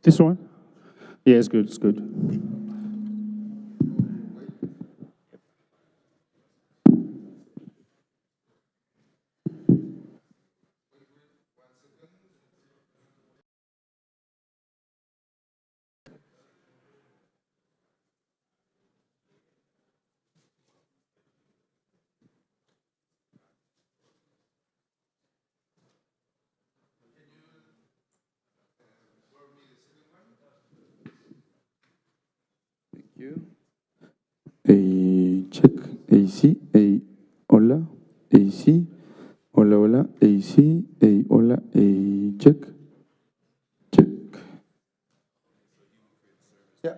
This one? Yeah, it's good, it's good. Thank you. Check, AC, hola, AC, hola, hola, AC, hola, check, check. Yeah.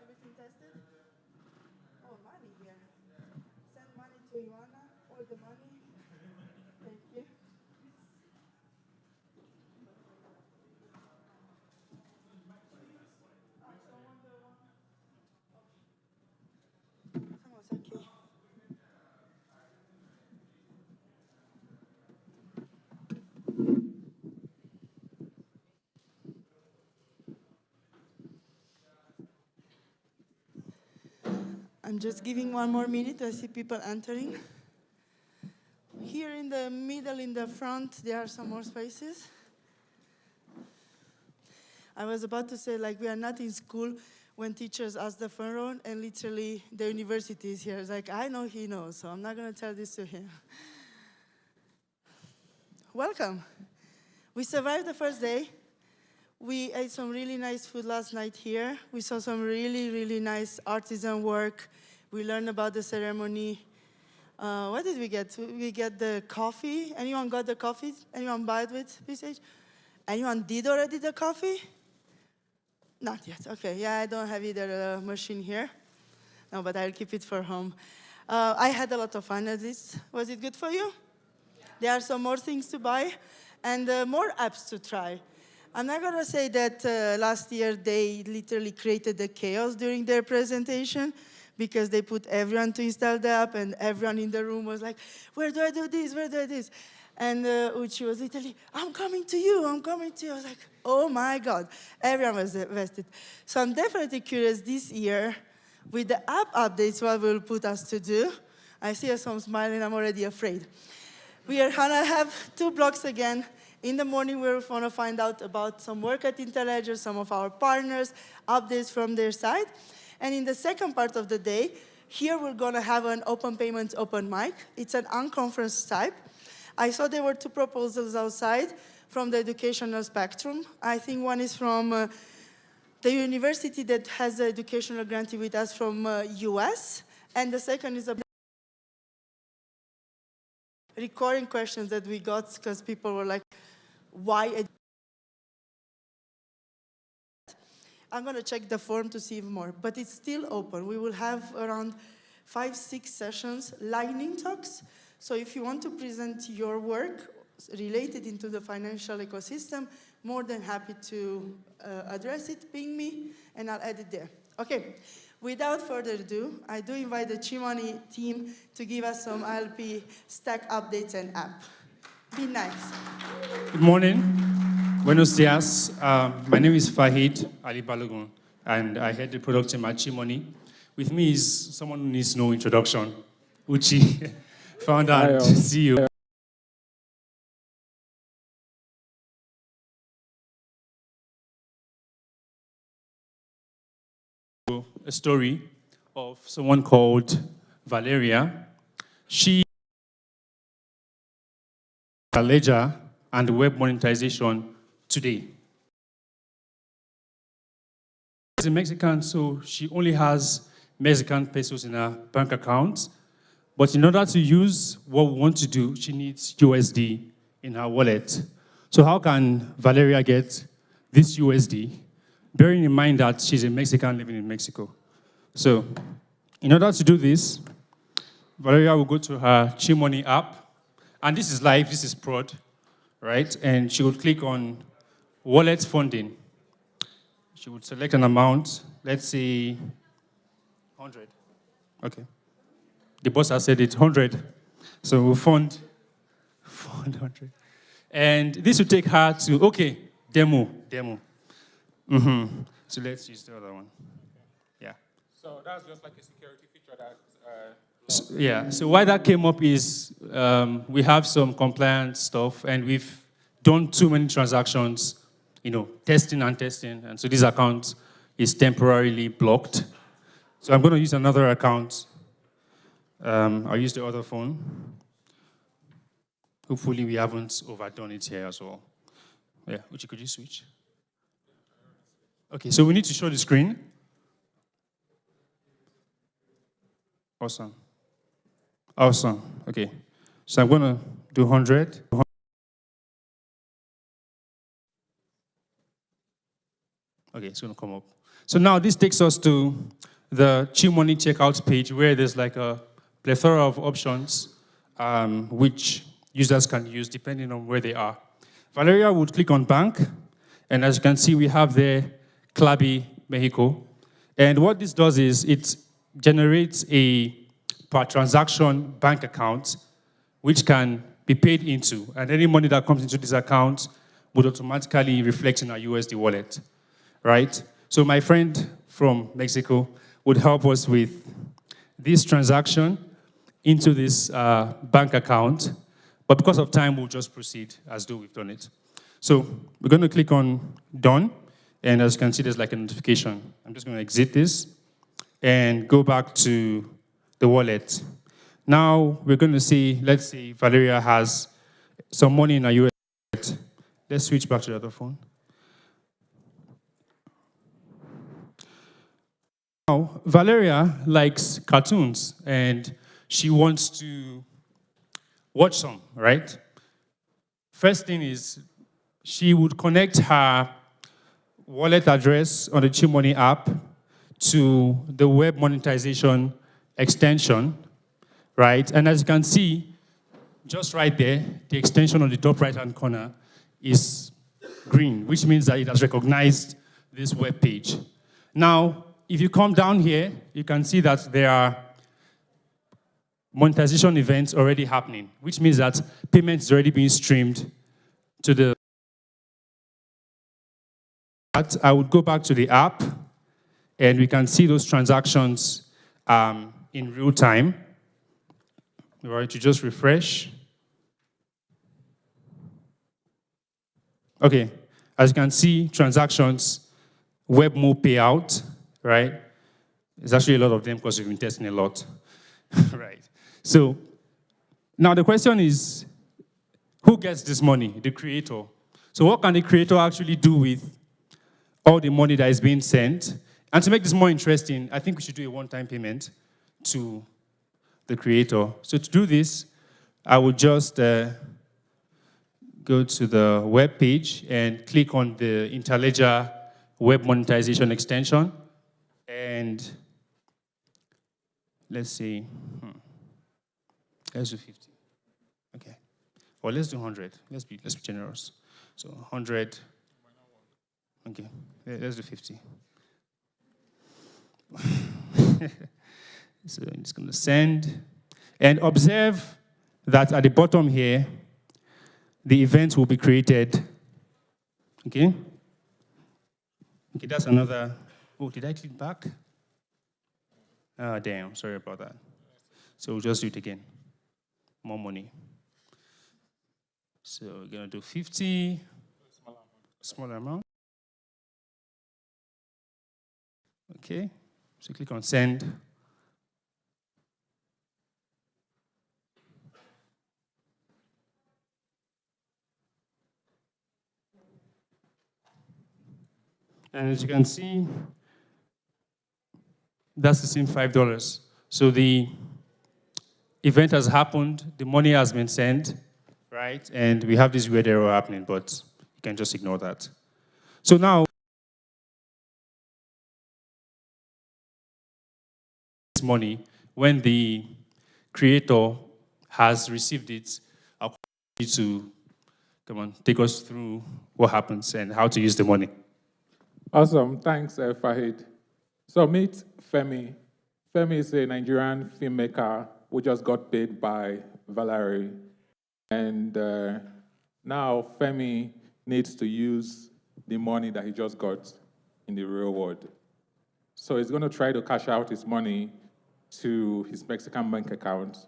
Everything tested? Oh, money here. Send money to Ioana, all the money. Thank you. Estamos aquí. I'm just giving one more minute. I see people entering. Here in the middle, in the front, there are some more spaces. I was about to say, like, we are not in school when teachers ask the front row, and literally the university is here. It's like, I know he knows, so I'm not going to tell this to him. Welcome. We survived the first day. We ate some really nice food last night here. We saw some really, really nice artisan work. We learned about the ceremony. What did we get? We get the coffee. Anyone got the coffee? Anyone buy it with PCH? Anyone did already the coffee? Not yet. Okay, yeah, I don't have either a machine here. No, but I'll keep it for home. I had a lot of fun at this. Was it good for you? Yeah. There are some more things to buy and more apps to try. I'm not going to say that last year they literally created the chaos during their presentation because they put everyone to install the app and everyone in the room was like, where do I do this, where do I do this? And Uchi was literally, I'm coming to you, I'm coming to you. I was like, oh my God, everyone was invested. So I'm definitely curious this year with the app updates what will put us to do. I see some smiling, I'm already afraid. We are gonna have 2 blocks again. In the morning, we're going to find out about some work at Interledger, some of our partners, updates from their side. And in the second part of the day, here we're going to have an open payments open mic. It's an unconference type. I saw there were 2 proposals outside from the educational spectrum. I think one is from the university that has the educational grantee with us from US, and the second is about recurring questions that we got because people were like, why? I'm going to check the form to see more, but it's still open. We will have around 5-6 sessions, lightning talks. So if you want to present your work related into the financial ecosystem, more than happy to address it, ping me, and I'll add it there. Okay, without further ado, I do invite the Chimoney team to give us some ILP stack updates and app. Be nice. Good morning. Buenos dias. My name is Fahid Ali Balogun, and I head the product team at Chimoney. With me is someone who needs no introduction, Uchi, founder and CEO. A story of someone called Valeria. She ledger and web monetization today. She's a Mexican, so she only has Mexican pesos in her bank account. But in order to use what we want to do, she needs USD in her wallet. So how can Valeria get this USD, bearing in mind that she's a Mexican living in Mexico? So in order to do this, Valeria will go to her Chimoney app. And this is live, this is prod, right? And she would click on wallet funding. She would select an amount, let's say 100. Okay. The boss has said it's 100. So we'll fund 100. And this will take her to, okay, demo. So let's use the other one. Yeah. So that's just like a security feature that... So why that came up is we have some compliance stuff, and we've done too many transactions, testing, and so this account is temporarily blocked. So I'm going to use another account. I'll use the other phone. Hopefully we haven't overdone it here as well. Yeah, Uchi, could you switch? Okay, so we need to show the screen. Awesome. Okay. So I'm going to do 100. Okay, it's going to come up. So now this takes us to the Chimoney checkout page where there's like a plethora of options which users can use depending on where they are. Valeria would click on bank, and as you can see, we have there Clabi, Mexico. And what this does is it generates a per transaction bank account which can be paid into, and any money that comes into this account would automatically reflect in our USD wallet, right? So my friend from Mexico would help us with this transaction into this bank account, but because of time, we'll just proceed as though we've done it. So we're going to click on done, And as you can see, there's like a notification. I'm just going to exit this and go back to the wallet. Now we're going to see, let's say Valeria has some money in her US wallet. Let's switch back to the other phone. Now, Valeria likes cartoons and she wants to watch some, right? First thing is she would connect her wallet address on the Chimoney app to the web monetization extension, right? And as you can see, just right there, the extension on the top right-hand corner is green, which means that it has recognized this web page. Now, if you come down here, you can see that there are monetization events already happening, which means that payment is already being streamed to the... I would go back to the app, and we can see those transactions in real time. All right, you just refresh. Okay, as you can see, transactions, WebMo payout, right? There's actually a lot of them because we've been testing a lot, right? So now the question is, who gets this money? The creator. So what can the creator actually do with all the money that is being sent? And to make this more interesting, I think we should do a one-time payment to the creator. So to do this, I would just go to the web page and click on the Interledger web monetization extension. And let's see, let's do 50. Okay. Or let's do 100. Let's be generous. So 100. Okay. Let's do 50. So I'm just going to send. And observe that at the bottom here, the event will be created. Okay? Okay, that's another. Oh, did I click back? Oh, damn. Sorry about that. So we'll just do it again. More money. So we're going to do 50. Smaller amount. Okay. So click on send. And as you can see, that's the same $5. So the event has happened, the money has been sent, right? And we have this weird error happening, but you can just ignore that. So now, this money, when the creator has received it, I'll you to take us through what happens and how to use the money. Awesome. Thanks, Fahid. So meet Femi. Femi is a Nigerian filmmaker who just got paid by Valerie. And now Femi needs to use the money that he just got in the real world. So he's going to try to cash out his money to his Mexican bank account.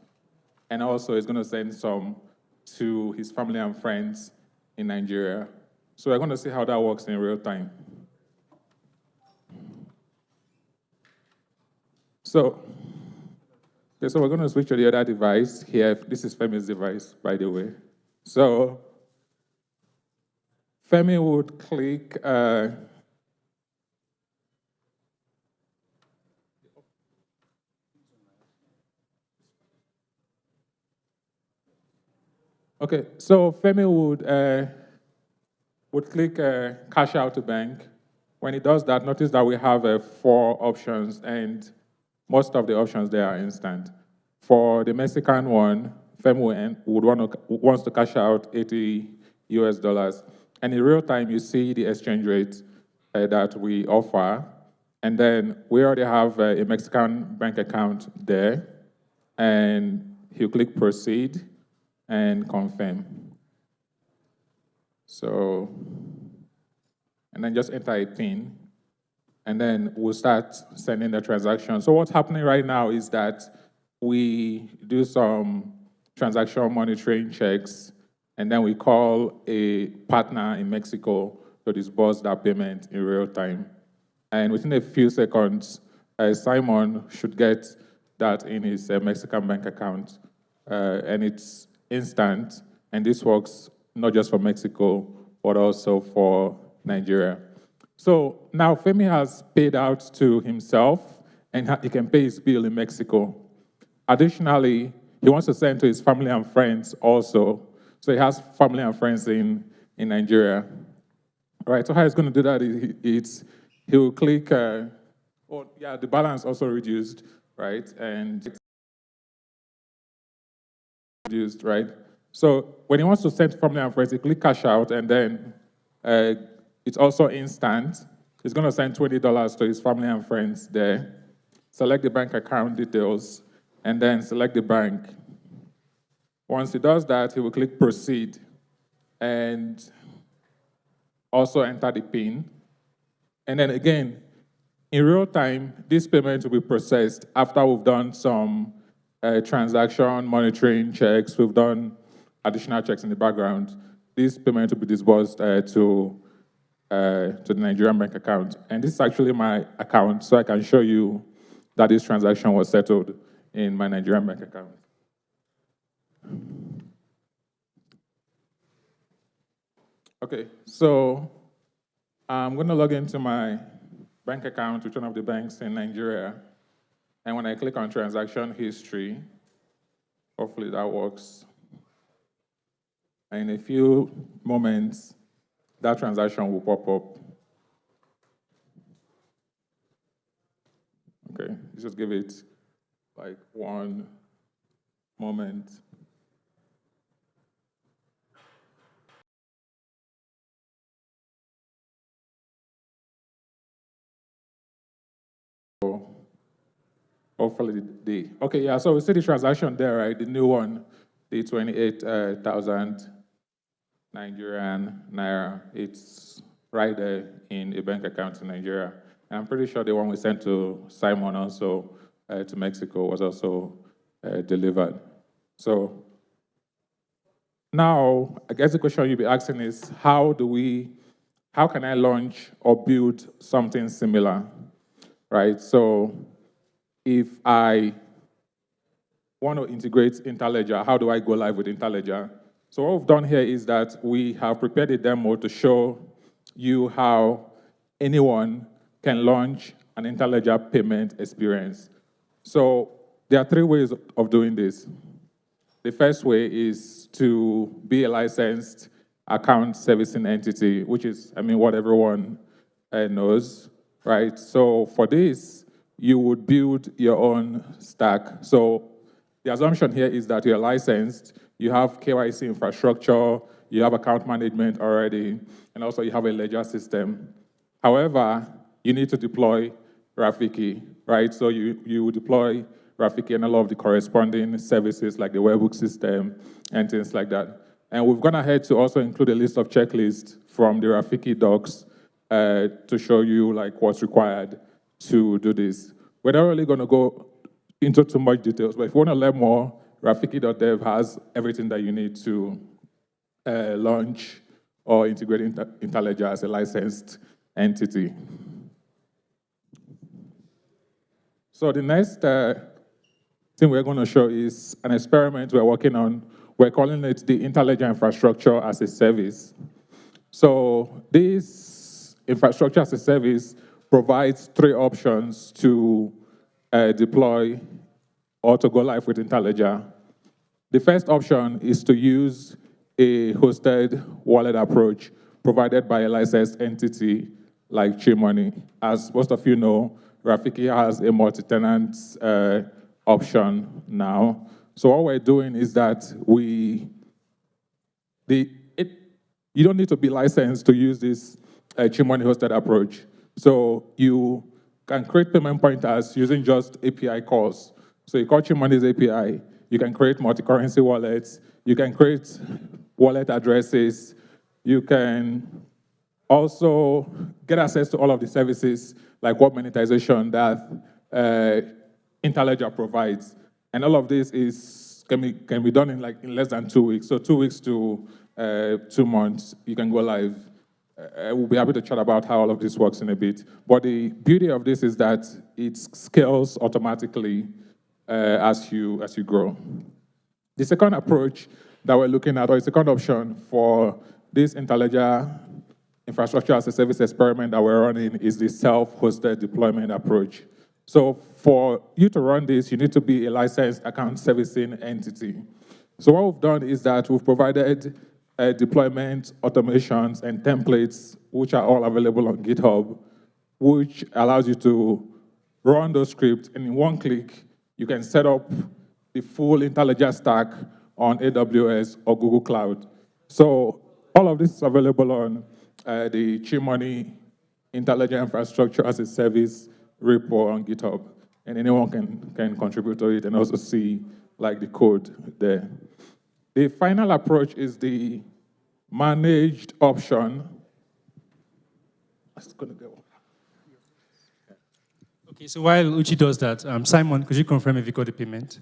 And also he's going to send some to his family and friends in Nigeria. So we're going to see how that works in real time. So we're going to switch to the other device here. This is Femi's device, by the way. So Femi would click okay, so Femi would click cash out to bank. When he does that, notice that we have 4 options, and most of the options there are instant. For the Mexican one, Femi wants to cash out $80 US. And in real time, you see the exchange rate that we offer. And then we already have a Mexican bank account there. And he'll click proceed and confirm. So, and then just enter a PIN. And then we'll start sending the transaction. So what's happening right now is that we do some transaction monitoring checks, and then we call a partner in Mexico to disburse that payment in real time. And within a few seconds, Simon should get that in his Mexican bank account. And it's instant, and this works not just for Mexico, but also for Nigeria. So now Femi has paid out to himself, and he can pay his bill in Mexico. Additionally, he wants to send to his family and friends also. So he has family and friends in Nigeria. All right, so how he's going to do that is he will click, the balance also reduced, right? And reduced, right? So when he wants to send to family and friends, he click cash out, and then it's also instant. He's going to send $20 to his family and friends there. Select the bank account details, and then select the bank. Once he does that, he will click proceed, and also enter the PIN. And then again, in real time, this payment will be processed after we've done some transaction monitoring checks. We've done additional checks in the background. This payment will be disbursed to the Nigerian bank account. And this is actually my account, so I can show you that this transaction was settled in my Nigerian bank account. Okay, so I'm going to log into my bank account with one of the banks in Nigeria. And when I click on transaction history, hopefully that works. And in a few moments, that transaction will pop up. Okay, just give it like one moment. Hopefully okay, yeah, so we see the transaction there, right? The new one, the 28,000 Nigerian naira. It's right there in a bank account in Nigeria. And I'm pretty sure the one we sent to Simon also to Mexico was also delivered. So now, I guess the question you'll be asking is, how can I launch or build something similar, right? So if I want to integrate Interledger, how do I go live with Interledger? So what we've done here is that we have prepared a demo to show you how anyone can launch an Interledger payment experience. So there are three ways of doing this. The first way is to be a licensed account servicing entity, which is, what everyone knows, right? So for this, you would build your own stack. So the assumption here is that you're licensed, you have KYC infrastructure, you have account management already, and also you have a ledger system. However, you need to deploy Rafiki, right? So you deploy Rafiki and all of the corresponding services like the webhook system and things like that. And we've gone ahead to also include a list of checklists from the Rafiki docs to show you what's required to do this. We're not really going to go into too much details, but if you want to learn more, Rafiki.dev has everything that you need to launch or integrate Interledger as a licensed entity. So the next thing we're going to show is an experiment we're working on. We're calling it the Interledger Infrastructure as a Service. So this infrastructure as a service provides three options to deploy or to go live with Interledger. The first option is to use a hosted wallet approach provided by a licensed entity like Chimoney. As most of you know, Rafiki has a multi-tenant option now. So what we're doing is that you don't need to be licensed to use this Chimoney hosted approach. So you can create payment pointers using just API calls. So you call Chimoney's API, you can create multi-currency wallets, you can create wallet addresses, you can also get access to all of the services like web monetization that Interledger provides. And all of this can be done in less than 2 weeks. So 2 weeks to 2 months, you can go live we'll be happy to chat about how all of this works in a bit. But the beauty of this is that it scales automatically as you grow. The second approach that we're looking at, or the second option for this Interledger infrastructure as a service experiment that we're running, is the self-hosted deployment approach. So for you to run this, you need to be a licensed account servicing entity. So what we've done is that we've provided deployment automations and templates, which are all available on GitHub, which allows you to run those scripts, and in one click, you can set up the full Interledger stack on AWS or Google Cloud. So all of this is available on the Chimoney Interledger Infrastructure as a Service repo on GitHub, and anyone can contribute to it and also see like the code there. The final approach is the managed option. That's gonna go. Okay, so while Uchi does that, Simon, could you confirm if you got the payment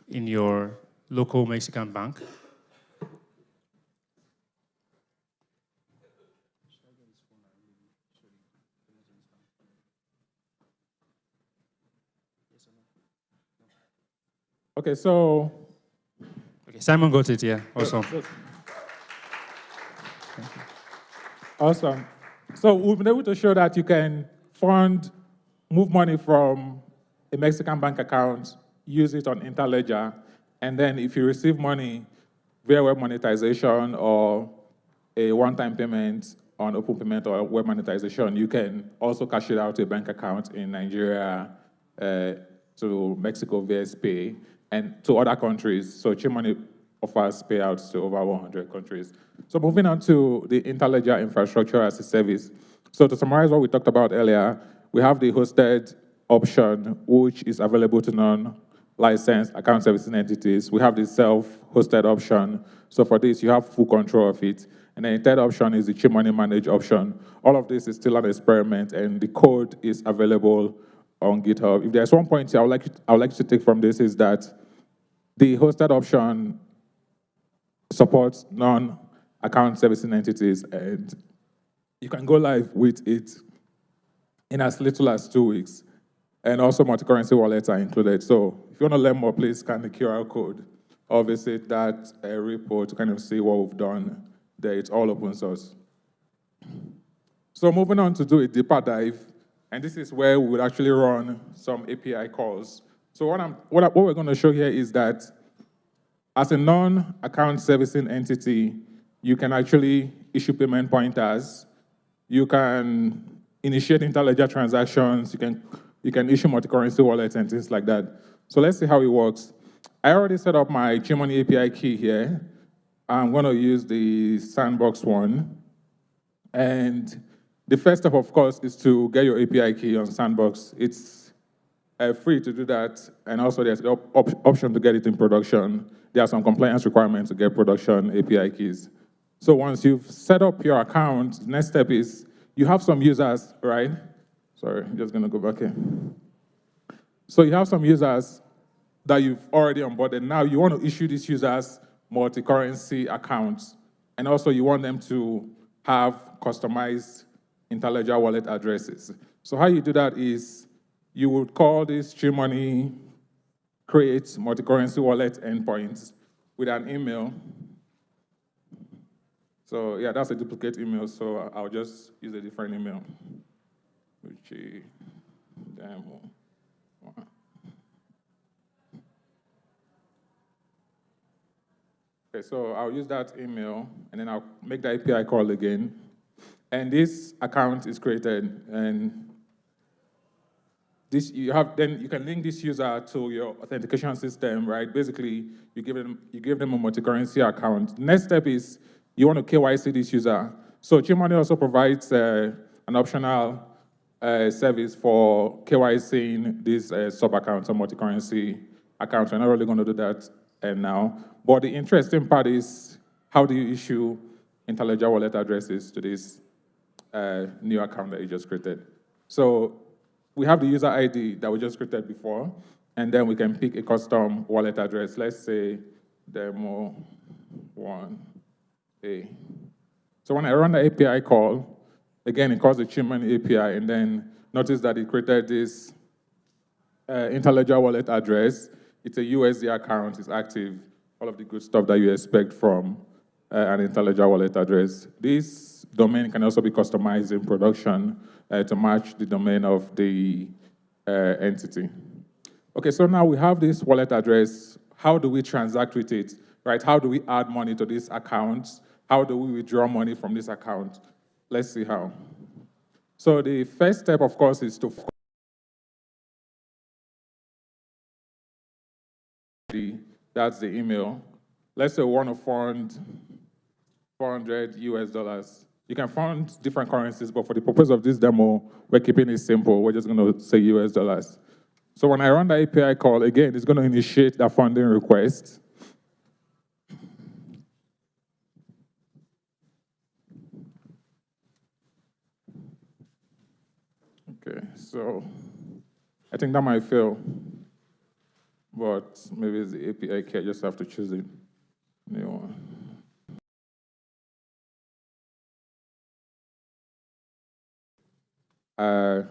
in your local Mexican bank? Okay, so. Okay, Simon got it, yeah, awesome. Awesome. So we've been able to show that you can move money from a Mexican bank account, use it on Interledger, and then if you receive money via web monetization or a one-time payment on open payment or web monetization, you can also cash it out to a bank account in Nigeria, to Mexico via Pay, and to other countries. So Chimoney offers payouts to over 100 countries. So moving on to the Interledger infrastructure as a service. So to summarize what we talked about earlier, we have the hosted option, which is available to non-licensed account servicing entities. We have the self-hosted option. So for this, you have full control of it. And then the third option is the Chimoney managed option. All of this is still an experiment, and the code is available on GitHub. If there's one point I would like you to take from this, is that the hosted option supports non-account servicing entities, and you can go live with it in as little as 2 weeks. And also multi-currency wallets are included. So if you want to learn more, please scan the QR code or visit that repo to kind of see what we've done there. It's all open source. So moving on to do a deeper dive, and this is where we would actually run some API calls. So what we're going to show here is that as a non-account servicing entity, you can actually issue payment pointers. You can initiate Interledger transactions. You can issue multi-currency wallets and things like that. So let's see how it works. I already set up my Chimoney API key here. I'm going to use the sandbox one. And the first step, of course, is to get your API key on Sandbox. It's free to do that, and also there's the option to get it in production. There are some compliance requirements to get production API keys. So once you've set up your account, the next step is you have some users, right? Sorry, I'm just going to go back here. So you have some users that you've already onboarded. Now you want to issue these users multi-currency accounts, and also you want them to have customized Interledger wallet addresses. So how you do that is you would call this Chimoney create multi-currency wallet endpoints with an email. So yeah, that's a duplicate email, so I'll just use a different email. Which is demo. Okay, so I'll use that email, and then I'll make the API call again. And this account is created, and this you can link this user to your authentication system, right? Basically, you give them a multi-currency account. Next step is you want to KYC this user. So Chimoney also provides an optional service for KYCing these sub-accounts or multi-currency accounts. We're not really going to do that now. But the interesting part is how do you issue Interledger wallet addresses to this new account that you just created. So we have the user ID that we just created before, and then we can pick a custom wallet address. Let's say demo 1A. So So when I run the API call, again, it calls the Chimoney API, and then notice that it created this Interledger wallet address. It's a USD account, it's active, all of the good stuff that you expect from an Interledger wallet address. This domain can also be customized in production to match the domain of the entity. Okay, so now we have this wallet address. How do we transact with it, right? How do we add money to this account? How do we withdraw money from this account? Let's see how. So the first step, of course, is to that's the email. Let's say we want to fund 400 US dollars. You can fund different currencies, but for the purpose of this demo, we're keeping it simple. We're just going to say US dollars. So when I run the API call, again, it's going to initiate that funding request. Okay, so I think that might fail, but maybe it's the API key. I just have to choose it. New one.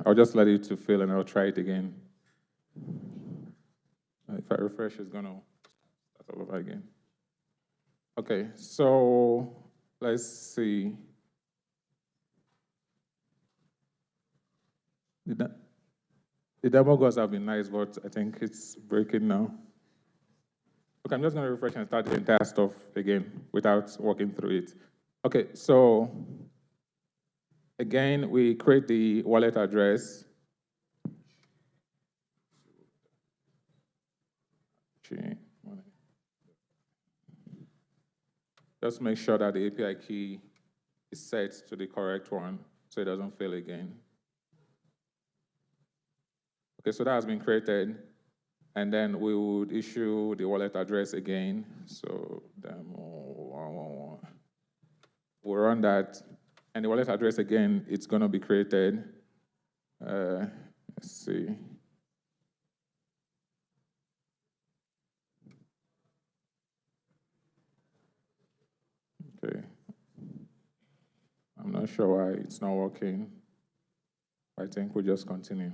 I'll just let it to fail and I'll try it again. If I refresh, it's gonna start all over again. Okay, so let's see. The demo goals have been nice, but I think it's breaking now. Okay, I'm just gonna refresh and start the entire stuff again without walking through it. Okay, so again, we create the wallet address. Just make sure that the API key is set to the correct one so it doesn't fail again. Okay, so that has been created, and then we would issue the wallet address again. So demo 111. We'll run that, and the wallet address again, it's going to be created. Let's see. Okay. I'm not sure why it's not working. I think we'll just continue.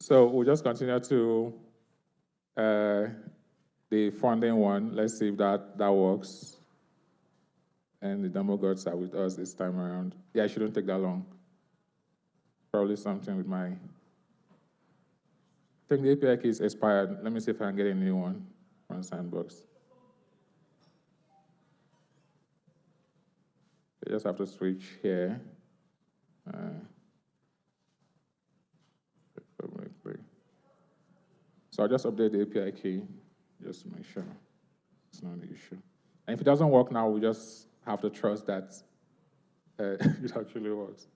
So we'll just continue to the funding one. Let's see if that works. And the demo gods are with us this time around. Yeah, it shouldn't take that long. Probably something with my... I think the API key is expired. Let me see if I can get a new one from Sandbox. You just have to switch here. So I'll just update the API key, just to make sure it's not an issue. And if it doesn't work now, we just have to trust that it actually works.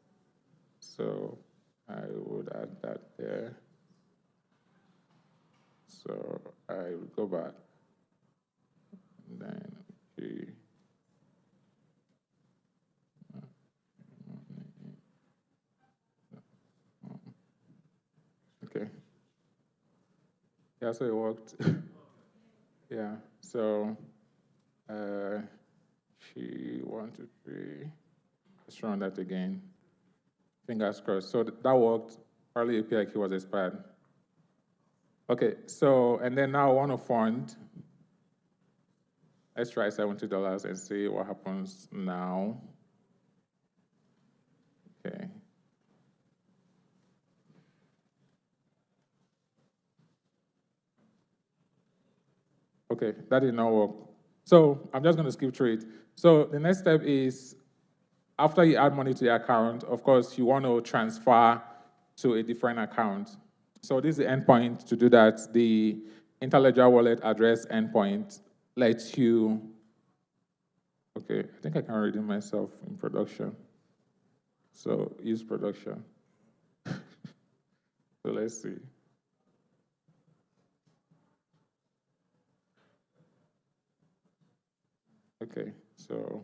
So I would add that there. So I will go back. And then key. Okay. Yeah, so it worked. Yeah, so she 1, 2, 3. Let's run that again. Fingers crossed. So that worked. Early API key was expired. Okay, so, and then now I want to fund. Let's try $70 and see what happens now. Okay. Okay, that did not work. So I'm just going to skip through it. So the next step is, after you add money to the account, of course, you want to transfer to a different account. So this is the endpoint to do that. The Interledger wallet address endpoint lets you, okay, I think I can read it myself in production. So use production. So let's see. Okay, so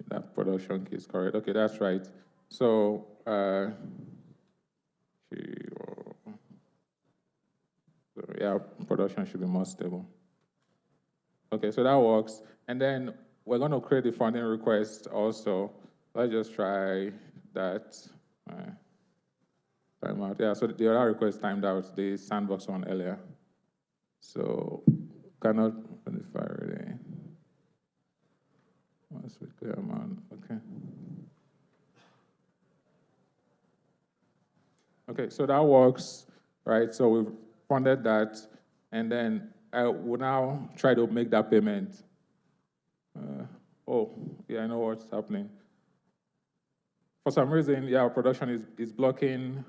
that production keys, correct? Okay, that's right. So, yeah, production should be more stable. Okay, so that works. And then we're going to create the funding request also. Let's just try that. Time out. Yeah, so the other request timed out, the sandbox one earlier. So cannot verify really. Once we clear amount, okay. Okay, so that works, right? So we've funded that, and then I will now try to make that payment. Oh, yeah, I know what's happening. For some reason, yeah, our production is blocking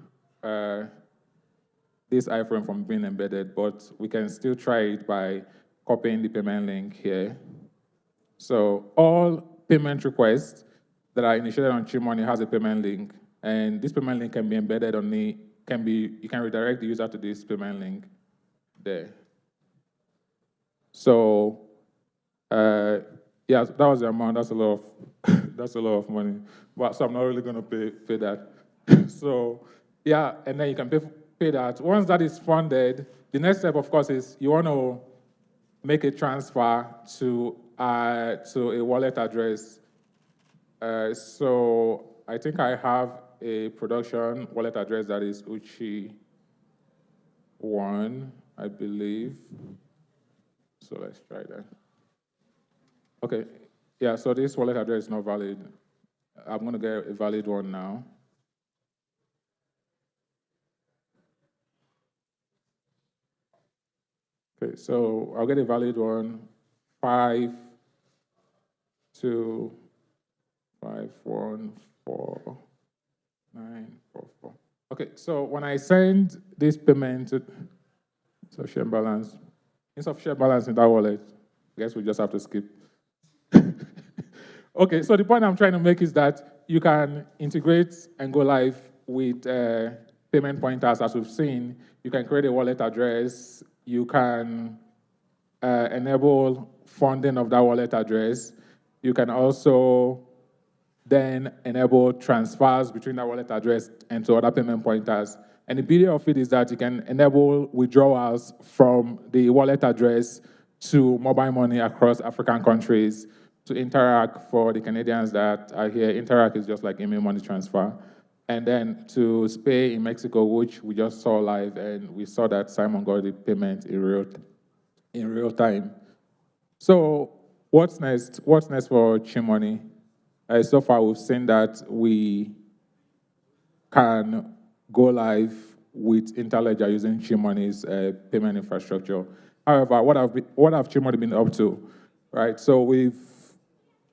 this iframe from being embedded, but we can still try it by copying the payment link here. So all payment requests that are initiated on Chimoney has a payment link, and this payment link can be embedded on the, you can redirect the user to this payment link there. So, yeah, that was the amount. That's a lot of, that's a lot of money. But so I'm not really going to pay that. So, yeah, and then you can pay that. Once that is funded, the next step, of course, is you want to make a transfer to a wallet address. So I think I have a production wallet address that is Uchi1, I believe. So let's try that. Okay, yeah, so this wallet address is not valid. I'm going to get a valid one now. Okay, so I'll get a valid one, 525144944. Okay, so when I send this payment to insufficient balance in that wallet, I guess we just have to skip. Okay, so the point I'm trying to make is that you can integrate and go live with payment pointers, as we've seen. You can create a wallet address. You can enable funding of that wallet address. You can also then enable transfers between that wallet address and to other payment pointers. And the beauty of it is that you can enable withdrawals from the wallet address to mobile money across African countries. To Interact, for the Canadians that are here, Interact is just like email money transfer. And then to SPAY in Mexico, which we just saw live, and we saw that Simon got the payment in real time. So what's next? What's next for Chimoney? So far, we've seen that we can go live with Interledger using Chimoney's payment infrastructure. However, what have Chimoney been up to? Right, so we've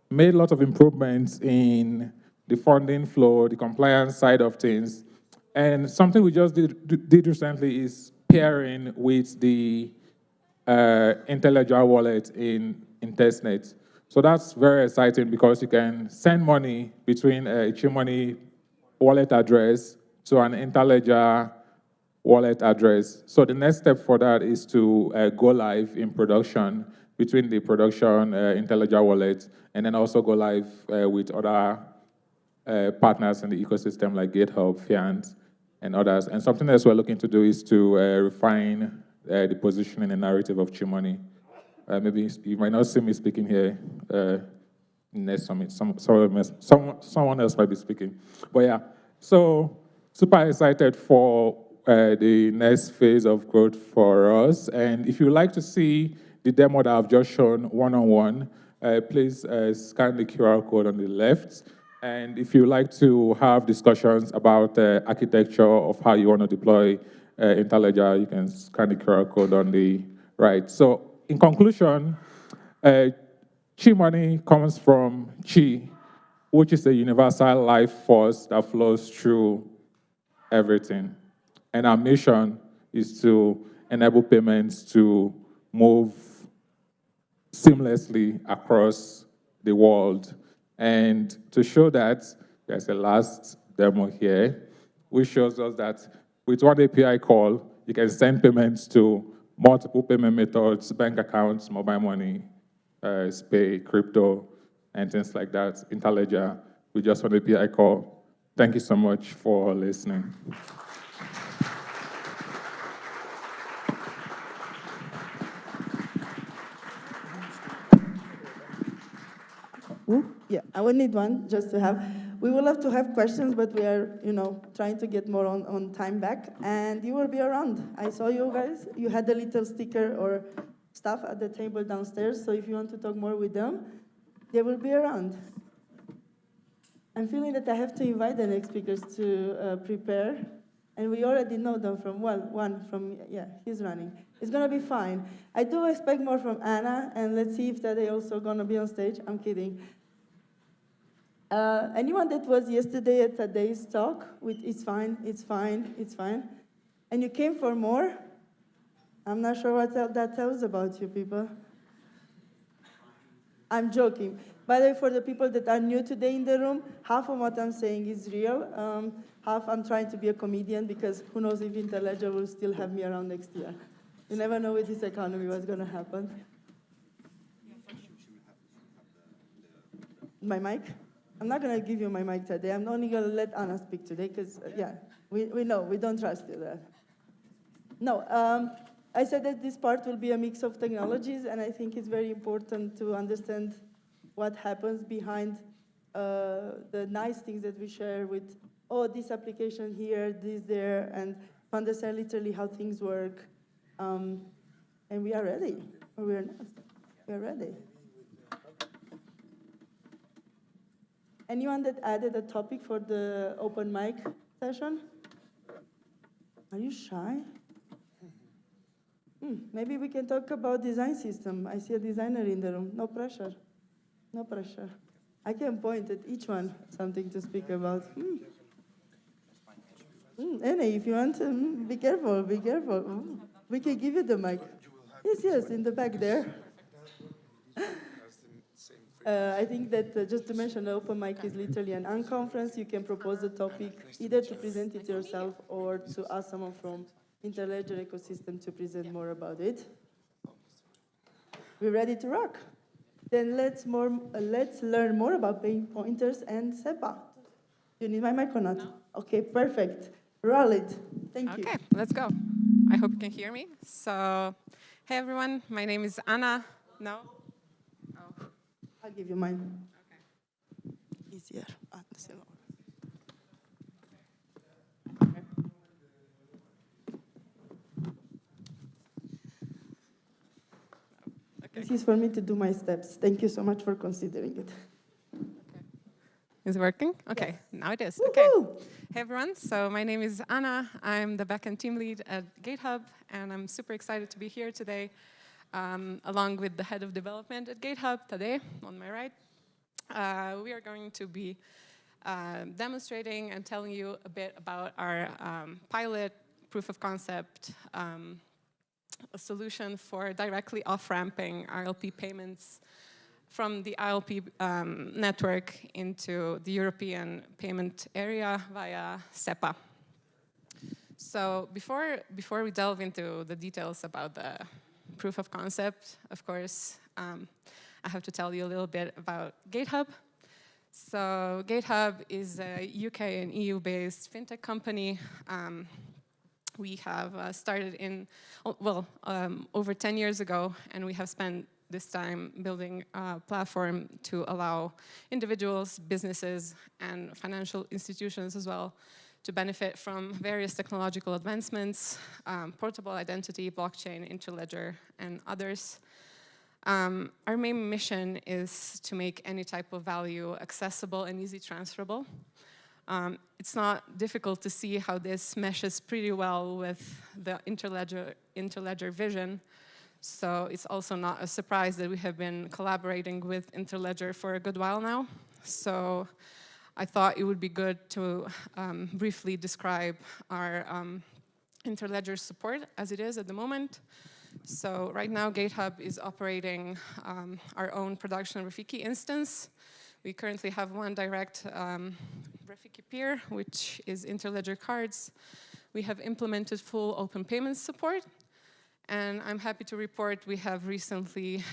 made a lot of improvements in the funding flow, the compliance side of things. And something we just did recently is pairing with the Interledger wallet in testnet. So that's very exciting because you can send money between a Chimoney wallet address to an Interledger wallet address. So the next step for that is to go live in production between the production Interledger wallet, and then also go live with other partners in the ecosystem like GitHub, Fiant, and others. And something else we're looking to do is to refine the positioning and narrative of Chimoney. Maybe you might not see me speaking here in next summit. Someone else might be speaking. But yeah, so super excited for the next phase of growth for us. And if you'd like to see the demo that I've just shown one-on-one, please scan the QR code on the left. And if you'd like to have discussions about architecture of how you want to deploy Interledger, you can scan the QR code on the right. So in conclusion, Chimoney comes from Chi, which is a universal life force that flows through everything. And our mission is to enable payments to move seamlessly across the world. And to show that, there's a last demo here, which shows us that with one API call, you can send payments to multiple payment methods, bank accounts, mobile money, SPAY, crypto, and things like that, Interledger. We just want API call. Thank you so much for listening. Yeah, I will need one just to have. We will have to have questions, but we are, trying to get more on time back. And you will be around. I saw you guys. You had a little sticker or stuff at the table downstairs. So if you want to talk more with them, they will be around. I'm feeling that I have to invite the next speakers to prepare. And we already know them from, he's running. It's going to be fine. I do expect more from Anna, and let's see if they're also going to be on stage. I'm kidding. Anyone that was yesterday at today's talk with it's fine, it's fine, it's fine, and you came for more, I'm not sure what that tells about you people. I'm joking. By the way, for the people that are new today in the room, half of what I'm saying is real. Half I'm trying to be a comedian because who knows if Interledger will still have me around next year. You never know with this economy what's going to happen. My mic? I'm not going to give you my mic today. I'm only going to let Anna speak today because, we know, we don't trust you there. No, I said that this part will be a mix of technologies, and I think it's very important to understand what happens behind the nice things that we share with, this application here, this there, and to understand literally how things work. And we are ready, or we are not. We are ready. Anyone that added a topic for the open mic session? Are you shy? Maybe we can talk about design system. I see a designer in the room. No pressure. No pressure. I can point at each one something to speak about. Annie, if you want, be careful, be careful. We can give you the mic. Yes, in the back there. I think that just to mention, the open mic is literally an unconference. You can propose a topic, either to present it yourself or to ask someone from Interledger ecosystem to present more about it. We're ready to rock. Then let's learn more about pain pointers and SEPA. Do you need my mic or not? No. Okay, perfect. Roll it. Thank you. Okay, let's go. I hope you can hear me. So, hey everyone, my name is Anna. No? Oh. I'll give you mine. Okay. Easier. Okay. This is for me to do my steps. Thank you so much for considering it. Okay. Is it working? Okay, yes. Now it is. Woo-hoo! Okay. Hey everyone, so my name is Anna. I'm the backend team lead at GitHub, and I'm super excited to be here today, along with the head of development at GitHub, Tadej, on my right. We are going to be demonstrating and telling you a bit about our pilot proof of concept, a solution for directly off-ramping ILP payments from the ILP network into the European payment area via SEPA. So before we delve into the details about the proof of concept, of course, I have to tell you a little bit about GitHub. So GitHub is a UK and EU-based fintech company. We have started over 10 years ago, and we have spent this time building a platform to allow individuals, businesses, and financial institutions as well to benefit from various technological advancements, portable identity, blockchain, Interledger, and others. Our main mission is to make any type of value accessible and easy transferable. It's not difficult to see how this meshes pretty well with the Interledger vision. So it's also not a surprise that we have been collaborating with Interledger for a good while now. So I thought it would be good to briefly describe our Interledger support as it is at the moment. So right now, GitHub is operating our own production Rafiki instance. We currently have one direct Rafiki peer, which is Interledger cards. We have implemented full open payments support. And I'm happy to report we have recently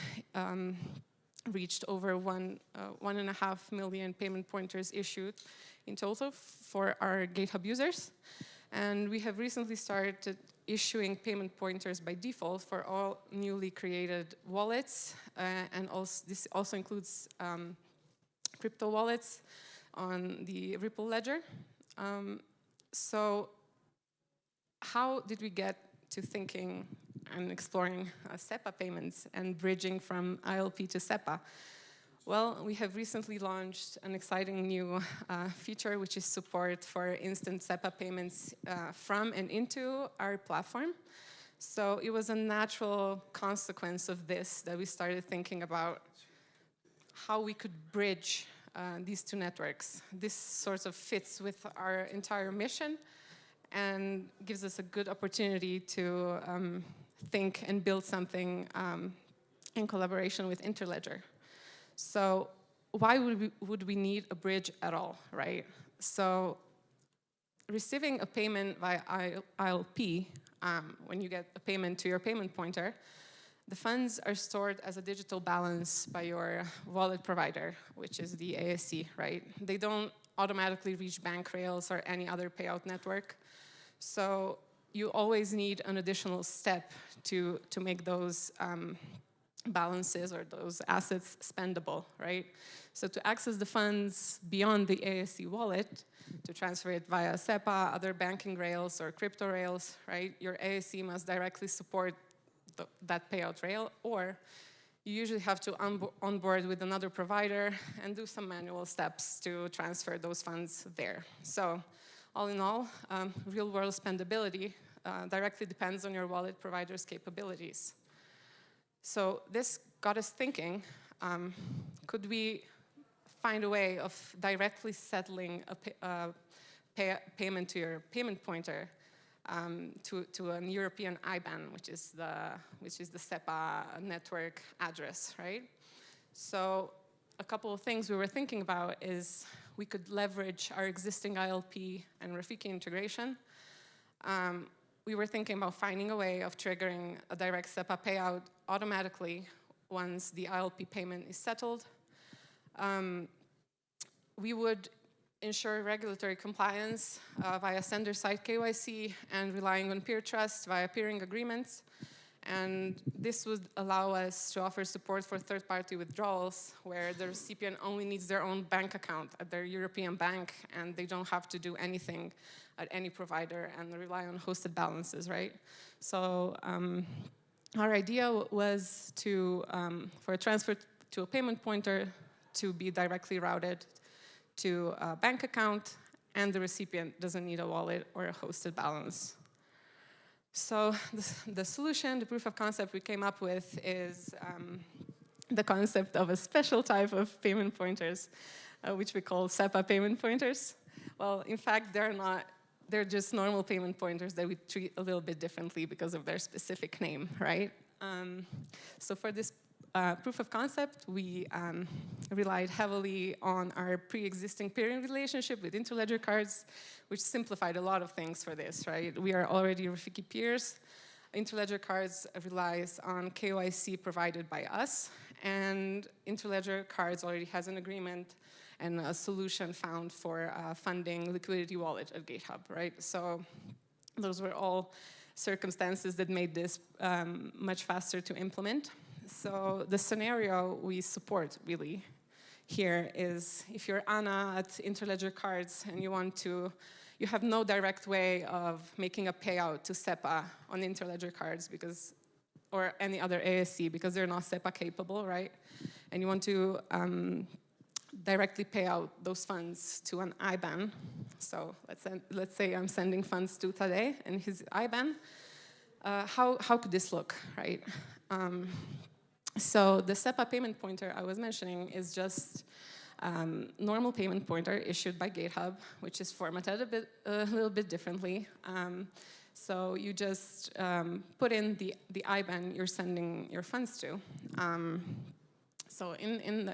reached over 1.5 million payment pointers issued in total for our GitHub users. And we have recently started issuing payment pointers by default for all newly created wallets, and also this also includes crypto wallets on the Ripple ledger. So how did we get to thinking and exploring SEPA payments and bridging from ILP to SEPA? Well, we have recently launched an exciting new feature, which is support for instant SEPA payments from and into our platform. So it was a natural consequence of this that we started thinking about how we could bridge these two networks. This sort of fits with our entire mission and gives us a good opportunity to think and build something in collaboration with Interledger. So why would we need a bridge at all, right? So receiving a payment via ILP, when you get a payment to your payment pointer, the funds are stored as a digital balance by your wallet provider, which is the ASC, right? They don't automatically reach bank rails or any other payout network. So you always need an additional step to make those balances or those assets spendable, right? So to access the funds beyond the ASC wallet, to transfer it via SEPA, other banking rails, or crypto rails, right? Your ASC must directly support that payout rail, or you usually have to onboard with another provider and do some manual steps to transfer those funds there. So all in all, real-world spendability directly depends on your wallet provider's capabilities. So this got us thinking, could we find a way of directly settling a payment to your payment pointer to an European IBAN, which is the SEPA network address, right? So a couple of things we were thinking about is we could leverage our existing ILP and Rafiki integration. We were thinking about finding a way of triggering a direct SEPA payout automatically once the ILP payment is settled. We would ensure regulatory compliance via sender-side KYC and relying on peer trust via peering agreements. And this would allow us to offer support for third-party withdrawals where the recipient only needs their own bank account at their European bank and they don't have to do anything at any provider and rely on hosted balances, right? So our idea was to, for a transfer to a payment pointer to be directly routed to a bank account, and the recipient doesn't need a wallet or a hosted balance. So the solution, the proof of concept we came up with is the concept of a special type of payment pointers, which we call SEPA payment pointers. Well, in fact, they're just normal payment pointers that we treat a little bit differently because of their specific name, right? So for this proof of concept, we relied heavily on our pre-existing peering relationship with Interledger cards, which simplified a lot of things for this, right? We are already Rafiki peers. Interledger cards relies on KYC provided by us, and Interledger cards already has an agreement and a solution found for funding liquidity wallet at GitHub, right? So those were all circumstances that made this much faster to implement. So the scenario we support really here is if you're Anna at Interledger Cards and you have no direct way of making a payout to SEPA on Interledger Cards or any other ASC because they're not SEPA capable, right? And you want to directly pay out those funds to an IBAN. So let's say I'm sending funds to Tadej and his IBAN. How could this look, right? So the SEPA payment pointer I was mentioning is just normal payment pointer issued by GitHub, which is formatted a little bit differently. So you just put in the IBAN you're sending your funds to. So in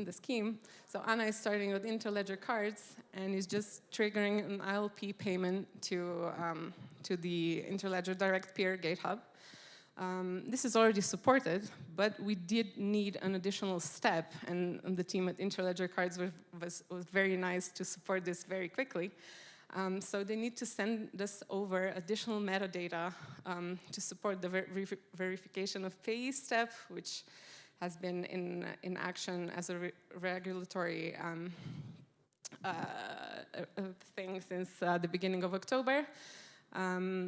the scheme, so Anna is starting with Interledger cards and is just triggering an ILP payment to the Interledger direct peer GitHub. This is already supported, but we did need an additional step, and the team at Interledger Cards was very nice to support this very quickly. So they need to send us over additional metadata to support the verification of payee step, which has been in action as a regulatory thing since the beginning of October.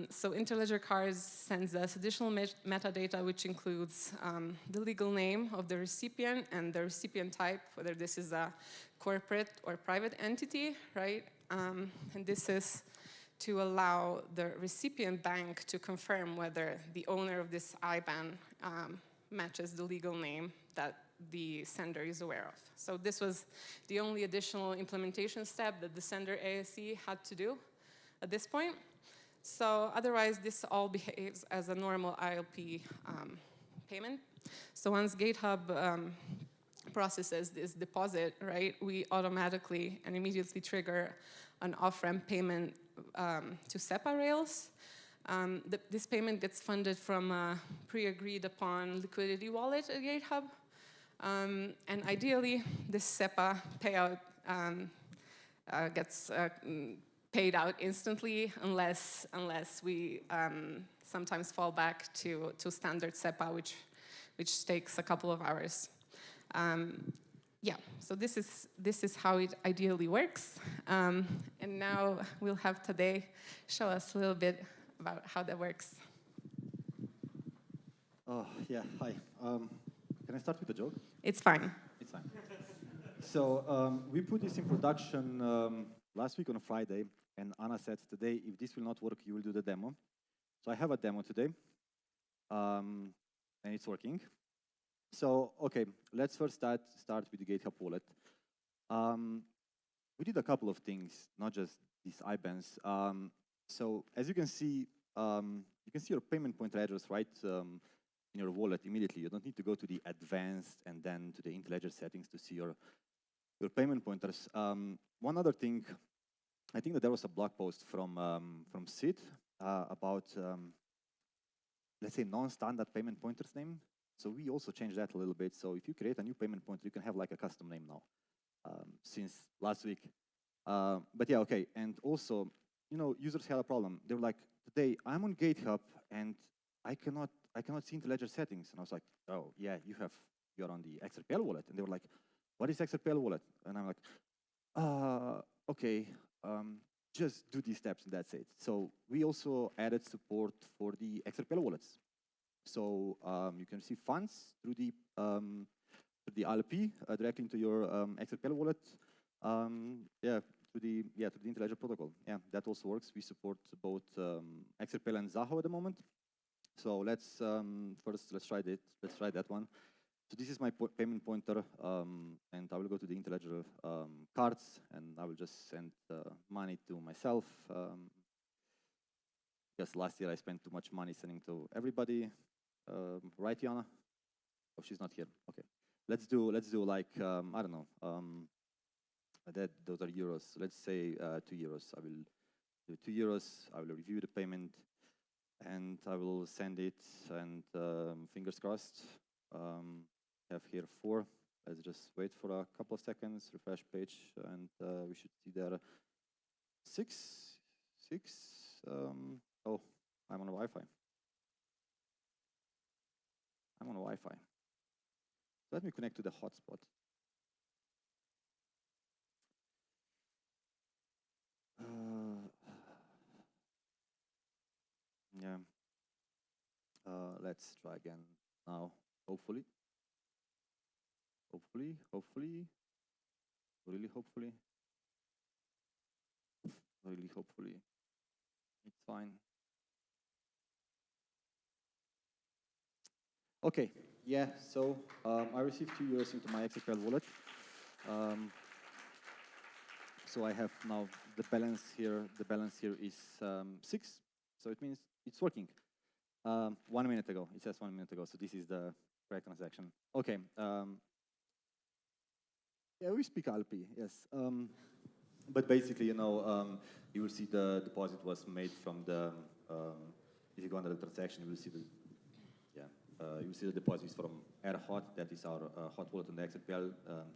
So Interledger Cards sends us additional metadata, which includes the legal name of the recipient and the recipient type, whether this is a corporate or private entity, right? And this is to allow the recipient bank to confirm whether the owner of this IBAN matches the legal name that the sender is aware of. So this was the only additional implementation step that the sender ASE had to do at this point. So otherwise, this all behaves as a normal ILP payment. So once GitHub processes this deposit, right, we automatically and immediately trigger an off-ramp payment to SEPA rails. This payment gets funded from a pre-agreed upon liquidity wallet at GitHub. And ideally, this SEPA payout gets paid out instantly unless we sometimes fall back to standard SEPA, which takes a couple of hours. Yeah, so this is how it ideally works. And now we'll have Tadej show us a little bit about how that works. Yeah, hi. Can I start with a joke? It's fine. It's fine. So we put this in production last week on a Friday, and Anna said today, if this will not work, you will do the demo. So I have a demo today, and it's working. So, okay, let's first start with the GitHub wallet. We did a couple of things, not just these IBANs. So as you can see your payment pointer address right in your wallet immediately. You don't need to go to the advanced and then to the Interledger settings to see your payment pointers. One other thing, I think that there was a blog post from Sid about, let's say, non-standard payment pointers name. So we also changed that a little bit. So if you create a new payment pointer, you can have like a custom name now, since last week. But yeah, okay. And also, you know, users had a problem. They were like, today I'm on GitHub and I cannot see Interledger settings. And I was like, oh yeah, you're on the XRPL wallet. And they were like, what is XRPL wallet? And I'm like, okay, just do these steps and that's it. So we also added support for the XRPL wallets. So you can receive funds through the ILP directly into your XRPL wallet. Yeah, through the Interledger Protocol. Yeah, that also works. We support both XRPL and Zaho at the moment. So let's first let's try that one. So this is my payment pointer, and I will go to the Interledger cards, and I will just send money to myself. Because last year I spent too much money sending to everybody. Right, Jana? Oh, she's not here. Okay. Let's do like I don't know. Those are euros. Let's say 2 euros. I will do 2 euros. I will review the payment, and I will send it. And fingers crossed. Have here 4. Let's just wait for a couple of seconds. Refresh page, and we should see there 6. Oh, I'm on Wi-Fi. I'm on Wi-Fi. Let me connect to the hotspot. Yeah. Let's try again now. Hopefully. Really hopefully. It's fine. Okay, yeah, so I received 2 euros into my XRPL wallet. So I have now the balance here is 6, so it means it's working. 1 minute ago, it says 1 minute ago, so this is the correct transaction. Okay, yeah, we speak ILP, yes. But basically, you know, you will see the deposit was made from the, if you go under the transaction, you will see the you see the deposits from AirHot, that is our hot wallet on the XRPL,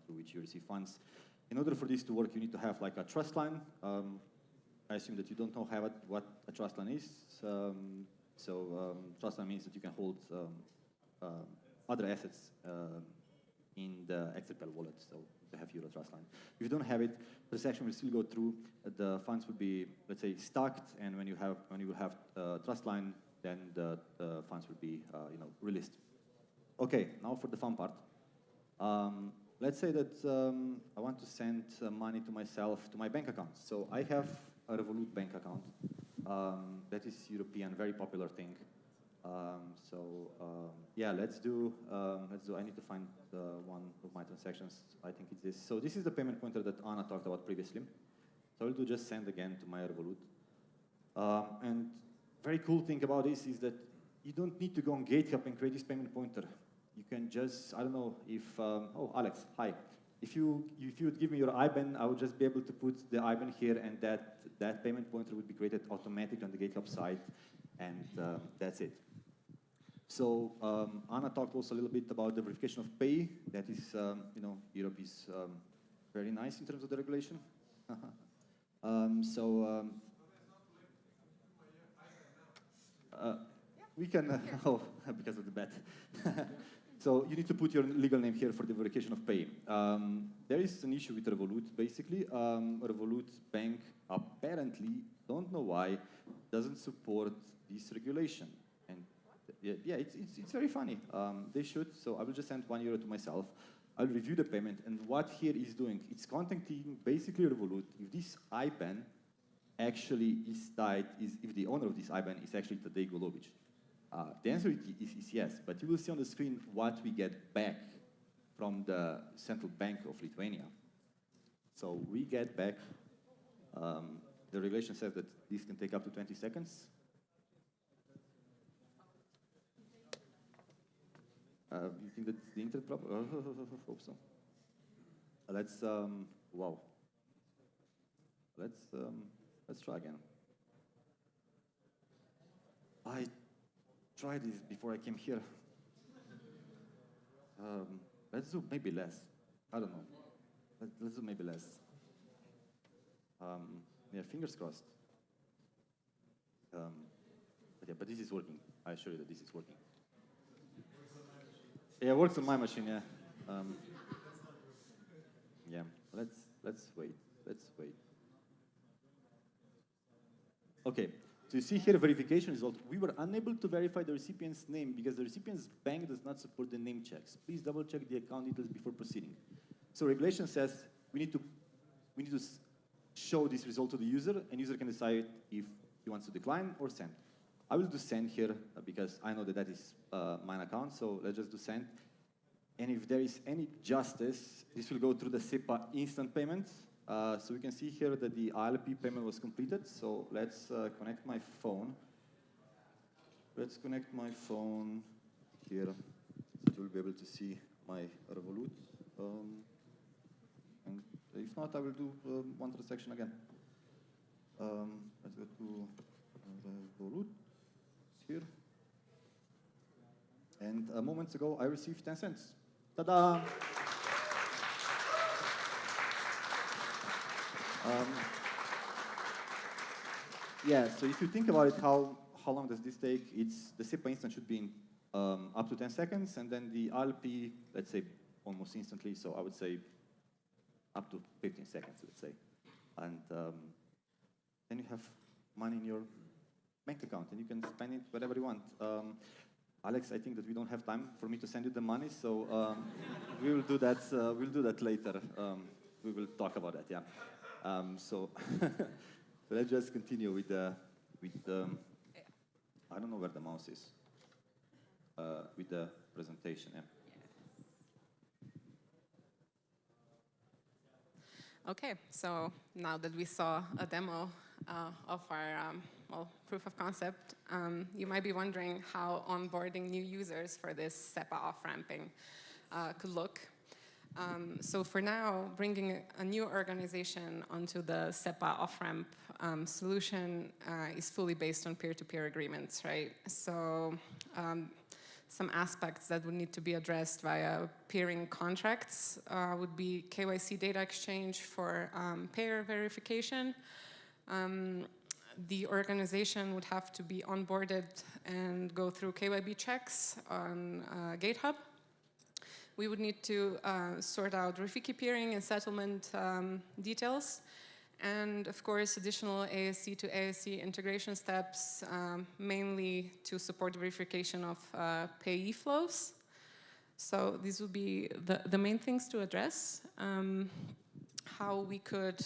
through which you receive funds. In order for this to work, you need to have like a trust line. I assume that you don't know what a trust line is. Trust line means that you can hold other assets in the XRPL wallet, so you have Euro trust line. If you don't have it, the transaction will still go through. The funds will be, let's say, stacked, and when you have trust line, then the funds will be released. Okay, now for the fun part. Let's say that I want to send money to myself to my bank account. So I have a Revolut bank account. That is European, very popular thing. Yeah, let's do. I need to find one of my transactions. I think it's this. So this is the payment pointer that Anna talked about previously. So I'll do just send again to my Revolut. And very cool thing about this is that you don't need to go on GitHub and create this payment pointer. You can just, I don't know if, oh, Alex, hi. If you would give me your IBAN, I would just be able to put the IBAN here, and that payment pointer would be created automatically on the GitHub site, and that's it. So Anna talked also a little bit about the verification of pay. That is, Europe is very nice in terms of the regulation. We can, oh, because of the bet. So you need to put your legal name here for the verification of pay. There is an issue with Revolut, basically. Revolut Bank apparently, don't know why, doesn't support this regulation. And yeah, it's very funny. They should, so I will just send €1 to myself. I'll review the payment, and what here is doing, it's contacting basically Revolut if this IBAN actually is tied, if the owner of this IBAN is actually Tadej Golovic. The answer is yes, but you will see on the screen what we get back from the Central Bank of Lithuania. So we get back, the regulation says that this can take up to 20 seconds. You think that's the internet problem? Hope so. Let's, wow. Let's try again. I tried this before I came here. Let's do maybe less. I don't know. Let's do maybe less. Yeah, fingers crossed. But this is working. I assure you that this is working. Yeah, it works on my machine. Yeah. Yeah. Let's wait. Let's wait. Okay. So you see here verification result. We were unable to verify the recipient's name because the recipient's bank does not support the name checks. Please double check the account details before proceeding. So regulation says we need to show this result to the user, and user can decide if he wants to decline or send. I will do send here because I know that is mine account. So let's just do send. And if there is any justice, this will go through the SEPA instant payment. So we can see here that the ILP payment was completed. So let's connect my phone. Let's connect my phone here, so you'll be able to see my Revolut. And if not, I will do one transaction again. Let's go to Revolut here. And moments ago, I received 10 cents. Ta-da! Yeah, so if you think about it, how long does this take? It's the SEPA instant should be in up to 10 seconds, and then the ILP, let's say, almost instantly. So I would say up to 15 seconds, let's say. And then you have money in your bank account, and you can spend it whatever you want. Alex, I think that we don't have time for me to send you the money, so we will do that. We'll do that later. We will talk about that. Yeah. So let's just continue with the I don't know where the mouse is. With the presentation. Yeah. Okay, so now that we saw a demo of our proof of concept, you might be wondering how onboarding new users for this SEPA off-ramping could look. So for now, bringing a new organization onto the SEPA off-ramp solution is fully based on peer-to-peer agreements, right? So some aspects that would need to be addressed via peering contracts would be KYC data exchange for payer verification. The organization would have to be onboarded and go through KYB checks on GitHub. We would need to sort out Rafiki peering and settlement details. And of course, additional ASC to ASC integration steps, mainly to support verification of payee flows. So these would be the main things to address. How we could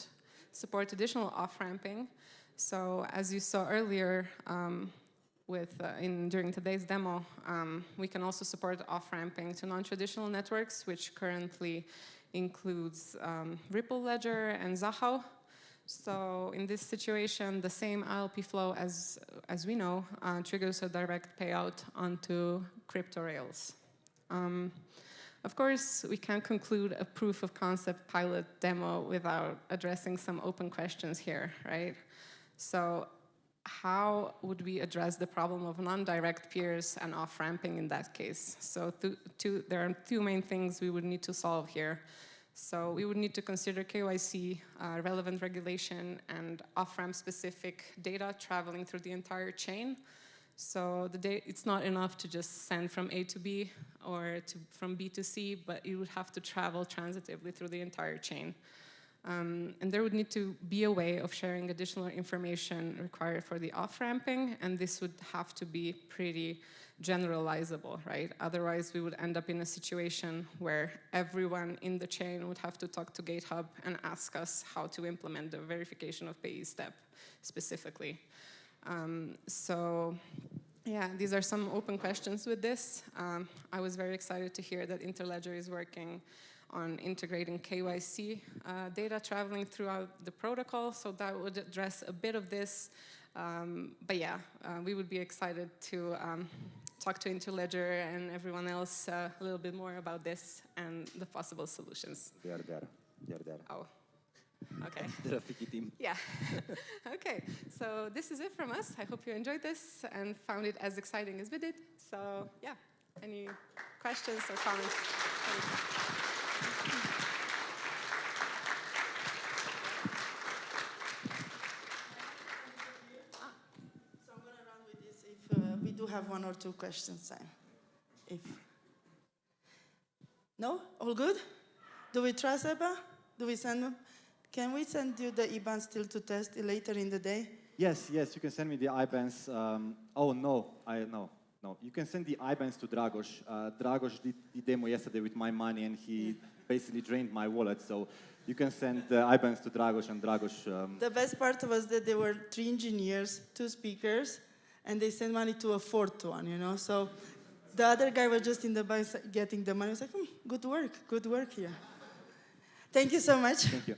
support additional off-ramping. So as you saw earlier during today's demo, we can also support off-ramping to non-traditional networks, which currently includes Ripple Ledger and Zahao. So in this situation, the same ILP flow as we know triggers a direct payout onto crypto rails. Of course, we can't conclude a proof of concept pilot demo without addressing some open questions here, right? So how would we address the problem of non-direct peers and off-ramping in that case? So there are two main things we would need to solve here. So we would need to consider KYC, relevant regulation, and off-ramp specific data traveling through the entire chain. So it's not enough to just send from A to B or from B to C, but it would have to travel transitively through the entire chain. And there would need to be a way of sharing additional information required for the off-ramping, and this would have to be pretty generalizable, right? Otherwise, we would end up in a situation where everyone in the chain would have to talk to GitHub and ask us how to implement the verification of payee step specifically. So yeah, these are some open questions with this. I was very excited to hear that Interledger is working on integrating KYC data traveling throughout the protocol, so that would address a bit of this. But yeah, we would be excited to talk to Interledger and everyone else a little bit more about this and the possible solutions. They are there. Oh, okay. The Rafiki team. Yeah. Okay, so this is it from us. I hope you enjoyed this and found it as exciting as we did. So yeah, any questions or comments? Thanks. So I'm going to run with this if we do have 1 or 2 questions time. No? All good? Do we try SEPA? Do we send them? Can we send you the IBAN still to test later in the day? Yes, you can send me the IBANs. Oh, no. You can send the IBANs to Dragos. Dragos did the demo yesterday with my money, and he basically drained my wallet. So you can send the IBANs to Dragos, and Dragos... The best part was that there were 3 engineers, 2 speakers, and they sent money to a 4th one, you know? So the other guy was just in the back getting the money. I was like, good work here. Thank you so much. Thank you.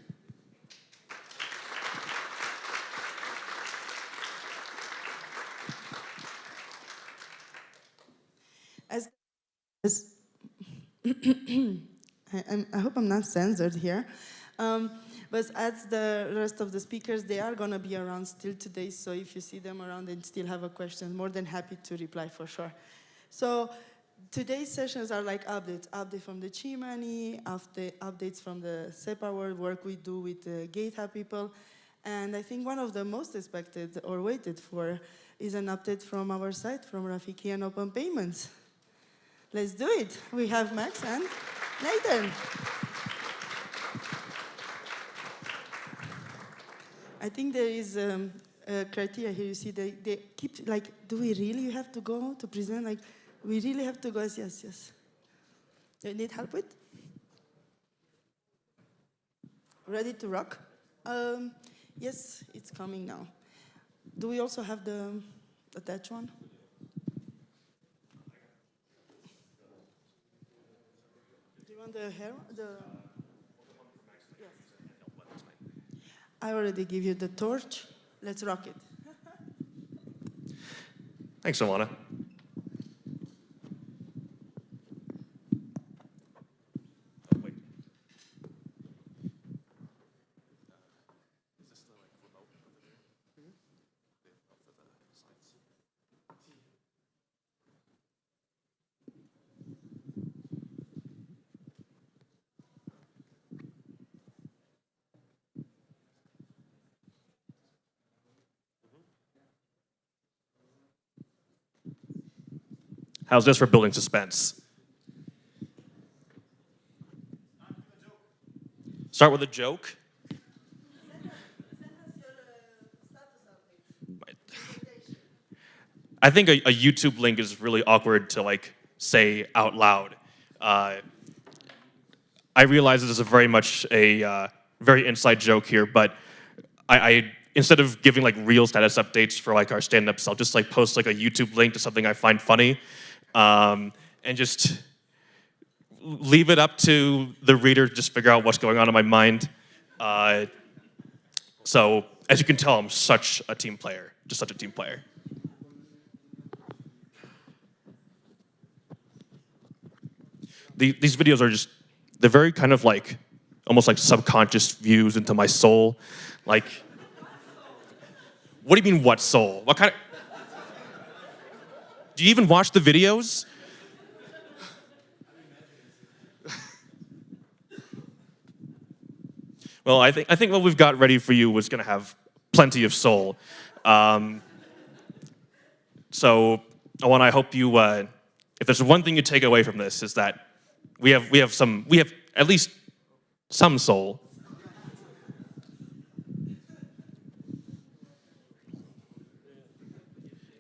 I hope I'm not censored here. But as the rest of the speakers, they are going to be around still today. So if you see them around and still have a question, more than happy to reply for sure. So today's sessions are like updates from the Chimoney, updates from the SEPA work we do with the GitHub people. And I think one of the most expected or waited for is an update from our site, from Rafiki and Open Payments. Let's do it. We have Max and Nathan. I think there is a criteria here. You see, they keep like, do we really have to go to present? Like, we really have to go? Yes. Do you need help with? Ready to rock? Yes, it's coming now. Do we also have the attached one? Do you want the hair? Yes. I already give you the torch. Let's rock it. Thanks, Alana. How's this for building suspense? Start with a joke. I think a YouTube link is really awkward to like say out loud. I realize this is a very much a very inside joke here, but I instead of giving like real status updates for like our stand-ups, I'll just like post like a YouTube link to something I find funny, and just leave it up to the reader to just figure out what's going on in my mind. So as you can tell, I'm such a team player, just such a team player. These videos are just, they're very kind of like, almost like subconscious views into my soul. Like, what do you mean, what soul? What kind of, do you even watch the videos? Well, I think what we've got ready for you was gonna have plenty of soul. So, I hope you, if there's one thing you take away from this, is that we have at least some soul.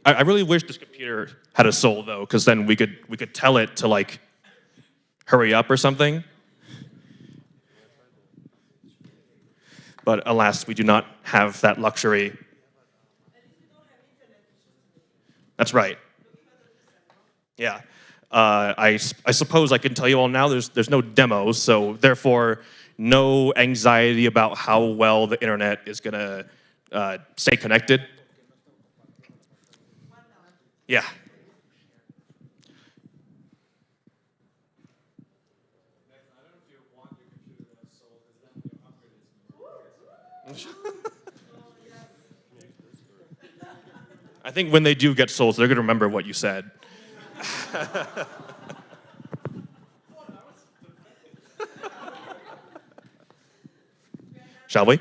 I really wish this computer had a soul though, because then we could tell it to like hurry up or something. But alas, we do not have that luxury. That's right. Yeah. I suppose I can tell you all now there's no demos, so therefore no anxiety about how well the internet is gonna stay connected. Yeah. I think when they do get souls, they're gonna remember what you said. Shall we?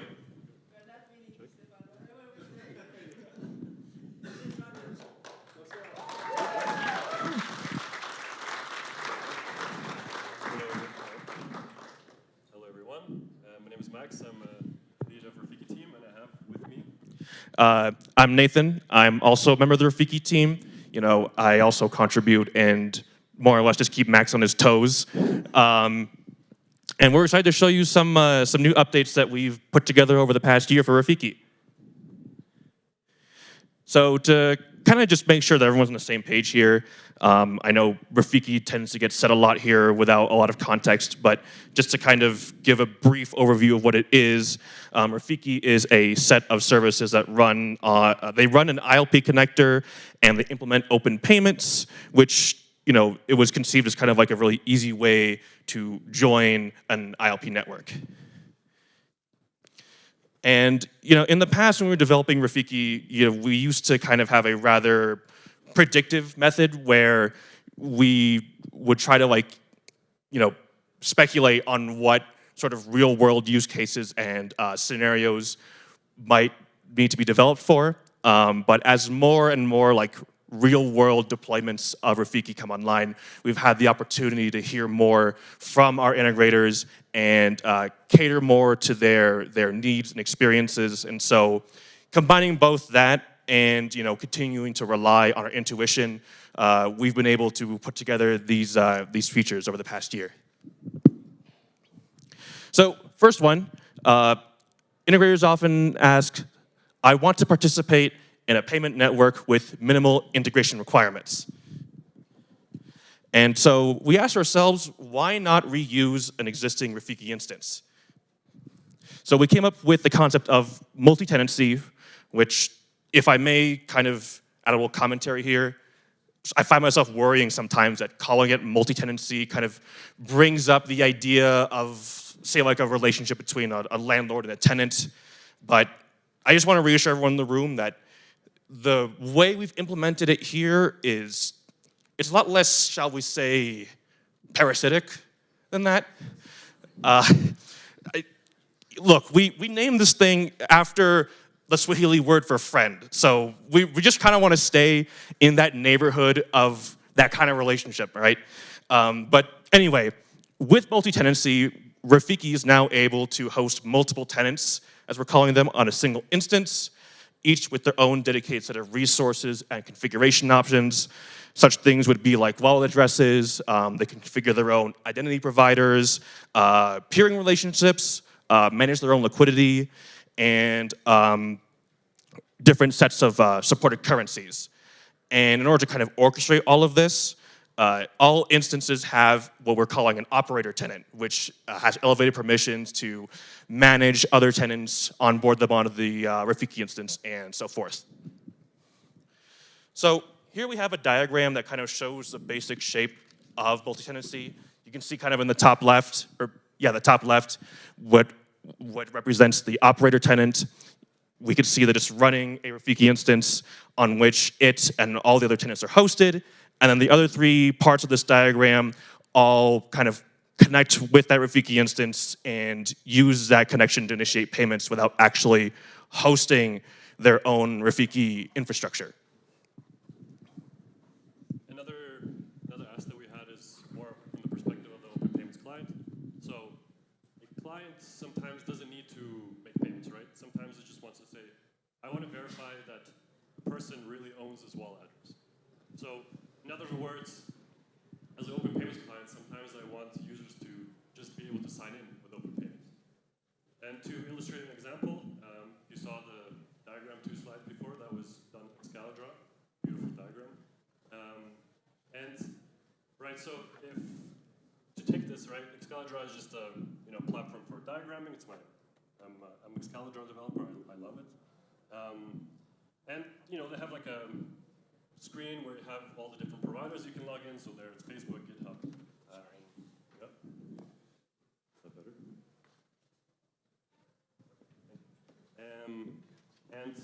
Hello everyone, my name is Max, I'm a lead of Rafiki team, and I have with me... I'm Nathan, I'm also a member of the Rafiki team. You know, I also contribute and more or less just keep Max on his toes. And we're excited to show you some new updates that we've put together over the past year for Rafiki. So to kind of just make sure that everyone's on the same page here, I know Rafiki tends to get said a lot here without a lot of context, but just to kind of give a brief overview of what it is, Rafiki is a set of services that run, they run an ILP connector and they implement open payments, which, you know, it was conceived as kind of like a really easy way to join an ILP network. And, you know, in the past when we were developing Rafiki, you know, we used to kind of have a rather predictive method where we would try to like, you know, speculate on what sort of real world use cases and scenarios might need to be developed for. But as more and more like real world deployments of Rafiki come online, we've had the opportunity to hear more from our integrators and cater more to their needs and experiences. And so combining both that and, you know, continuing to rely on our intuition, we've been able to put together these features over the past year. So first one, integrators often ask, I want to participate in a payment network with minimal integration requirements. And so we asked ourselves, why not reuse an existing Rafiki instance? So we came up with the concept of multi-tenancy, which, if I may kind of add a little commentary here, I find myself worrying sometimes that calling it multi-tenancy kind of brings up the idea of, say, like a relationship between a landlord and a tenant. But I just want to reassure everyone in the room that the way we've implemented it here is, it's a lot less, shall we say, parasitic than that. Look, we named this thing after the Swahili word for friend. So we just kind of want to stay in that neighborhood of that kind of relationship, right? But anyway, with multi-tenancy, Rafiki is now able to host multiple tenants, as we're calling them, on a single instance, each with their own dedicated set of resources and configuration options. Such things would be like wallet addresses, they can configure their own identity providers, peering relationships, manage their own liquidity, and different sets of supported currencies. And in order to kind of orchestrate all of this, all instances have what we're calling an operator tenant, which has elevated permissions to manage other tenants, onboard them onto the Rafiki instance, and so forth. So here we have a diagram that kind of shows the basic shape of multi-tenancy. You can see kind of in the top left, the top left, what represents the operator tenant. We can see that it's running a Rafiki instance on which it and all the other tenants are hosted. And then the other three parts of this diagram all kind of connect with that Rafiki instance and use that connection to initiate payments without actually hosting their own Rafiki infrastructure. Another aspect we had is more from the perspective of the Open Payments client. So a client sometimes doesn't need to make payments, right? Sometimes it just wants to say, I want to verify that the person really owns this wallet address. So in other words, as an Open Payments client, sometimes I want users to just be able to sign in with Open Payments. And to illustrate an example, you saw the diagram 2 slides before that was done in Excalibur. Beautiful diagram. So if to take this, right, Excalibur is just a platform for diagramming. I'm an Excalibur developer. I love it. And they have like a screen where you have all the different providers you can log in. So there's Facebook, GitHub, yep. Is that better? And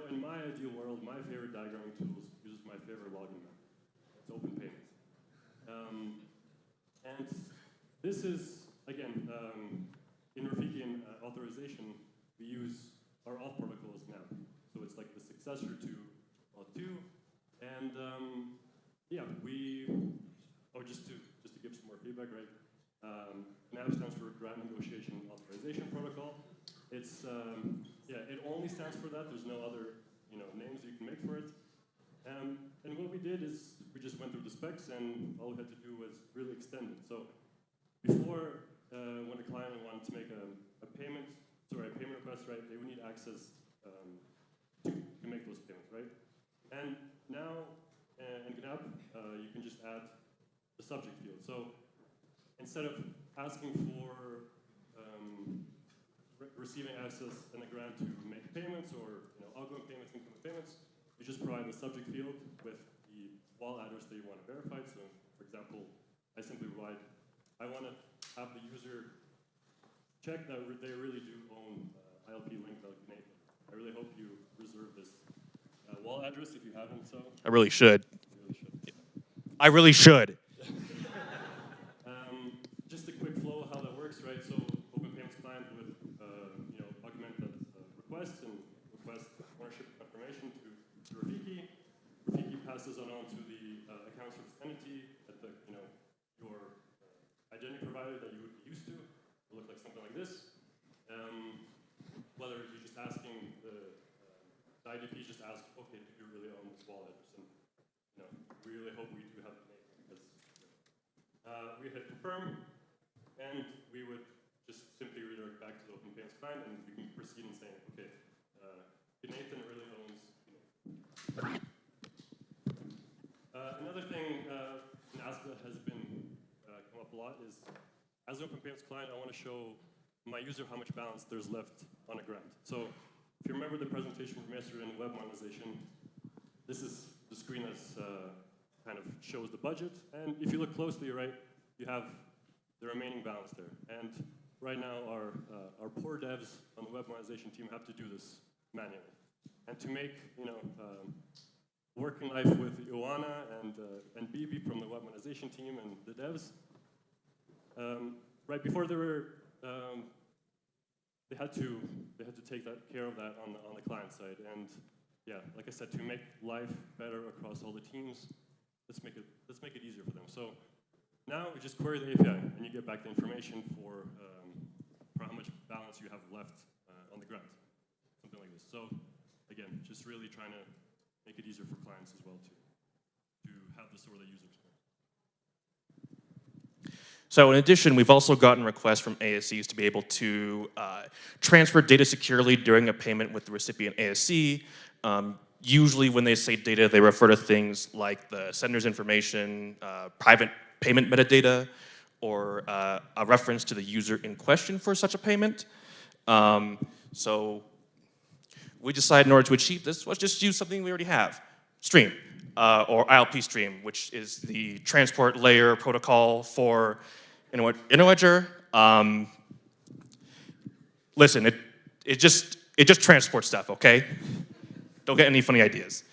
in my ideal world, my favorite diagramming tools uses my favorite login method. It's Open Payments. And this is again in Rafiki authorization, we use our auth protocols now. So it's like the successor to Auth2. And just to give some more feedback, right? NAV stands for Grant Negotiation Authorization Protocol. It's it only stands for that. There's no other names you can make for it. And what we did is we just went through the specs, and all we had to do was really extend it. So before, when a client wanted to make a payment request, right, they would need access to make those payments, right? And now in GNAP, you can just add the subject field. So instead of asking for receiving access in a grant to make payments or outgoing payments, incoming payments, you just provide the subject field with the wallet address that you want to verify. So, for example, I simply provide, I want to have the user check that they really do own ILP link Nathan. I really hope you reserve this wallet address if you haven't. So I really should. you really should. I really should. Just a quick flow of how that works, right? So Open Payments client would augment the request and request ownership confirmation to Rafiki. Rafiki passes on to the account service entity at the your identity provider that you would be used to. It will look like something like this. Whether you're just asking the IDP just ask, okay, do you really own this wallet address? And we really hope we do have the name because we hit confirm, and we would just simply redirect back to the Open Payments client, and we can proceed in saying, okay, Nathan really owns. Another thing, an ask that has been come up a lot is, as an Open Payments client, I want to show my user how much balance there's left on a grant. So if you remember the presentation from yesterday in web monetization, this is the screen that kind of shows the budget. And if you look closely, right, you have the remaining balance there. And right now, our poor devs on the web monetization team have to do this manually. And to make working life with Ioana and Bibi from the web monetization team and the devs, right before they were they had to take care of that on the client side. And yeah, like I said, to make life better across all the teams, let's make it easier for them. So now we just query the API, and you get back the information for how much balance you have left on the grant, something like this. So again, just really trying to make it easier for clients as well to have the sort of user experience. So in addition, we've also gotten requests from ASCs to be able to transfer data securely during a payment with the recipient ASC. Usually when they say data, they refer to things like the sender's information, private payment metadata, or a reference to the user in question for such a payment. So we decided in order to achieve this, let's just use something we already have, Stream, or ILP Stream, which is the transport layer protocol for Interledger. Listen, it just transports stuff, okay? Don't get any funny ideas.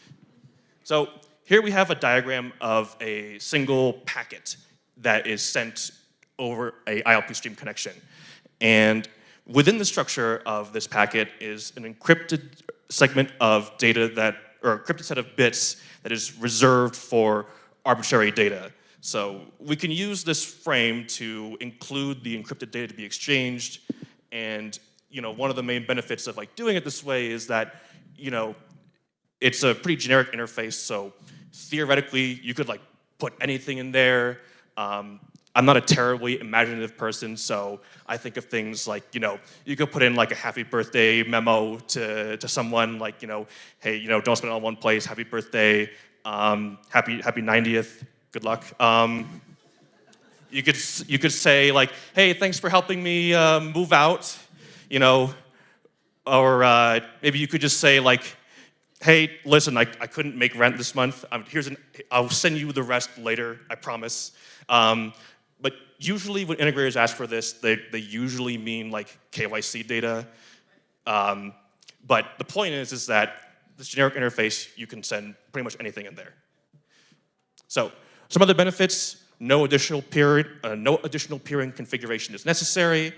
So here we have a diagram of a single packet that is sent over a ILP Stream connection. And within the structure of this packet is an encrypted segment of data that, or encrypted set of bits that is reserved for arbitrary data. So we can use this frame to include the encrypted data to be exchanged. And one of the main benefits of doing it this way is that it's a pretty generic interface. So theoretically, you could put anything in there. I'm not a terribly imaginative person, so I think of things like, you could put in a happy birthday memo to someone, hey, don't spend it all in one place, happy birthday, happy 90th, good luck. You could say hey, thanks for helping me move out, or maybe you could just say hey, listen, I couldn't make rent this month. I'll send you the rest later, I promise. But usually when integrators ask for this, they usually mean KYC data. But the point is that this generic interface, you can send pretty much anything in there. So some other benefits, no additional peering configuration is necessary.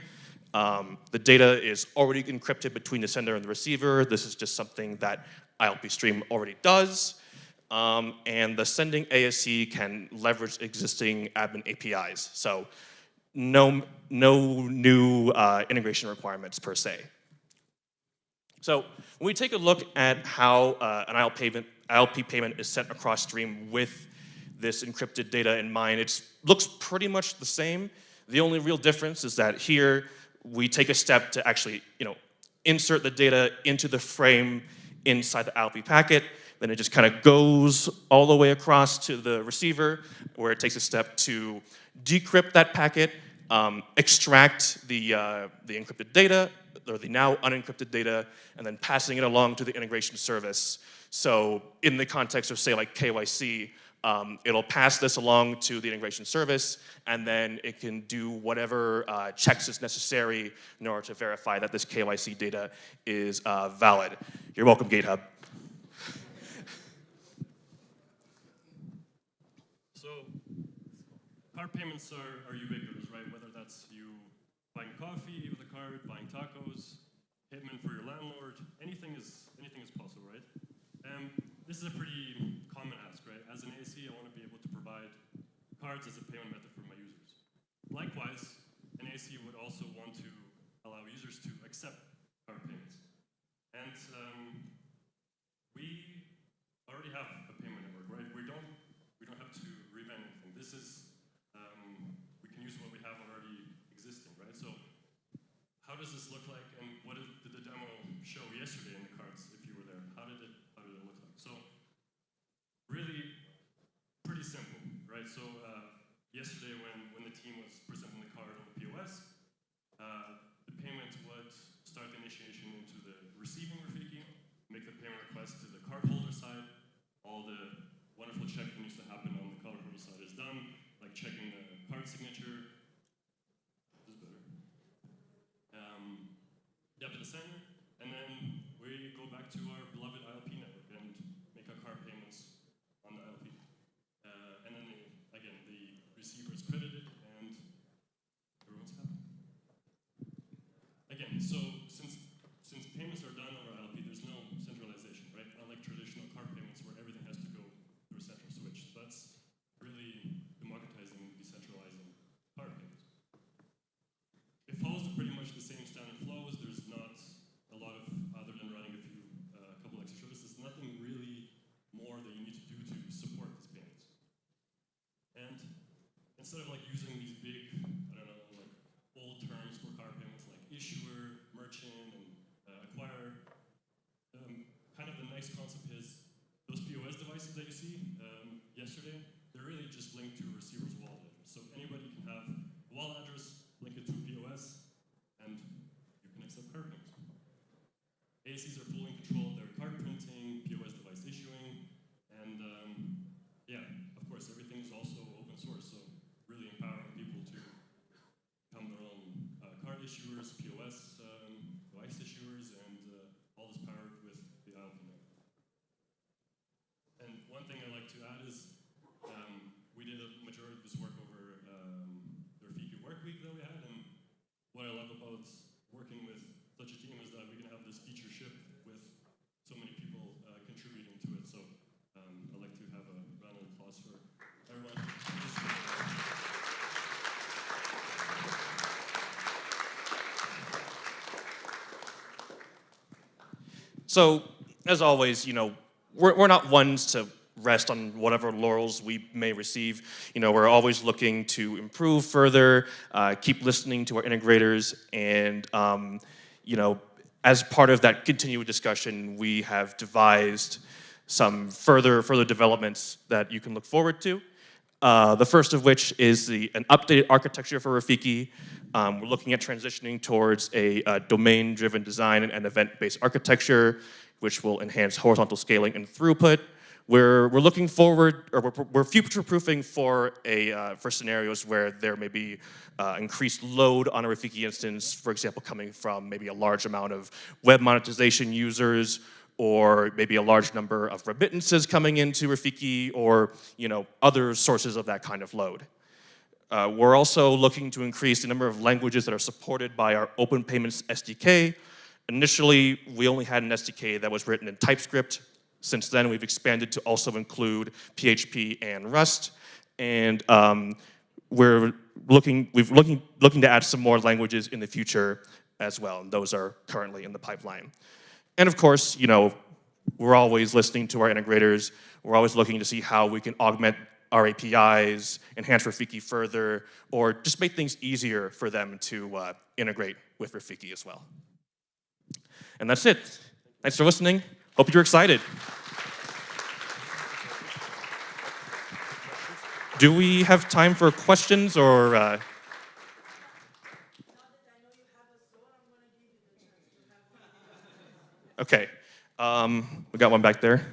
The data is already encrypted between the sender and the receiver. This is just something that ILP Stream already does. And the sending ASC can leverage existing admin APIs. So no new integration requirements per se. So when we take a look at how an ILP payment is sent across Stream with this encrypted data in mind, it looks pretty much the same. The only real difference is that here we take a step to actually insert the data into the frame inside the ILP packet. Then it just kind of goes all the way across to the receiver, where it takes a step to decrypt that packet, extract the encrypted data, or the now unencrypted data, and then passing it along to the integration service. So in the context of, say, KYC, it'll pass this along to the integration service, and then it can do whatever checks is necessary in order to verify that this KYC data is valid. You're welcome, GitHub. Card payments are ubiquitous, right? Whether that's you buying coffee with a card, buying tacos, payment for your landlord, anything is possible, right? This is a pretty common ask, right? As an AC, I want to be able to provide cards as a payment method for my users. Likewise, an AC would also want to allow users to accept card payments. And we already have a payment network, right? We don't have to reinvent anything. This is we can use what we have already existing, right? So how does this look like, and what did the demo show yesterday in the cards, if you were there? How did it look like? So really pretty simple, right? So yesterday when the team was presenting the card on the POS, the payment would start the initiation into the receiving Rafiki, make the payment request to the cardholder side. All the wonderful check that needs to happen on the cardholder side is done, like checking the card signature. This is better. To the sender, and then we go back to our beloved ILP network and make our card payments on the ILP. And then, again, the receiver is credited and everyone's happy. Again, so since payments are done over ILP, there's no centralization, right? Unlike traditional card payments where everything has to go through a central switch. So that's nice concept is those POS devices that you see yesterday, they're really just linked to a receiver's wallet address. So anybody can have a wallet address, link it to a POS, and you can accept card payments. ASCs are fully in control of their card printing, POS device issuing, and yeah, of course, everything is also open source, so really empowering people to become their own card issuers, POS device issuers, and all this powered with the ILP node. And one thing I'd like to add is we did a majority of this work over the Rafiki work week that we had, and what I love about working with such a team is that we can have this feature ship with so many people contributing to it. So I'd like to have a round of applause for everyone. So, as always, we're not ones to rest on whatever laurels we may receive. We're always looking to improve further, keep listening to our integrators, and as part of that continued discussion, we have devised some further developments that you can look forward to. The first of which is an updated architecture for Rafiki. We're looking at transitioning towards a domain-driven design and event-based architecture, which will enhance horizontal scaling and throughput. We're looking forward, or we're future-proofing for scenarios where there may be increased load on a Rafiki instance, for example, coming from maybe a large amount of web monetization users, or maybe a large number of remittances coming into Rafiki, or other sources of that kind of load. We're also looking to increase the number of languages that are supported by our Open Payments SDK. Initially, we only had an SDK that was written in TypeScript. Since then, we've expanded to also include PHP and Rust, and we're looking to add some more languages in the future as well, and those are currently in the pipeline. And of course, we're always listening to our integrators. We're always looking to see how we can augment our APIs, enhance Rafiki further, or just make things easier for them to integrate with Rafiki as well. And that's it. Thanks for listening. Hope you're excited. Do we have time for questions or? Okay, we got one back there.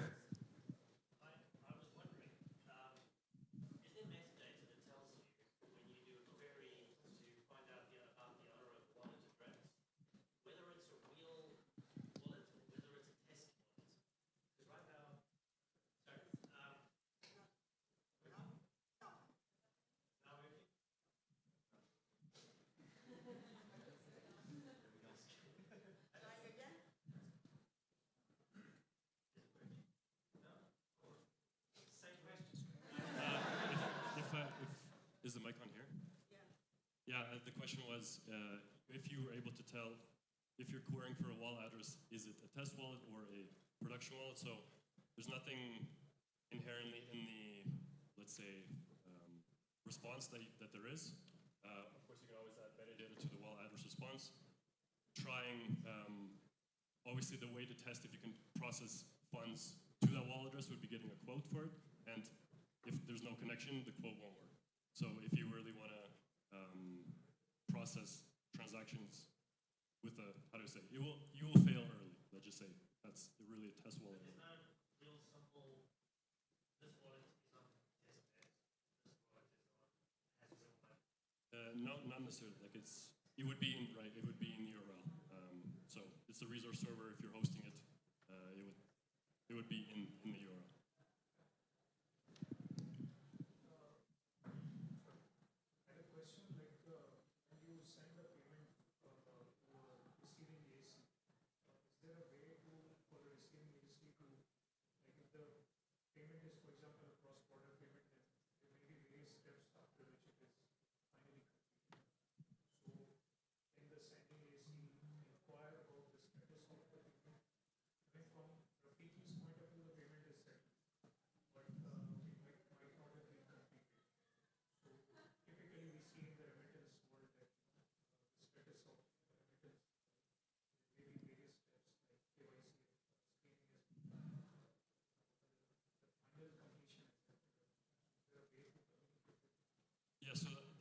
Is the mic on here? Yeah. Yeah, the question was if you were able to tell if you're querying for a wallet address, is it a test wallet or a production wallet? So there's nothing inherently in the, let's say, response that there is. Of course, you can always add metadata to the wallet address response. Trying, obviously, the way to test if you can process funds to that wallet address would be getting a quote for it. And if there's no connection, the quote won't work. So if you really want to process transactions with a, how do you say, you will fail early. Let's just say that's really a test wallet. It's not real simple. This wallet is on test bed. This wallet has real money. Not necessarily. Like it would be in It would be in the URL. So it's a resource server. If you're hosting it, it would be in the URL.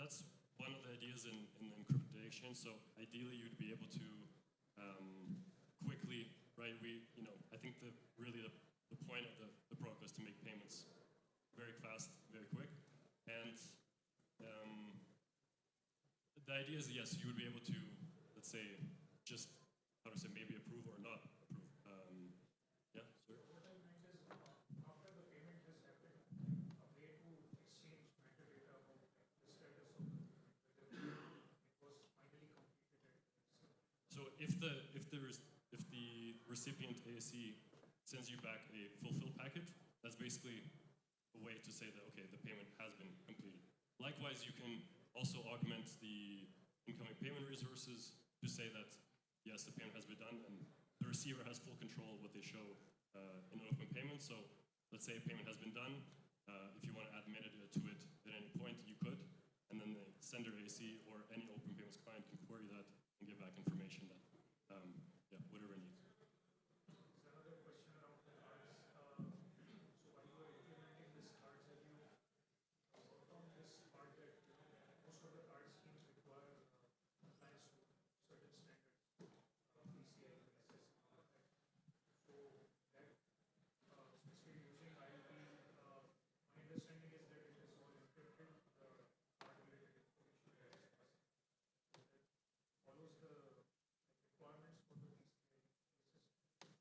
that's one of the ideas in the encrypted data exchange. So ideally, you'd be able to quickly, right? I think really the point of the protocol is to make payments very fast, very quick, and the idea is yes, you would be able to, let's say, just maybe approve or not approve. Yeah, sir. So if the recipient ASC sends you back a fulfill package, that's basically a way to say that okay, the payment has been completed. Likewise, you can also augment the incoming payment resources to say that yes, the payment has been done, and the receiver has full control of what they show in an open payment. So let's say a payment has been done. If you want to add metadata to it at any point, you could, and then the sender AC or any open payments client can query that and give back information that, whatever it needs.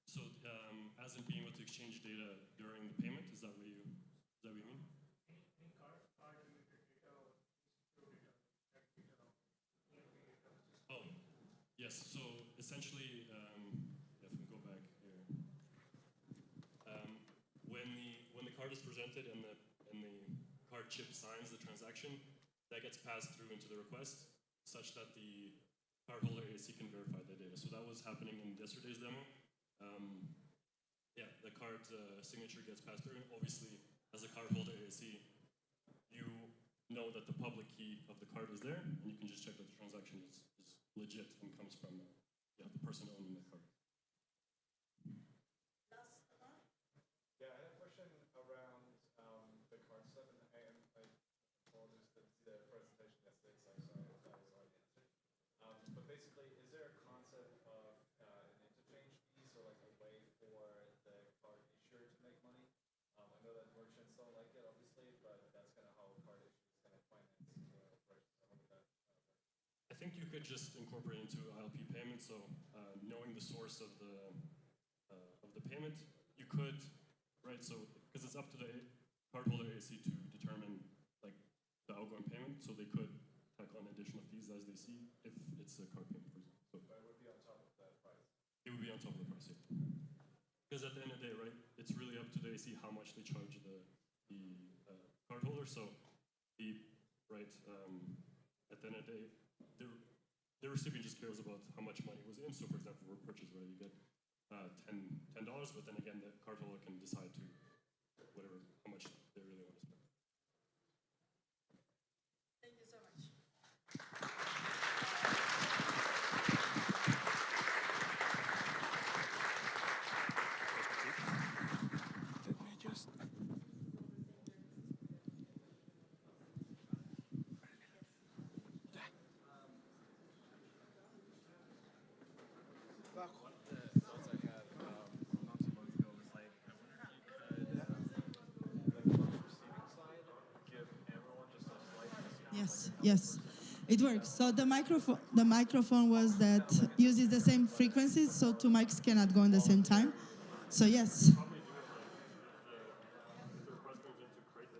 So, as in being able to exchange data during the payment, is that what you mean? Oh, yes. So essentially, if we go back here, when the card is presented and the card chip signs the transaction, that gets passed through into the request, such that the cardholder ASC can verify the data. So that was happening in yesterday's demo. The card signature gets passed through. Obviously, as a cardholder ASC, you know that the public key of the card is there, and you can just check that the transaction is legit and comes from the person owning the card. Yeah, I had a question around the card stuff, and I apologize to see the presentation yesterday, so I'm sorry if that was already answered. But basically, is there a concept of an interchange fee, so like a way for the card issuer to make money? I know that merchants don't like it, obviously, but that's kind of how card issuers kind of finance operations. How would that work? I think you could just incorporate into ILP payment. So knowing the source of the payment, you could, right? So because it's up to the cardholder ASC to determine like the outgoing payment, so they could tack on additional fees as they see if it's a card payment, for example. So, but it would be on top of that price. It would be on top of the price, yeah. Because at the end of the day, right, it's really up to the AC how much they charge the cardholder. So at the end of the day, the recipient just cares about how much money was in. So for example, for a purchase, right, you get $10, but then again, the cardholder can decide to how much they really want to spend. Thank you so much. One of the thoughts I had not too long ago was like, I wonder if you could, like on the receiving side, give everyone just a slight discount. Yes, yes, it works. So the microphone was that uses the same frequencies, so two mics cannot go at the same time. So yes.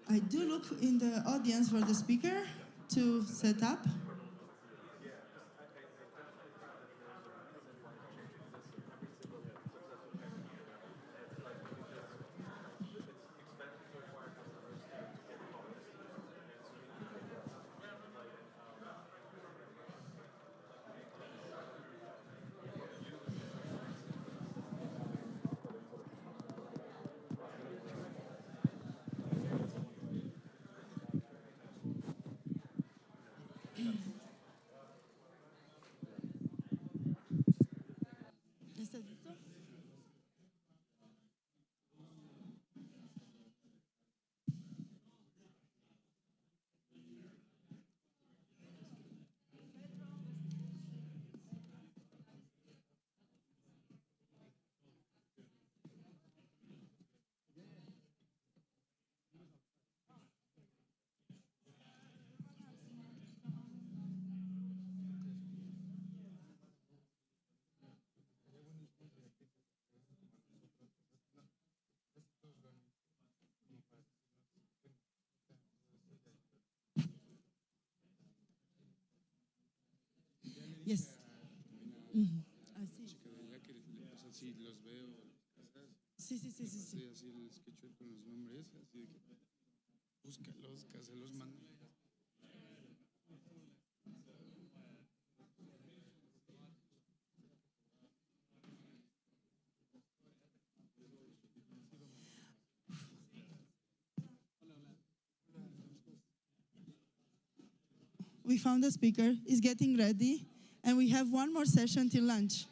I do look in the audience for the speaker to set up. Yes. Mhm. Así. Sí, sí, sí, sí, sí. We found a speaker, is getting ready, and we have one more session till lunch.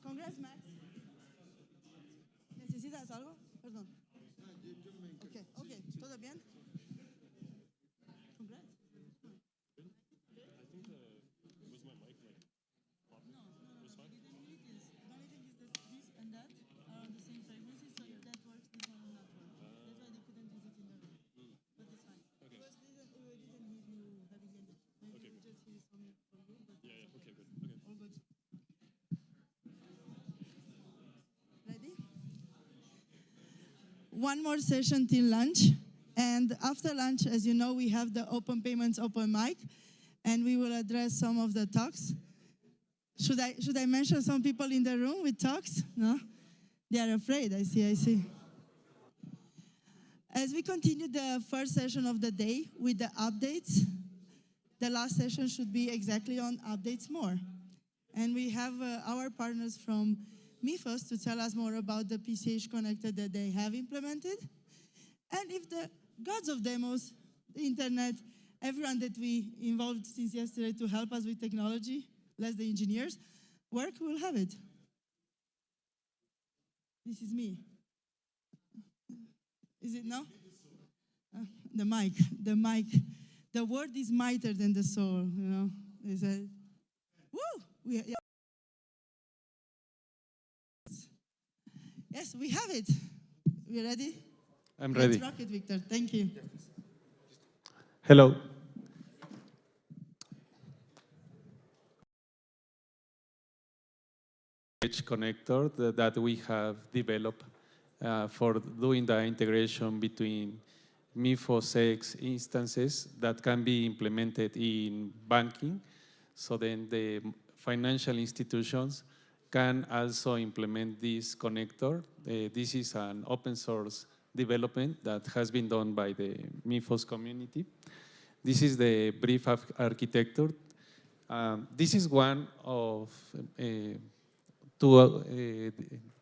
Congrats, Max. ¿Necesitas algo? Perdón. Okay, okay. ¿Todo bien? Congrats. Ready? One more session till lunch. And after lunch, as you know, we have the open payments open mic, and we will address some of the talks. Should I mention some people in the room with talks? No? They are afraid, I see. As we continue the first session of the day with the updates, the last session should be exactly on updates more. And we have our partners from MIFOS to tell us more about the PCH connector that they have implemented. And if the gods of demos, the internet, everyone that we involved since yesterday to help us with technology, less the engineers, work, we'll have it. This is me. Is it no? The mic. The word is mightier than the soul, you know. They said, woo! Yes, we have it. We ready? I'm ready. Let's rock it, Victor. Thank you. Hello. Edge connector that we have developed for doing the integration between MIFOS instances that can be implemented in banking. So then the financial institutions can also implement this connector. This is an open source development that has been done by the MIFOS community. This is the brief architecture. This is one of two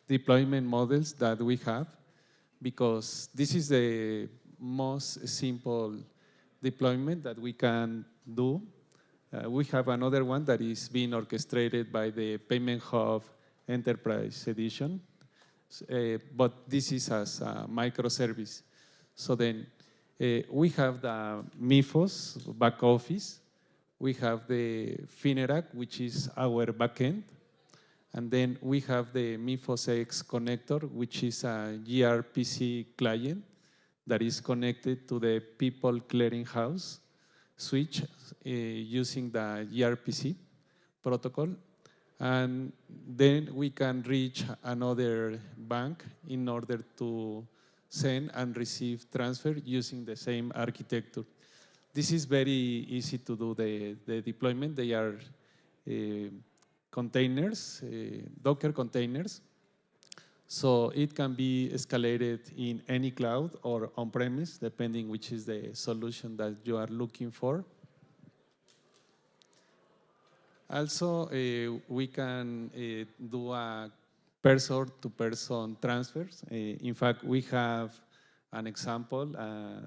deployment models that we have, because this is the most simple deployment that we can do. We have another one that is being orchestrated by the Payment Hub Enterprise Edition, but this is as a microservice. So then we have the MIFOS back office, we have the Finerac, which is our backend, and then we have the MIFOS X connector, which is a gRPC client that is connected to the People Clearinghouse switch using the gRPC protocol. And then we can reach another bank in order to send and receive transfer using the same architecture. This is very easy to do the deployment. They are containers, Docker containers. So it can be escalated in any cloud or on-premise, depending which is the solution that you are looking for. Also, we can do a person-to-person transfers. In fact, we have an example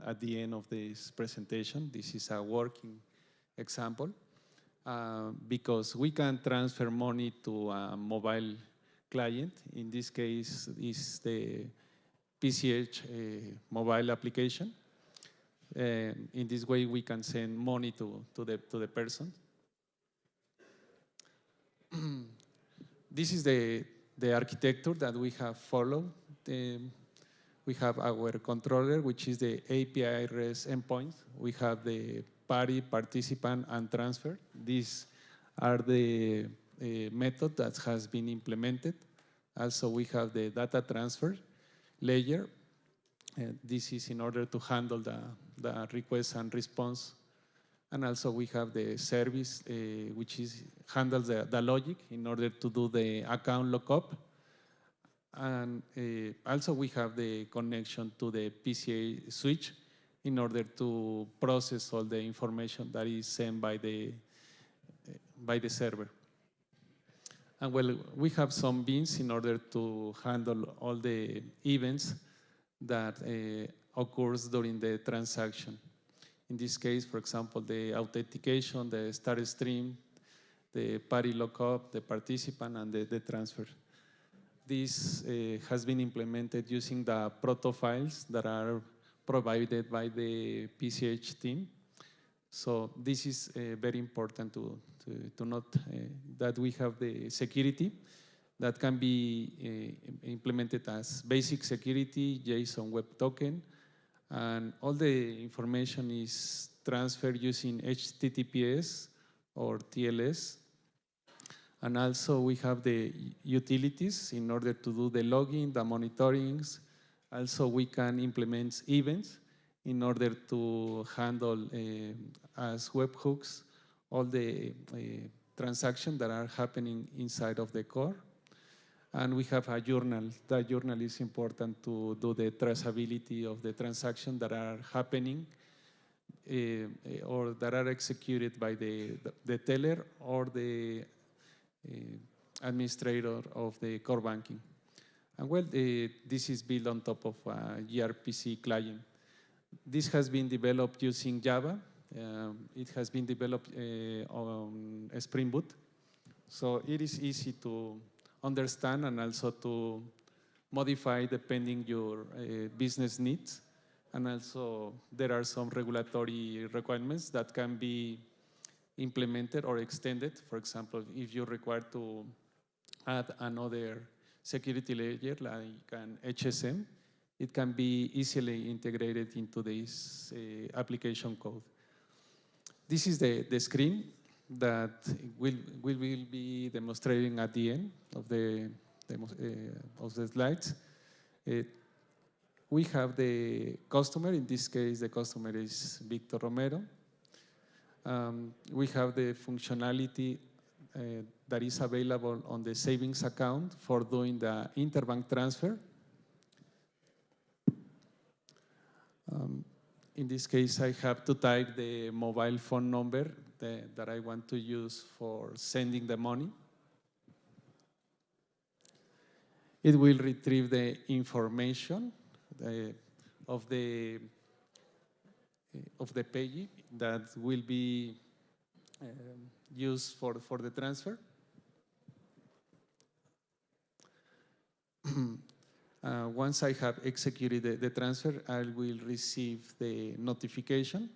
at the end of this presentation. This is a working example because we can transfer money to a mobile client. In this case, is the PCH mobile application. In this way, we can send money to the person. This is the architecture that we have followed. We have our controller, which is the API REST endpoint. We have the party, participant, and transfer. These are the method that has been implemented. Also, we have the data transfer layer. This is in order to handle the request and response And also we have the service, which handles the logic in order to do the account lookup. And also we have the connection to the PCA switch in order to process all the information that is sent by the server. And well, we have some beans in order to handle all the events that occurs during the transaction. In this case, for example, the authentication, the start stream, the party lookup, the participant, and the transfer. This has been implemented using the proto files that are provided by the PCH team. So this is very important to note that we have the security that can be implemented as basic security, JSON Web Token, and all the information is transferred using HTTPS or TLS. And also we have the utilities in order to do the logging, the monitorings. Also we can implement events in order to handle as webhooks all the transactions that are happening inside of the core. And we have a journal. That journal is important to do the traceability of the transactions that are happening or that are executed by the teller or the administrator of the core banking. And well, this is built on top of a gRPC client. This has been developed using Java. It has been developed on Spring Boot. So it is easy to understand and also to modify depending your business needs. And also there are some regulatory requirements that can be implemented or extended. For example, if you require to add another security layer like an HSM, it can be easily integrated into this application code. This is the screen that we will be demonstrating at the end of the slides. We have the customer. In this case, the customer is Victor Romero. We have the functionality that is available on the savings account for doing the interbank transfer. In this case, I have to type the mobile phone number that I want to use for sending the money. It will retrieve the information of the page that will be used for the transfer. Once I have executed the transfer, I will receive the notification.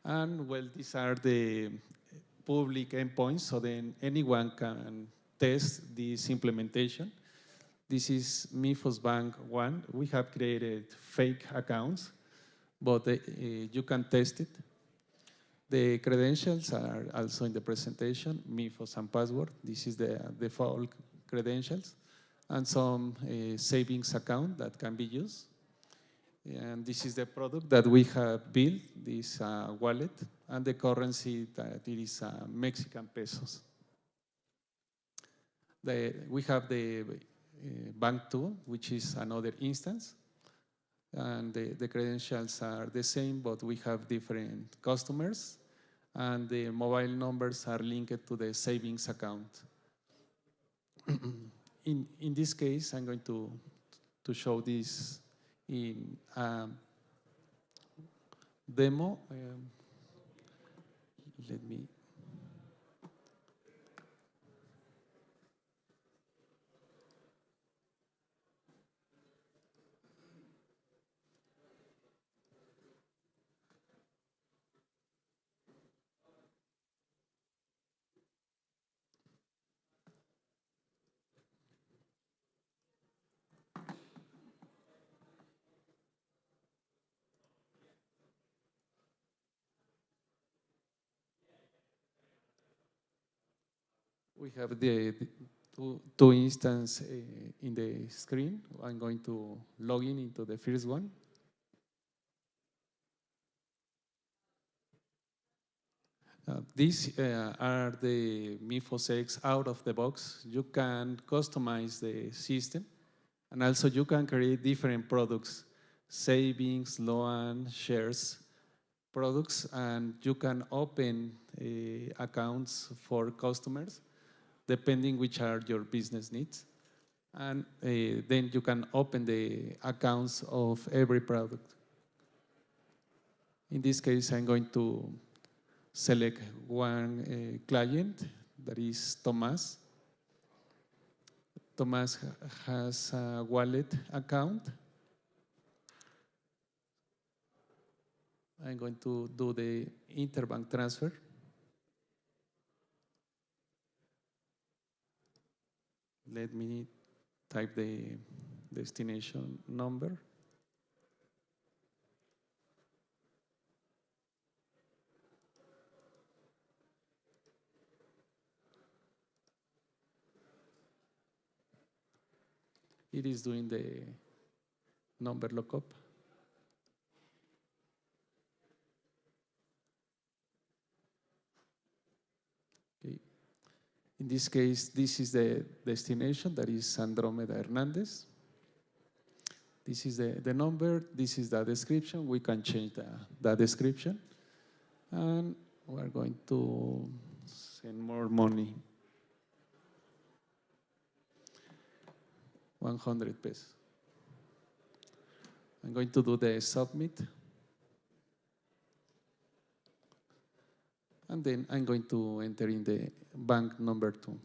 And well, these are the public endpoints, so then anyone can test this implementation. This is Mifos Bank 1. We have created fake accounts, but you can test it. The credentials are also in the presentation, Mifos and password. This is the default credentials. And some savings account that can be used. And this is the product that we have built, this wallet, and the currency that it is Mexican pesos. We have the bank tool, which is another instance. And the credentials are the same, but we have different customers. And the mobile numbers are linked to the savings account. In this case, I'm going to show this in a demo. Let me. We have the two instances in the screen. I'm going to log in into the first one. These are the MIFOS out of the box. You can customize the system, and also you can create different products, savings, loan, shares products, and you can open accounts for customers depending which are your business needs. And then you can open the accounts of every product. In this case, I'm going to select one client, that is Thomas. Thomas has a wallet account. I'm going to do the interbank transfer. Let me type the destination number. It is doing the number lookup. Okay. In this case, this is the destination, that is Andromeda Hernandez. This is the number, this is the description. We can change the description. And we're going to send more money. 100 pesos. I'm going to do the submit. And then I'm going to enter in the bank number 2.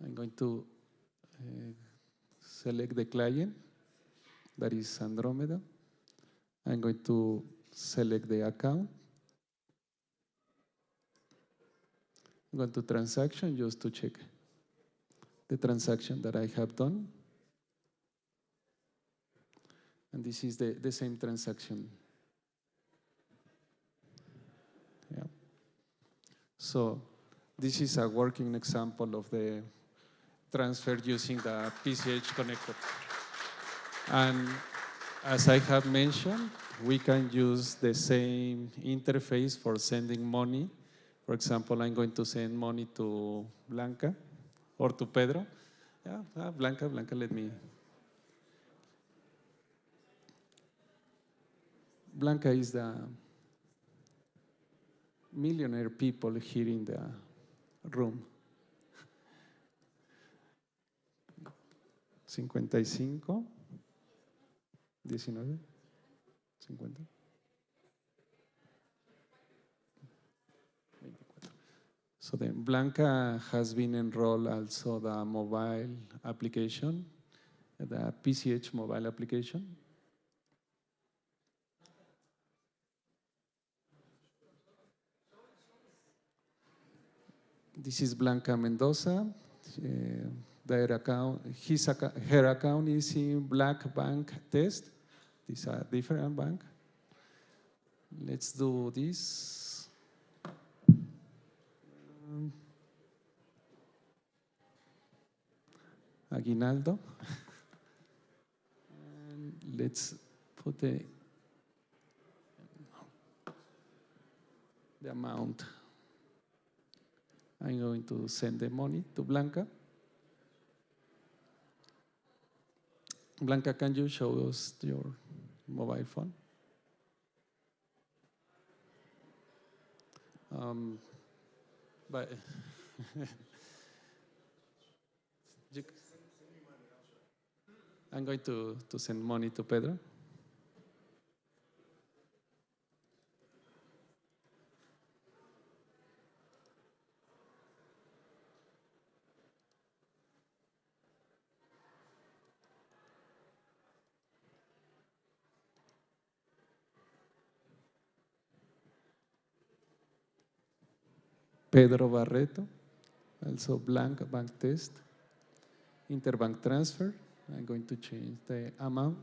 I'm going to select the client, that is Andromeda. I'm going to select the account. I'm going to transaction just to check the transaction that I have done. And this is the same transaction. Yeah. So this is a working example of the transfer using the PCH connector. And as I have mentioned, we can use the same interface for sending money. For example, I'm going to send money to Blanca or to Pedro. Yeah, Blanca, let me. Blanca is the millionaire people here in the room. 55, 19, 50. So then Blanca has been enrolled also the mobile application, the PCH mobile application. This is Blanca Mendoza. Their account, her account is in Black Bank Test. This is a different bank. Let's do this. Aguinaldo. And let's put the amount. I'm going to send the money to Blanca. Blanca, can you show us your mobile phone? But I'm going to send money to Pedro. Pedro Barreto, also Blanca Bank Test. interbank transfer. I'm going to change the amount.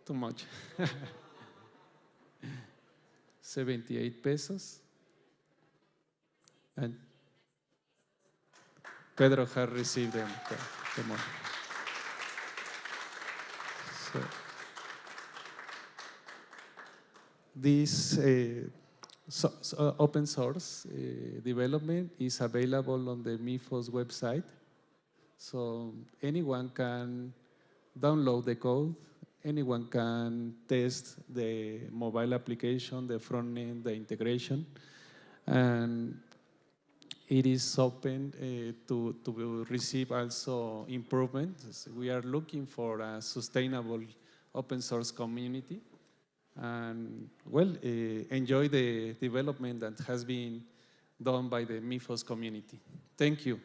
Too much. 78 pesos. And Pedro has received the money. So, this open source development is available on the MIFOS website. So anyone can download the code, anyone can test the mobile application, the front end, the integration, and it is open to receive also improvements. We are looking for a sustainable open source community, and well, enjoy the development that has been done by the MIFOS community. Thank you.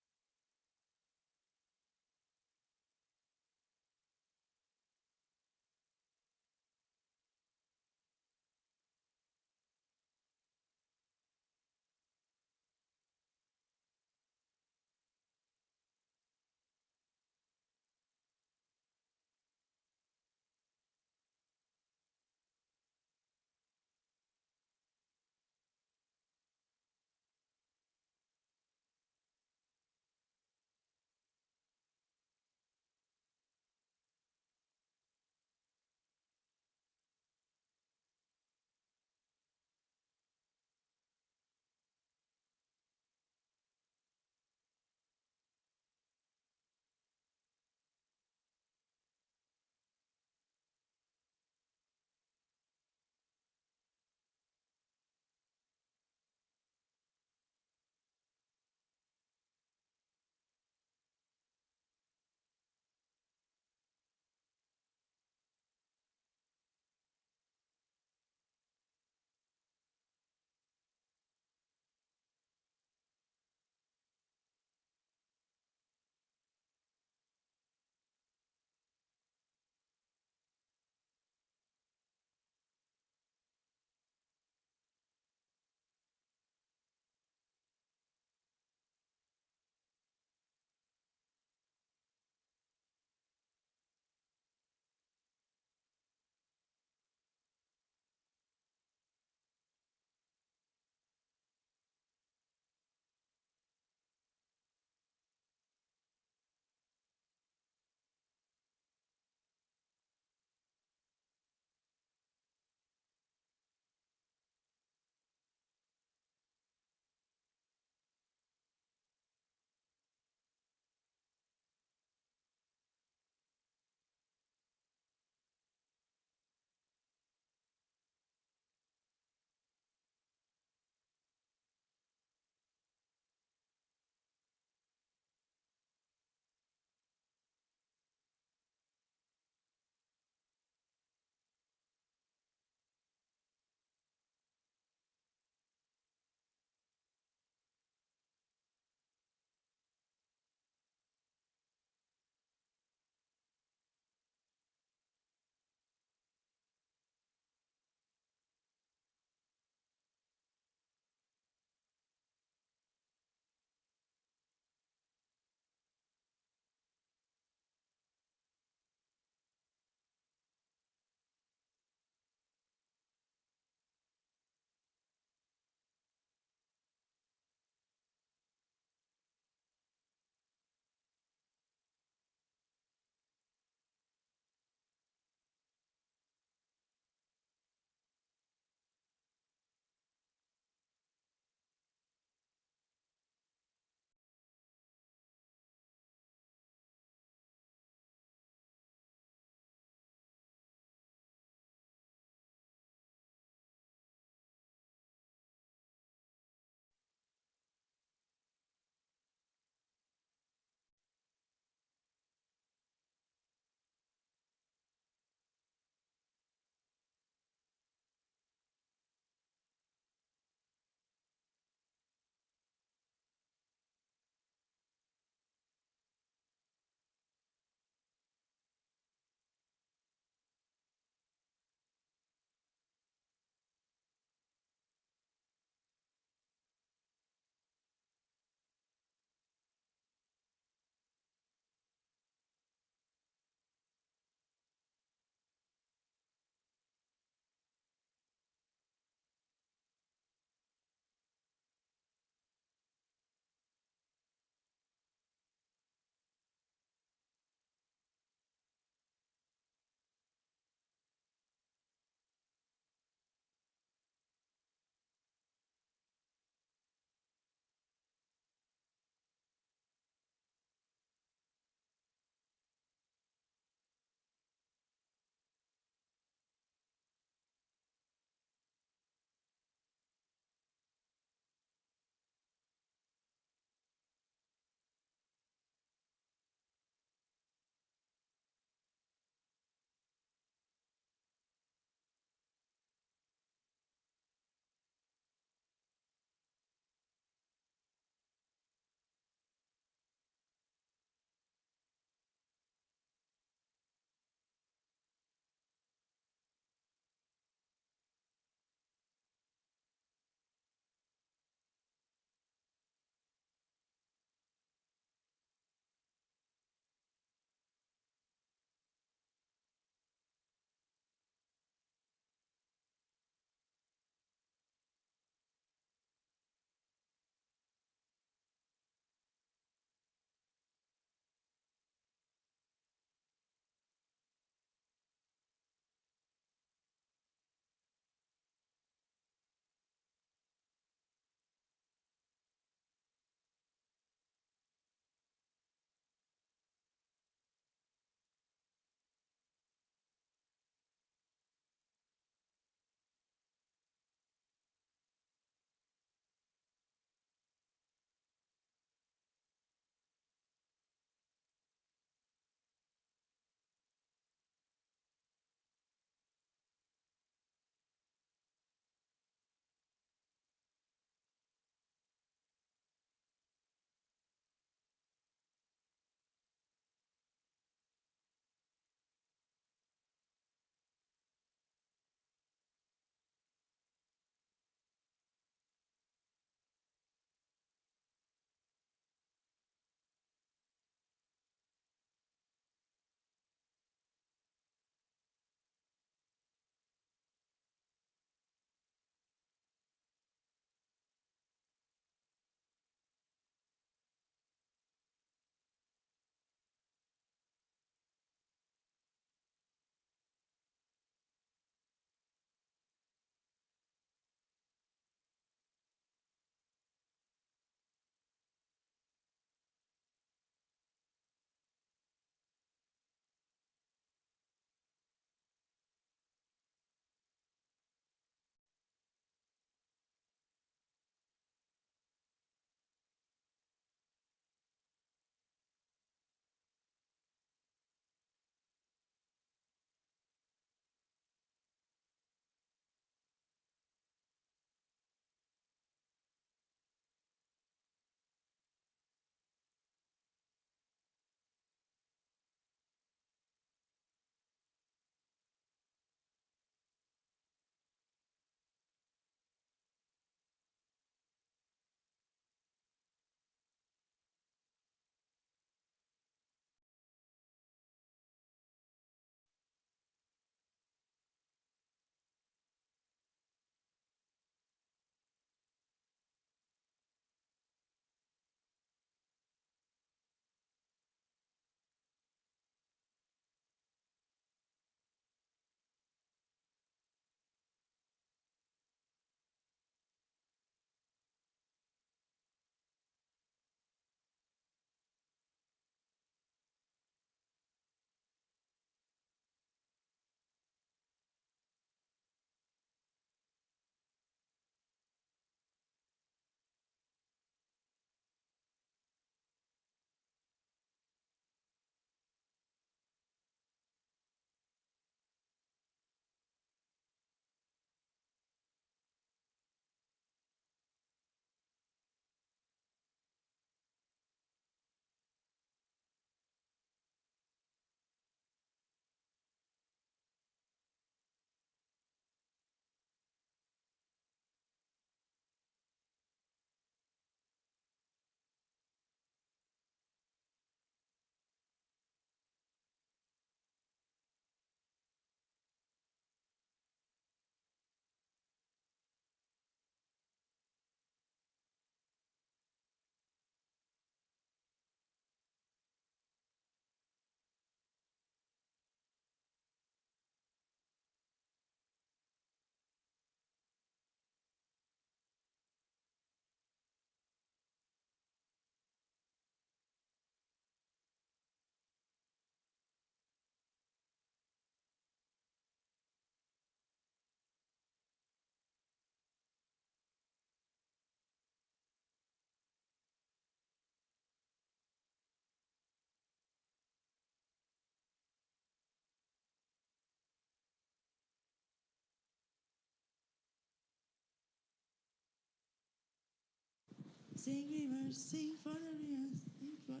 Sing rivers, sing for the rivers, sing for...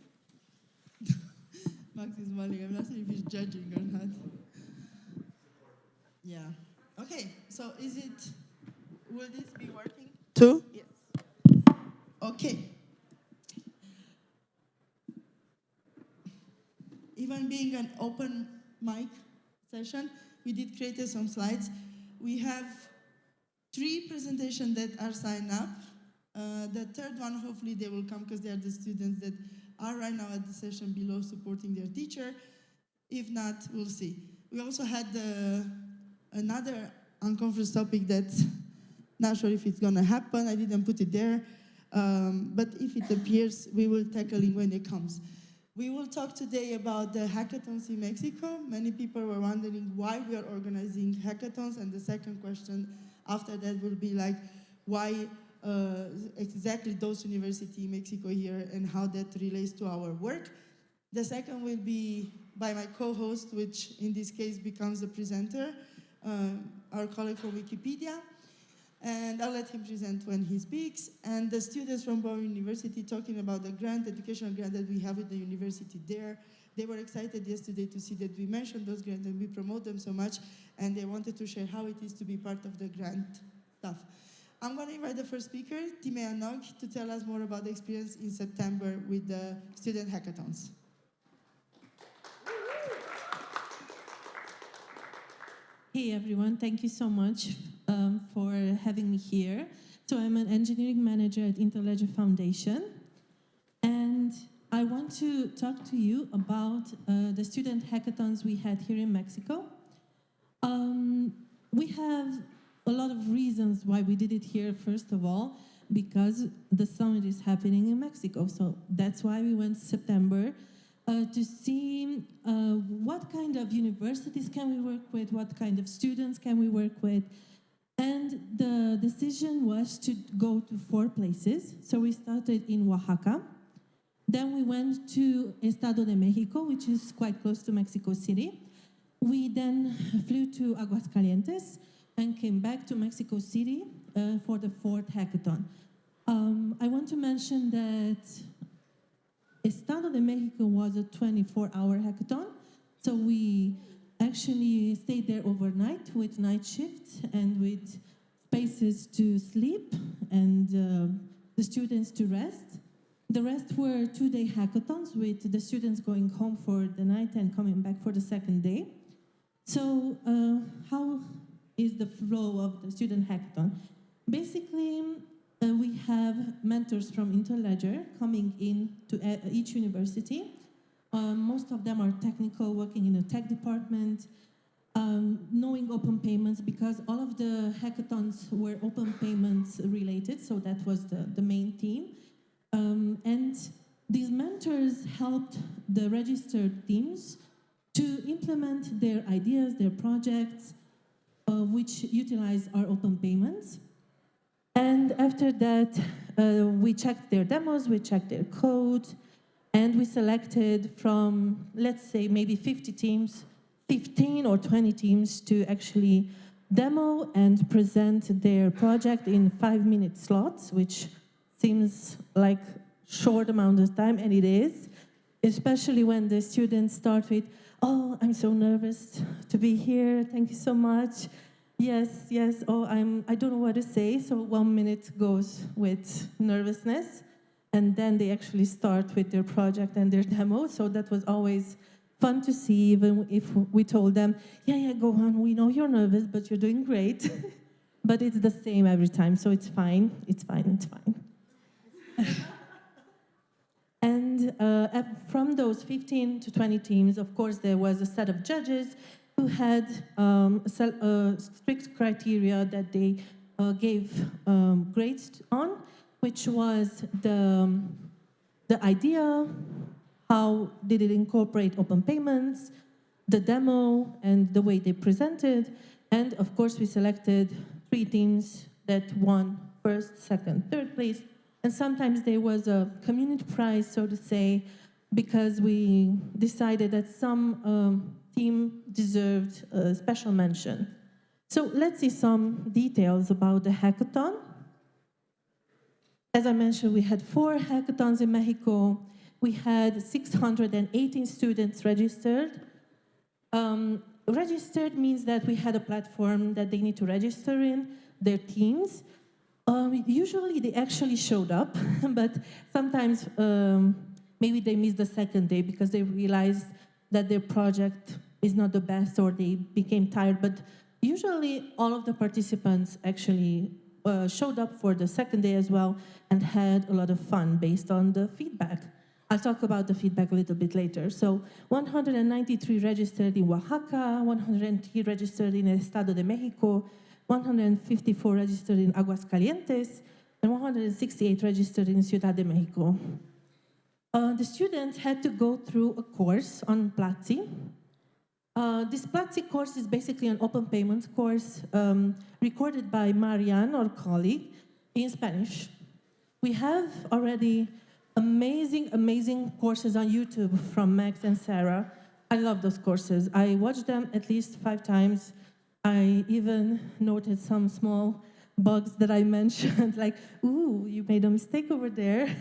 Max is smiling. I'm not sure if he's judging or not. Yeah. Okay, so will this be working too? Yes. Okay. Even being an open mic session, we did create some slides. We have 3 presentations that are signed up. The third one, hopefully they will come because they are the students that are right now at the session below supporting their teacher. If not, we'll see. We also had another unconference topic that's not sure if it's gonna happen. I didn't put it there. But if it appears, we will tackle it when it comes. We will talk today about the hackathons in Mexico. Many people were wondering why we are organizing hackathons, and the second question after that will be like, why exactly those universities in Mexico here and how that relates to our work. The second will be by my co-host, which in this case becomes the presenter, our colleague from Wikipedia. And I'll let him present when he speaks. And the students from Bauer University talking about the educational grant that we have at the university there. They were excited yesterday to see that we mentioned those grants and we promote them so much, and they wanted to share how it is to be part of the grant stuff. I'm going to invite the first speaker, Timea Nog, to tell us more about the experience in September with the student hackathons. Hey everyone, thank you so much for having me here. So I'm an engineering manager at Interledger Foundation, and I want to talk to you about the student hackathons we had here in Mexico. We have a lot of reasons why we did it here, first of all, because the summit is happening in Mexico. So that's why we went September to see what kind of universities can we work with, what kind of students can we work with. And the decision was to go to 4 places. So we started in Oaxaca. Then we went to Estado de Mexico, which is quite close to Mexico City. We then flew to Aguascalientes and came back to Mexico City for the 4th hackathon. I want to mention that Estado de Mexico was a 24-hour hackathon, so we actually stayed there overnight with night shifts and with spaces to sleep and the students to rest. The rest were 2-day hackathons with the students going home for the night and coming back for the 2nd day. So how is the flow of the student hackathon? Basically, we have mentors from Interledger coming in to each university. Most of them are technical, working in a tech department, knowing open payments, because all of the hackathons were open payments related, so that was the main theme. And these mentors helped the registered teams to implement their ideas, their projects, which utilize our open payments. And after that, we checked their demos, we checked their code, and we selected from, let's say, maybe 50 teams, 15 or 20 teams to actually demo and present their project in 5-minute slots, which seems like short amount of time, and it is, especially when the students start with, oh, I'm so nervous to be here, thank you so much. Yes, oh, I don't know what to say, so 1 minute goes with nervousness, and then they actually start with their project and their demo, so that was always fun to see, even if we told them, yeah, go on, we know you're nervous, but you're doing great. But it's the same every time, so it's fine. And from those 15 to 20 teams, of course, there was a set of judges who had strict criteria that they gave grades on, which was the idea, how did it incorporate open payments, the demo, and the way they presented. And of course, we selected 3 teams that won 1st, 2nd, 3rd place. And sometimes there was a community prize, so to say, because we decided that some team deserved a special mention. So let's see some details about the hackathon. As I mentioned, we had 4 hackathons in Mexico. We had 618 students registered. Registered means that we had a platform that they need to register in, their teams. Usually they actually showed up, but sometimes maybe they missed the second day because they realized that their project is not the best or they became tired. But usually all of the participants actually showed up for the second day as well and had a lot of fun based on the feedback. I'll talk about the feedback a little bit later. So 193 registered in Oaxaca, 103 registered in el Estado de Mexico, 154 registered in Aguascalientes, and 168 registered in Ciudad de Mexico. The students had to go through a course on Platzi. This Platzi course is basically an open payments course recorded by Marianne, our colleague, in Spanish. We have already amazing courses on YouTube from Max and Sarah. I love those courses. I watched them at least 5 times. I even noted some small bugs that I mentioned, like, ooh, you made a mistake over there.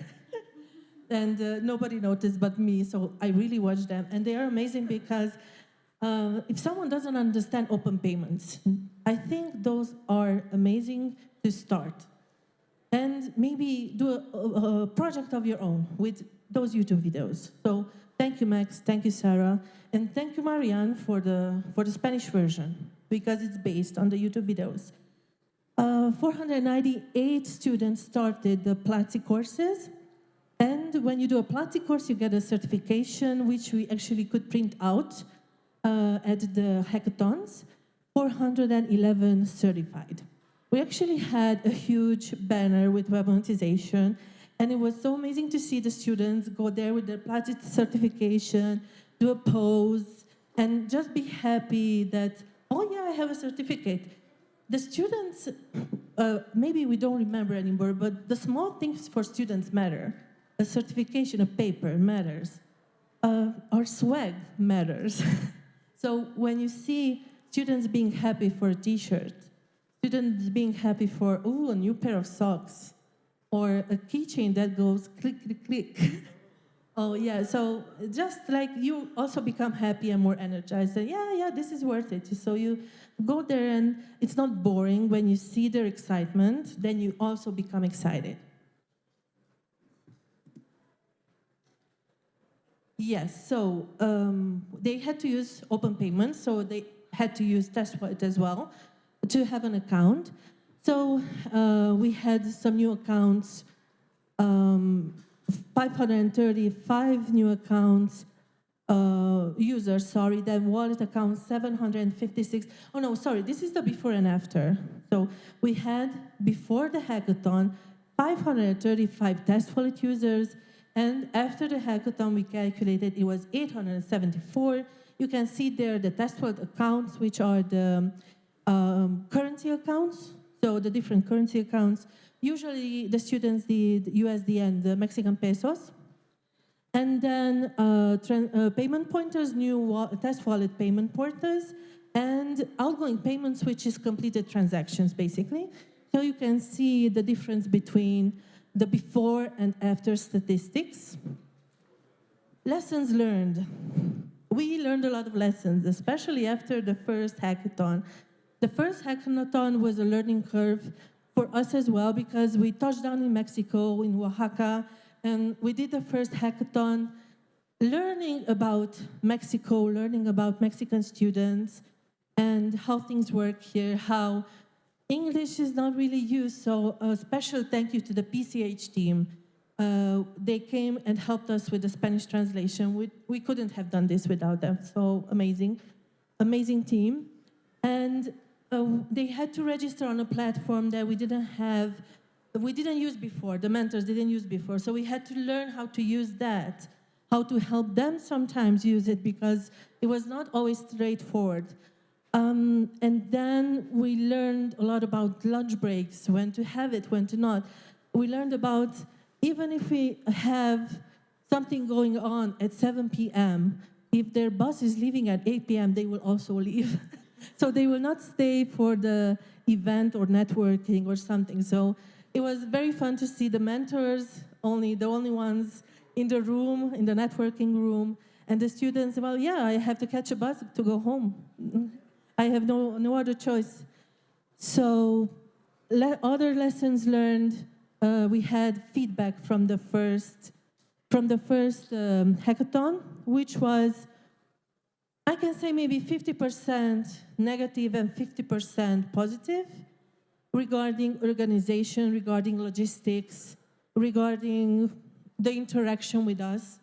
And nobody noticed but me, so I really watched them. And they are amazing because if someone doesn't understand open payments, I think those are amazing to start. And maybe do a project of your own with those YouTube videos. So thank you, Max, thank you, Sarah, and thank you, Marianne, for the Spanish version, because it's based on the YouTube videos. 498 students started the Platzi courses. And when you do a Platzi course, you get a certification, which we actually could print out at the hackathons. 411 certified. We actually had a huge banner with web monetization, and it was so amazing to see the students go there with their Platzi certification, do a pose, and just be happy that, oh yeah, I have a certificate. The students, maybe we don't remember anymore, but the small things for students matter. A certification, a paper matters. Our swag matters. So when you see students being happy for a t-shirt, students being happy for, ooh, a new pair of socks, or a keychain that goes click, click, click. Oh yeah, so just like you also become happy and more energized. And yeah, this is worth it. So you go there and it's not boring. When you see their excitement, then you also become excited. Yes, so they had to use open payments, so they had to use Test Wallet as well to have an account. So we had some new accounts, 535 new accounts, users, sorry, then wallet accounts, 756. Oh no, sorry, this is the before and after. So we had, before the hackathon, 535 Test Wallet users, and after the hackathon, we calculated it was 874. You can see there the Test Wallet accounts, which are the currency accounts, so the different currency accounts. Usually the students did USD and the Mexican pesos. And then payment pointers, new Test Wallet payment pointers, and outgoing payments, which is completed transactions, basically. So you can see the difference between the before and after statistics. Lessons learned. We learned a lot of lessons, especially after the first hackathon. The first hackathon was a learning curve for us as well, because we touched down in Mexico, in Oaxaca, and we did the first hackathon learning about Mexico, learning about Mexican students, and how things work here, how English is not really used, so a special thank you to the PCH team. They came and helped us with the Spanish translation. We couldn't have done this without them, so amazing, amazing team. And they had to register on a platform that we didn't use before, the mentors didn't use before, so we had to learn how to use that, how to help them sometimes use it, because it was not always straightforward. And then we learned a lot about lunch breaks, when to have it, when to not. We learned about, even if we have something going on at 7 p.m., if their bus is leaving at 8 p.m., they will also leave. So they will not stay for the event or networking or something. So it was very fun to see the mentors, the only ones in the room, in the networking room, and the students, well, yeah, I have to catch a bus to go home. I have no other choice. So other lessons learned, we had feedback from the first hackathon, which was, I can say maybe 50% negative and 50% positive regarding organization, regarding logistics, regarding the interaction with us.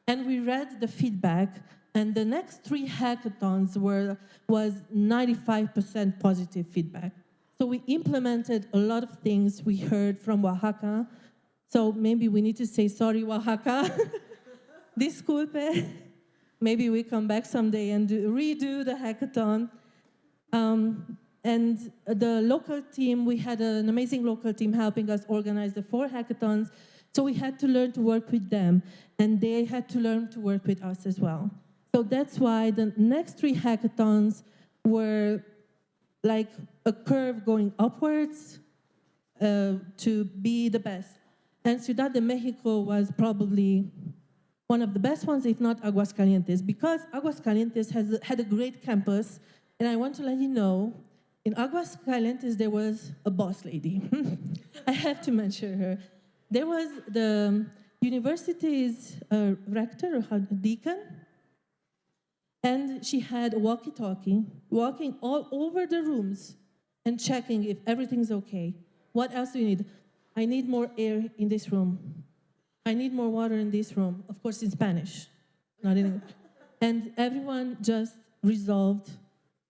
And we read the feedback, and the next 3 hackathons was 95% positive feedback. So we implemented a lot of things we heard from Oaxaca. So maybe we need to say sorry, Oaxaca. Disculpe. Maybe we come back someday and redo the hackathon. And the local team, we had an amazing local team helping us organize the 4 hackathons. So we had to learn to work with them, and they had to learn to work with us as well. So that's why the next 3 hackathons were like a curve going upwards to be the best. And Ciudad de Mexico was probably one of the best ones, if not Aguascalientes, because Aguascalientes had a great campus, and I want to let you know, in Aguascalientes there was a boss lady. I have to mention her. There was the university's rector, or deacon, and she had a walkie-talkie, walking all over the rooms and checking if everything's okay. What else do you need? I need more air in this room. I need more water in this room. Of course, in Spanish, not in English. And everyone just resolved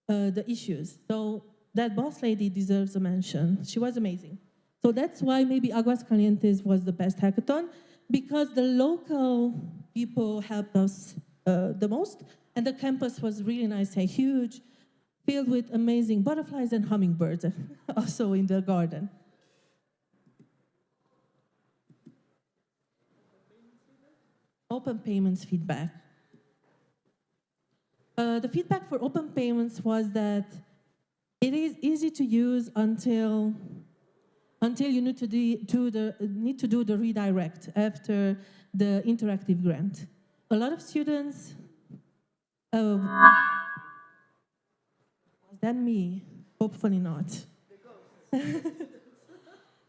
the issues. So that boss lady deserves a mention. She was amazing. So that's why maybe Aguascalientes was the best hackathon, because the local people helped us the most, and the campus was really nice and huge, filled with amazing butterflies and hummingbirds, also in the garden. Open payments feedback. The feedback for open payments was that it is easy to use until you need to do the redirect after the interactive grant. A lot of students, was that me? Hopefully not.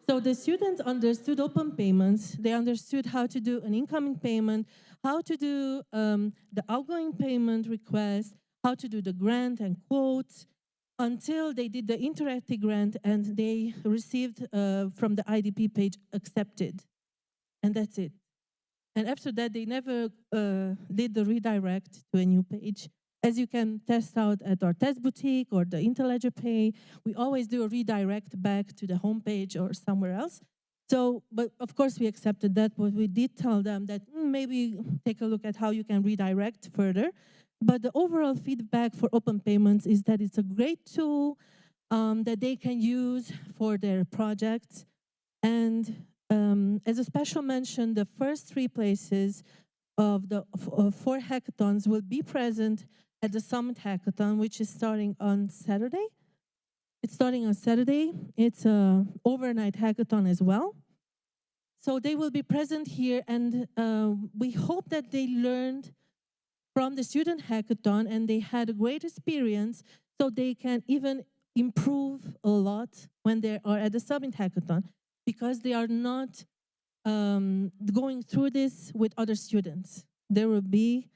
So the students understood open payments. They understood how to do an incoming payment, how to do the outgoing payment request, how to do the grant and quotes, until they did the interactive grant and they received from the IDP page accepted. And that's it. And after that, they never did the redirect to a new page. As you can test out at our test boutique or the Interledger Pay, we always do a redirect back to the homepage or somewhere else. So, but of course we accepted that, but we did tell them that maybe take a look at how you can redirect further. But the overall feedback for open payments is that it's a great tool that they can use for their projects. And as a special mention, the first 3 places of the 4 hackathons will be present at the Summit Hackathon, which is starting on Saturday. It's starting on Saturday. It's an overnight hackathon as well. So they will be present here, and we hope that they learned from the student hackathon and they had a great experience, so they can even improve a lot when they are at the Summit Hackathon, because they are not going through this with other students. There will be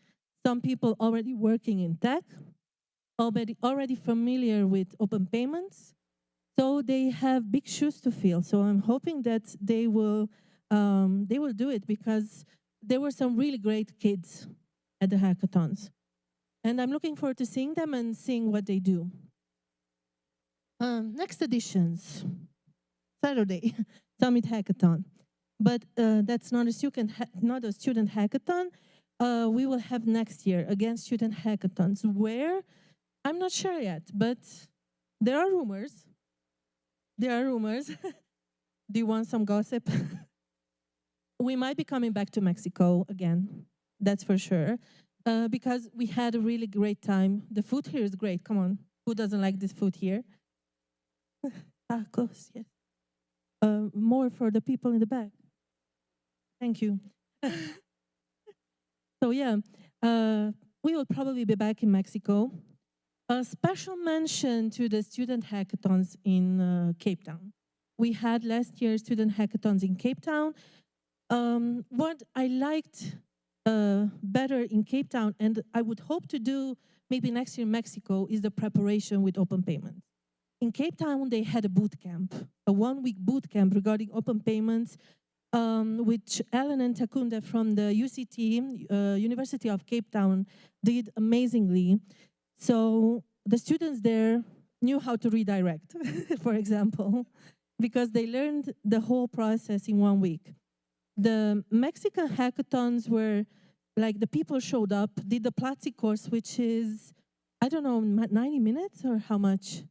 some people already working in tech, already familiar with open payments, so they have big shoes to fill. So I'm hoping that they will do it, because there were some really great kids at the hackathons. And I'm looking forward to seeing them and seeing what they do. Next editions, Saturday, Summit Hackathon. But that's not a student hackathon. We will have next year, again, student hackathons, where, I'm not sure yet, but there are rumors. There are rumors. Do you want some gossip? We might be coming back to Mexico again, that's for sure, because we had a really great time. The food here is great, come on. Who doesn't like this food here? Tacos, yes. more for the people in the back. Thank you. So yeah, we will probably be back in Mexico. A special mention to the student hackathons in Cape Town. We had last year student hackathons in Cape Town. What I liked better in Cape Town, and I would hope to do maybe next year in Mexico, is the preparation with open payments. In Cape Town, they had a boot camp, a one-week boot camp regarding open payments, which Ellen and Takunda from the UCT, University of Cape Town, did amazingly. So the students there knew how to redirect, for example, because they learned the whole process in 1 week. The Mexican hackathons were like the people showed up, did the Platzi course, which is, I don't know, 90 minutes or how much?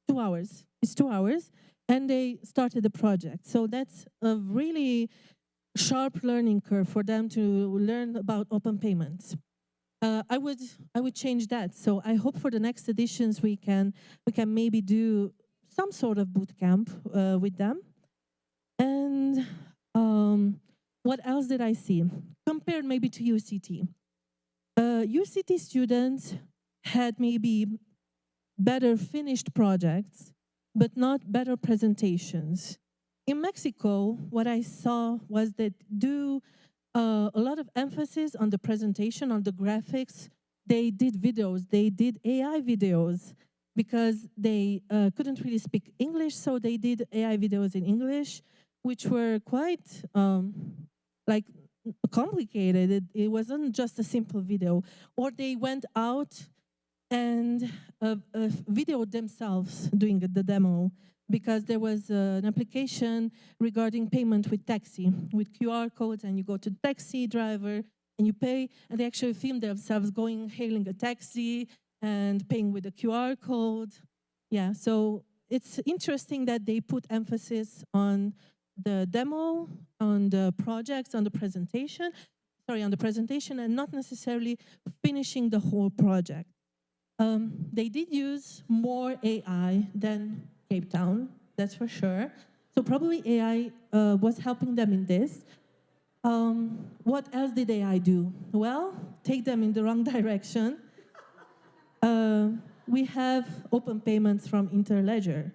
2 hours. It's 2 hours. And they started the project. So that's a really sharp learning curve for them to learn about open payments. I would change that. So I hope for the next editions we can maybe do some sort of boot camp with them. And what else did I see? Compared maybe to UCT. UCT students had maybe better finished projects, but not better presentations. In Mexico, what I saw was that a lot of emphasis on the presentation, on the graphics. They did videos, they did AI videos because they couldn't really speak English, so they did AI videos in English, which were quite like complicated. It wasn't just a simple video. Or they went out and videoed themselves doing the demo, because there was an application regarding payment with taxi, with QR codes, and you go to the taxi driver and you pay, and they actually filmed themselves going, hailing a taxi and paying with a QR code. Yeah, so it's interesting that they put emphasis on the demo, on the projects, on the presentation, and not necessarily finishing the whole project. They did use more AI than Cape Town, that's for sure. So probably AI was helping them in this. What else did AI do? Well, take them in the wrong direction. We have open payments from Interledger.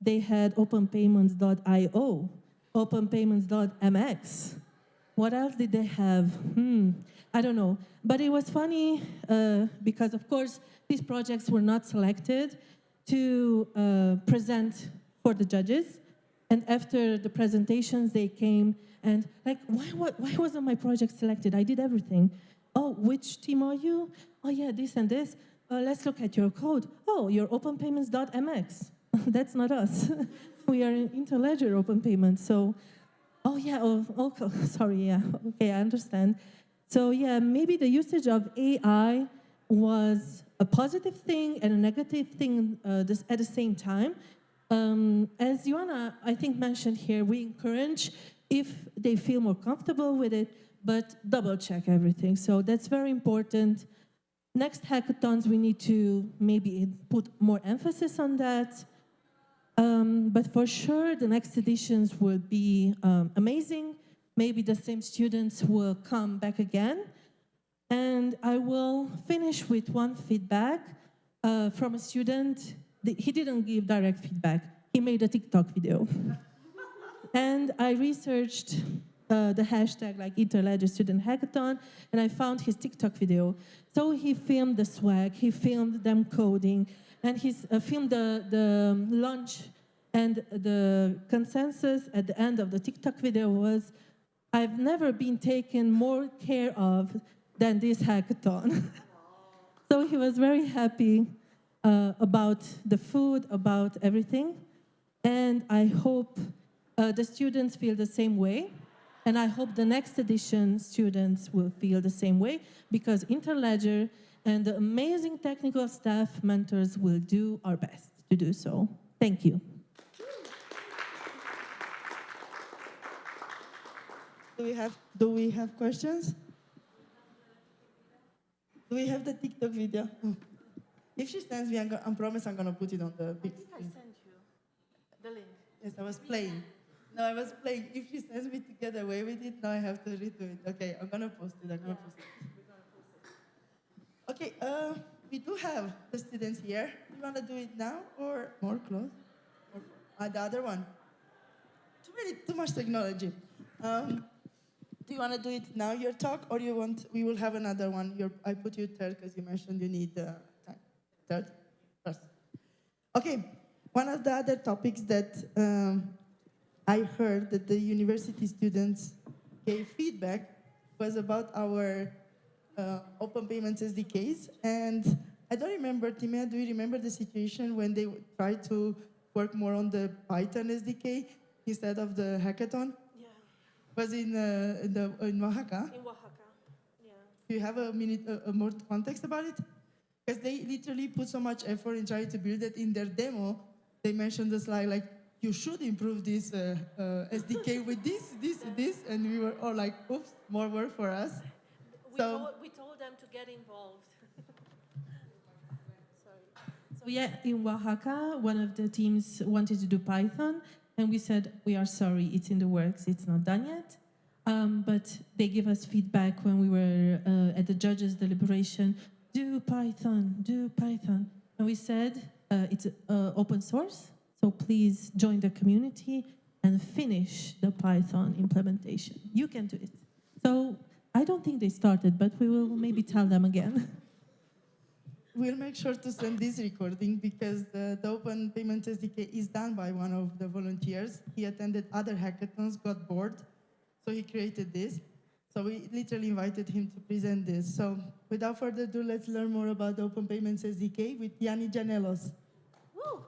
They had openpayments.io, openpayments.mx. What else did they have? I don't know. But it was funny because, of course, these projects were not selected to present for the judges. And after the presentations, they came and like, why wasn't my project selected? I did everything. Oh, which team are you? Oh, yeah, this and this. Let's look at your code. Oh, you're openpayments.mx. That's not us. We are in Interledger Open Payments. So, oh, yeah, okay, sorry, yeah, okay, I understand. So, yeah, maybe the usage of AI was a positive thing and a negative thing at the same time. As Joanna, I think, mentioned here, we encourage if they feel more comfortable with it, but double check everything. So that's very important. Next hackathons, we need to maybe put more emphasis on that. But for sure, the next editions will be amazing. Maybe the same students will come back again. And I will finish with one feedback from a student. He didn't give direct feedback. He made a TikTok video. And I researched the hashtag like Interledger Student Hackathon, and I found his TikTok video. So he filmed the swag, he filmed them coding, and he filmed the launch. And the consensus at the end of the TikTok video was, I've never been taken more care of than this hackathon. So he was very happy about the food, about everything. And I hope the students feel the same way. And I hope the next edition students will feel the same way, because Interledger and the amazing technical staff mentors will do our best to do so. Thank you. Do we have questions? Do we have the TikTok video? If she sends me, I promise I'm going to put it on the big screen. I sent you the link. Yes, I was playing. No, I was playing. If she sends me to get away with it, now I have to redo it. Okay, I'm gonna post it. Okay, we do have the students here. Do you want to do it now or more close? Or the other one? Too much technology. Do you want to do it now, your talk, or you want? We will have another one. I put you third because you mentioned you need time. Third, first. Okay. One of the other topics that I heard that the university students gave feedback was about our open payments SDKs. And I don't remember, Timea, do you remember the situation when they tried to work more on the Python SDK instead of the hackathon? Yeah. Was in Oaxaca? In Oaxaca, yeah. Do you have a minute, more context about it? Because they literally put so much effort in trying to build it. In their demo, they mentioned the slide like, you should improve this SDK with this, and we were all like, oops, more work for us. We told them to get involved. Sorry. So yeah, in Oaxaca, one of the teams wanted to do Python, and we said, we are sorry, it's in the works, it's not done yet. But they gave us feedback when we were at the judges' deliberation, do Python. And we said, it's open source, so please join the community and finish the Python implementation. You can do it. So I don't think they started, but we will maybe tell them again. We'll make sure to send this recording because the Open Payment SDK is done by one of the volunteers. He attended other hackathons, got bored, so he created this. So we literally invited him to present this. So without further ado, let's learn more about the Open Payments SDK with Yanni Janelos. Woo!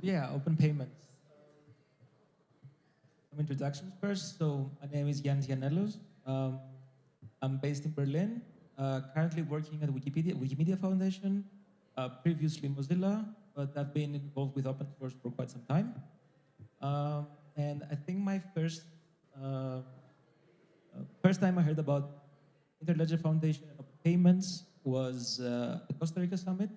Yeah, open payments. Some introductions first. So my name is Jan Gianellos. I'm based in Berlin, currently working at Wikimedia Foundation, previously Mozilla, but I've been involved with open source for quite some time. And I think my first time I heard about Interledger Foundation and open payments was the Costa Rica Summit,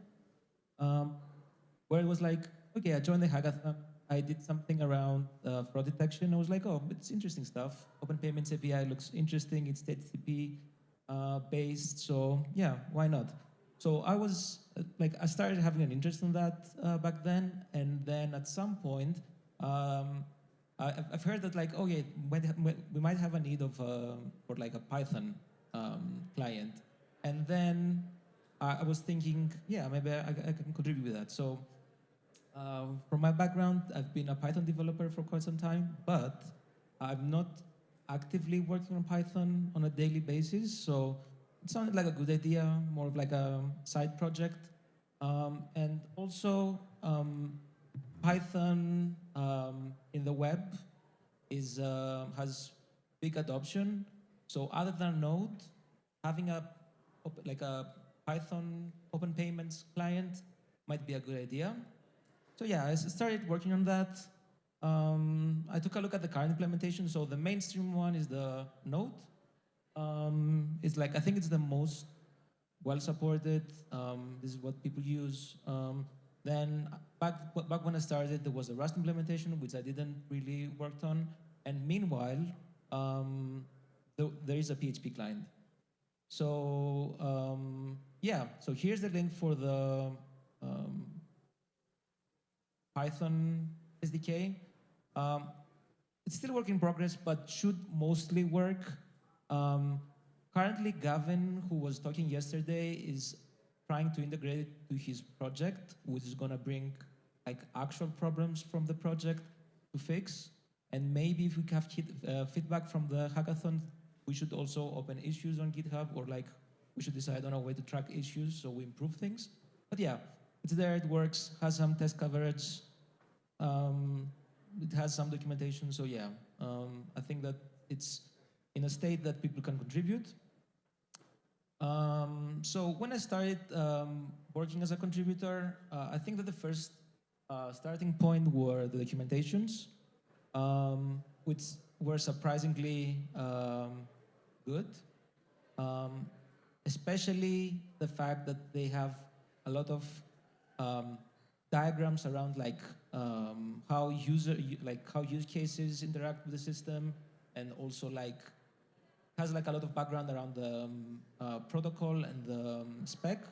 where it was like, okay, I joined the hackathon. I did something around fraud detection. I was like, oh, it's interesting stuff. Open Payments API looks interesting. It's HTTP based, so yeah, why not? So I was I started having an interest in that back then, and then at some point, I've heard that okay, we might have a need of for a Python client, and then I was thinking, yeah, maybe I can contribute with that. So. From my background, I've been a Python developer for quite some time, but I'm not actively working on Python on a daily basis, so it sounded like a good idea, more of like a side project. And also, Python in the web has big adoption, so other than Node, having a Python open payments client might be a good idea. So yeah, I started working on that. I took a look at the current implementation. So the mainstream one is the Node. It's I think it's the most well supported. This is what people use. Then back when I started, there was a Rust implementation, which I didn't really work on. And meanwhile, there is a PHP client. So yeah, so here's the link for the Python SDK. It's still work in progress, but should mostly work. Currently, Gavin, who was talking yesterday, is trying to integrate it to his project, which is going to bring actual problems from the project to fix. And maybe if we have feedback from the hackathon, we should also open issues on GitHub, or we should decide on a way to track issues so we improve things. But yeah, it's there, it works, has some test coverage, it has some documentation, so yeah, I think that it's in a state that people can contribute. So when I started working as a contributor, I think that the first starting point were the documentations, which were surprisingly good, especially the fact that they have a lot of diagrams around like how how use cases interact with the system, and also like has like a lot of background around the protocol and the spec.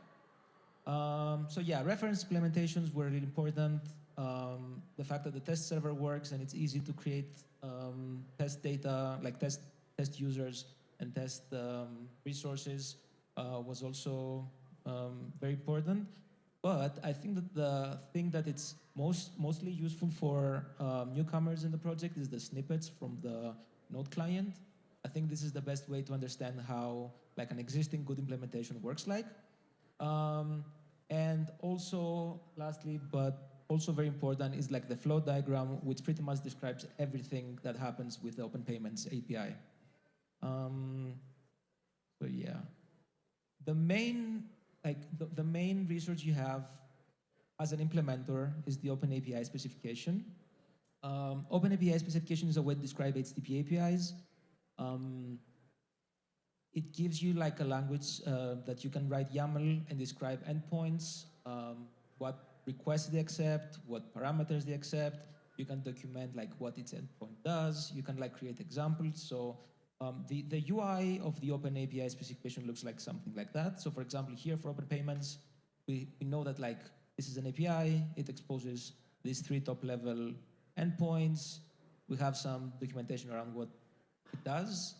So yeah, reference implementations were really important. The fact that the test server works and it's easy to create test data, like test users and test resources was also very important. But I think that the thing that it's mostly useful for newcomers in the project is the snippets from the Node client. I think this is the best way to understand how like an existing good implementation works like. And also, lastly, but also very important, is like the flow diagram, which pretty much describes everything that happens with the Open Payments API. So yeah, the main resource you have as an implementer is the Open API specification. Open API specification is a way to describe HTTP APIs. It gives you like a language that you can write YAML and describe endpoints, what requests they accept, what parameters they accept. You can document like what its endpoint does. You can like create examples. So the UI of the Open API specification looks like something like that. So for example, here for Open Payments, we know that like this is an API. It exposes these 3 top-level endpoints. We have some documentation around what it does.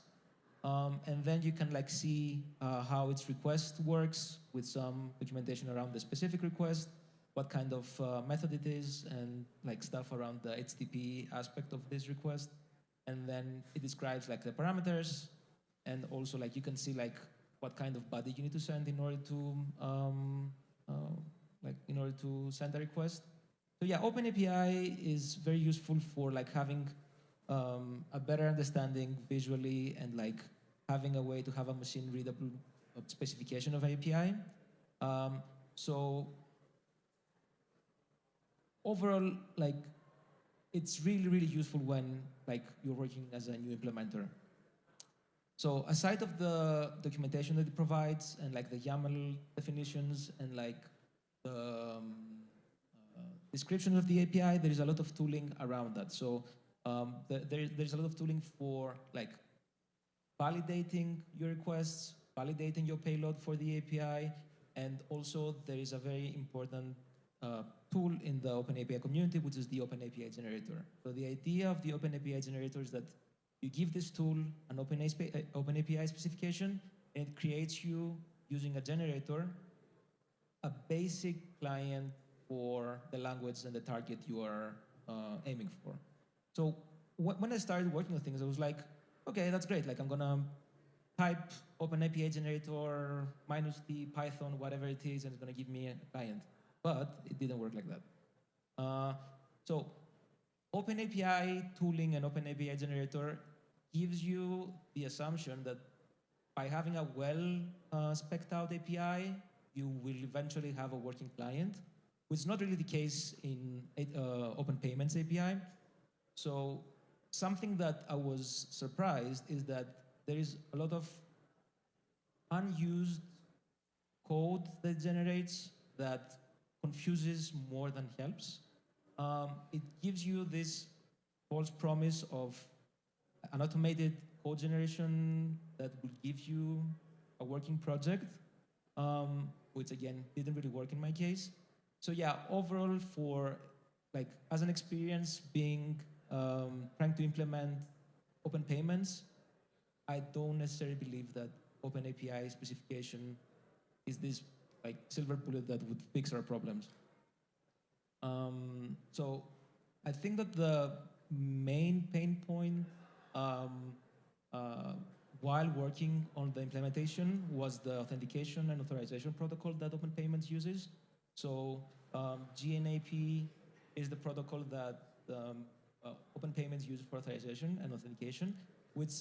And then you can like see how its request works with some documentation around the specific request, what kind of method it is, and like stuff around the HTTP aspect of this request. And then it describes like the parameters, and also like you can see like what kind of body you need to send in order to send a request. So yeah, OpenAPI is very useful for like having a better understanding visually and like having a way to have a machine readable specification of API. So overall, like it's really, really useful when like you're working as a new implementer. So aside of the documentation that it provides and like the YAML definitions and like the description of the API, there is a lot of tooling around that. So there's a lot of tooling for like validating your requests, validating your payload for the API, and also there is a very important tool in the OpenAPI community, which is the OpenAPI generator. So the idea of the OpenAPI generator is that you give this tool an OpenAPI specification, and it creates you, using a generator, a basic client for the language and the target you are aiming for. So when I started working on things, I was like, okay, that's great. Like I'm gonna type OpenAPI generator -t Python, whatever it is, and it's gonna give me a client. But it didn't work like that. So OpenAPI tooling and OpenAPI generator gives you the assumption that by having a well-spec'd out API, you will eventually have a working client, which is not really the case in Open Payments API. So something that I was surprised is that there is a lot of unused code that it generates that confuses more than helps. It gives you this false promise of an automated code generation that will give you a working project, which again didn't really work in my case. So yeah, overall, for like as an experience being trying to implement Open Payments, I don't necessarily believe that OpenAPI specification is this like silver bullet that would fix our problems. So I think that the main pain point while working on the implementation was the authentication and authorization protocol that Open Payments uses. So GNAP is the protocol that Open Payments use for authorization and authentication, which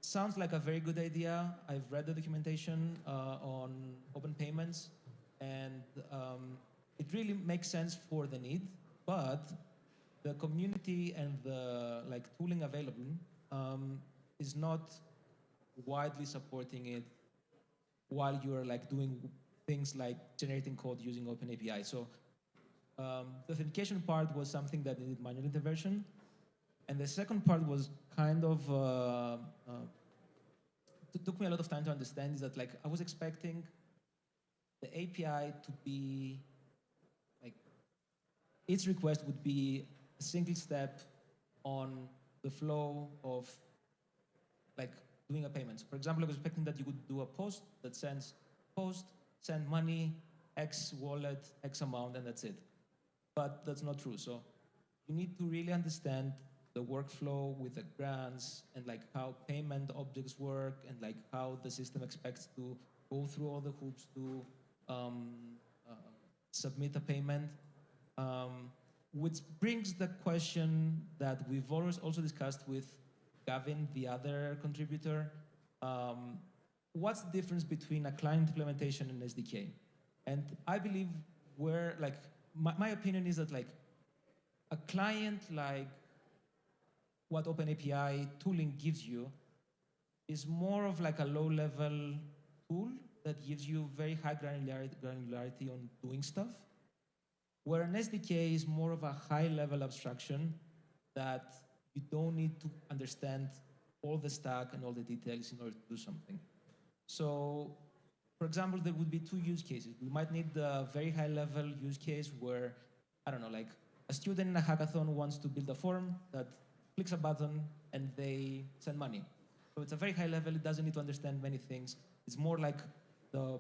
sounds like a very good idea. I've read the documentation on Open Payments, and it really makes sense for the need, but the community and the like tooling available is not widely supporting it while you're like doing things like generating code using OpenAPI. So the authentication part was something that needed manual intervention. And the second part was kind of, it took me a lot of time to understand, is that like I was expecting the API to be, like, each request would be a single step on the flow of like doing a payment. So for example, I was expecting that you could do a post that sends post, send money, X wallet, X amount, and that's it. But that's not true. So you need to really understand the workflow with the grants and like how payment objects work and like how the system expects to go through all the hoops to submit a payment. Which brings the question that we've always also discussed with Gavin, the other contributor. What's the difference between a client implementation and SDK? And I believe where, like, my opinion is that like a client like what OpenAPI tooling gives you is more of like a low-level tool that gives you very high granularity on doing stuff, where an SDK is more of a high-level abstraction that you don't need to understand all the stack and all the details in order to do something. So, for example, there would be two use cases. We might need the very high-level use case where, I don't know, like a student in a hackathon wants to build a form that clicks a button and they send money. So it's a very high level, it doesn't need to understand many things. It's more like the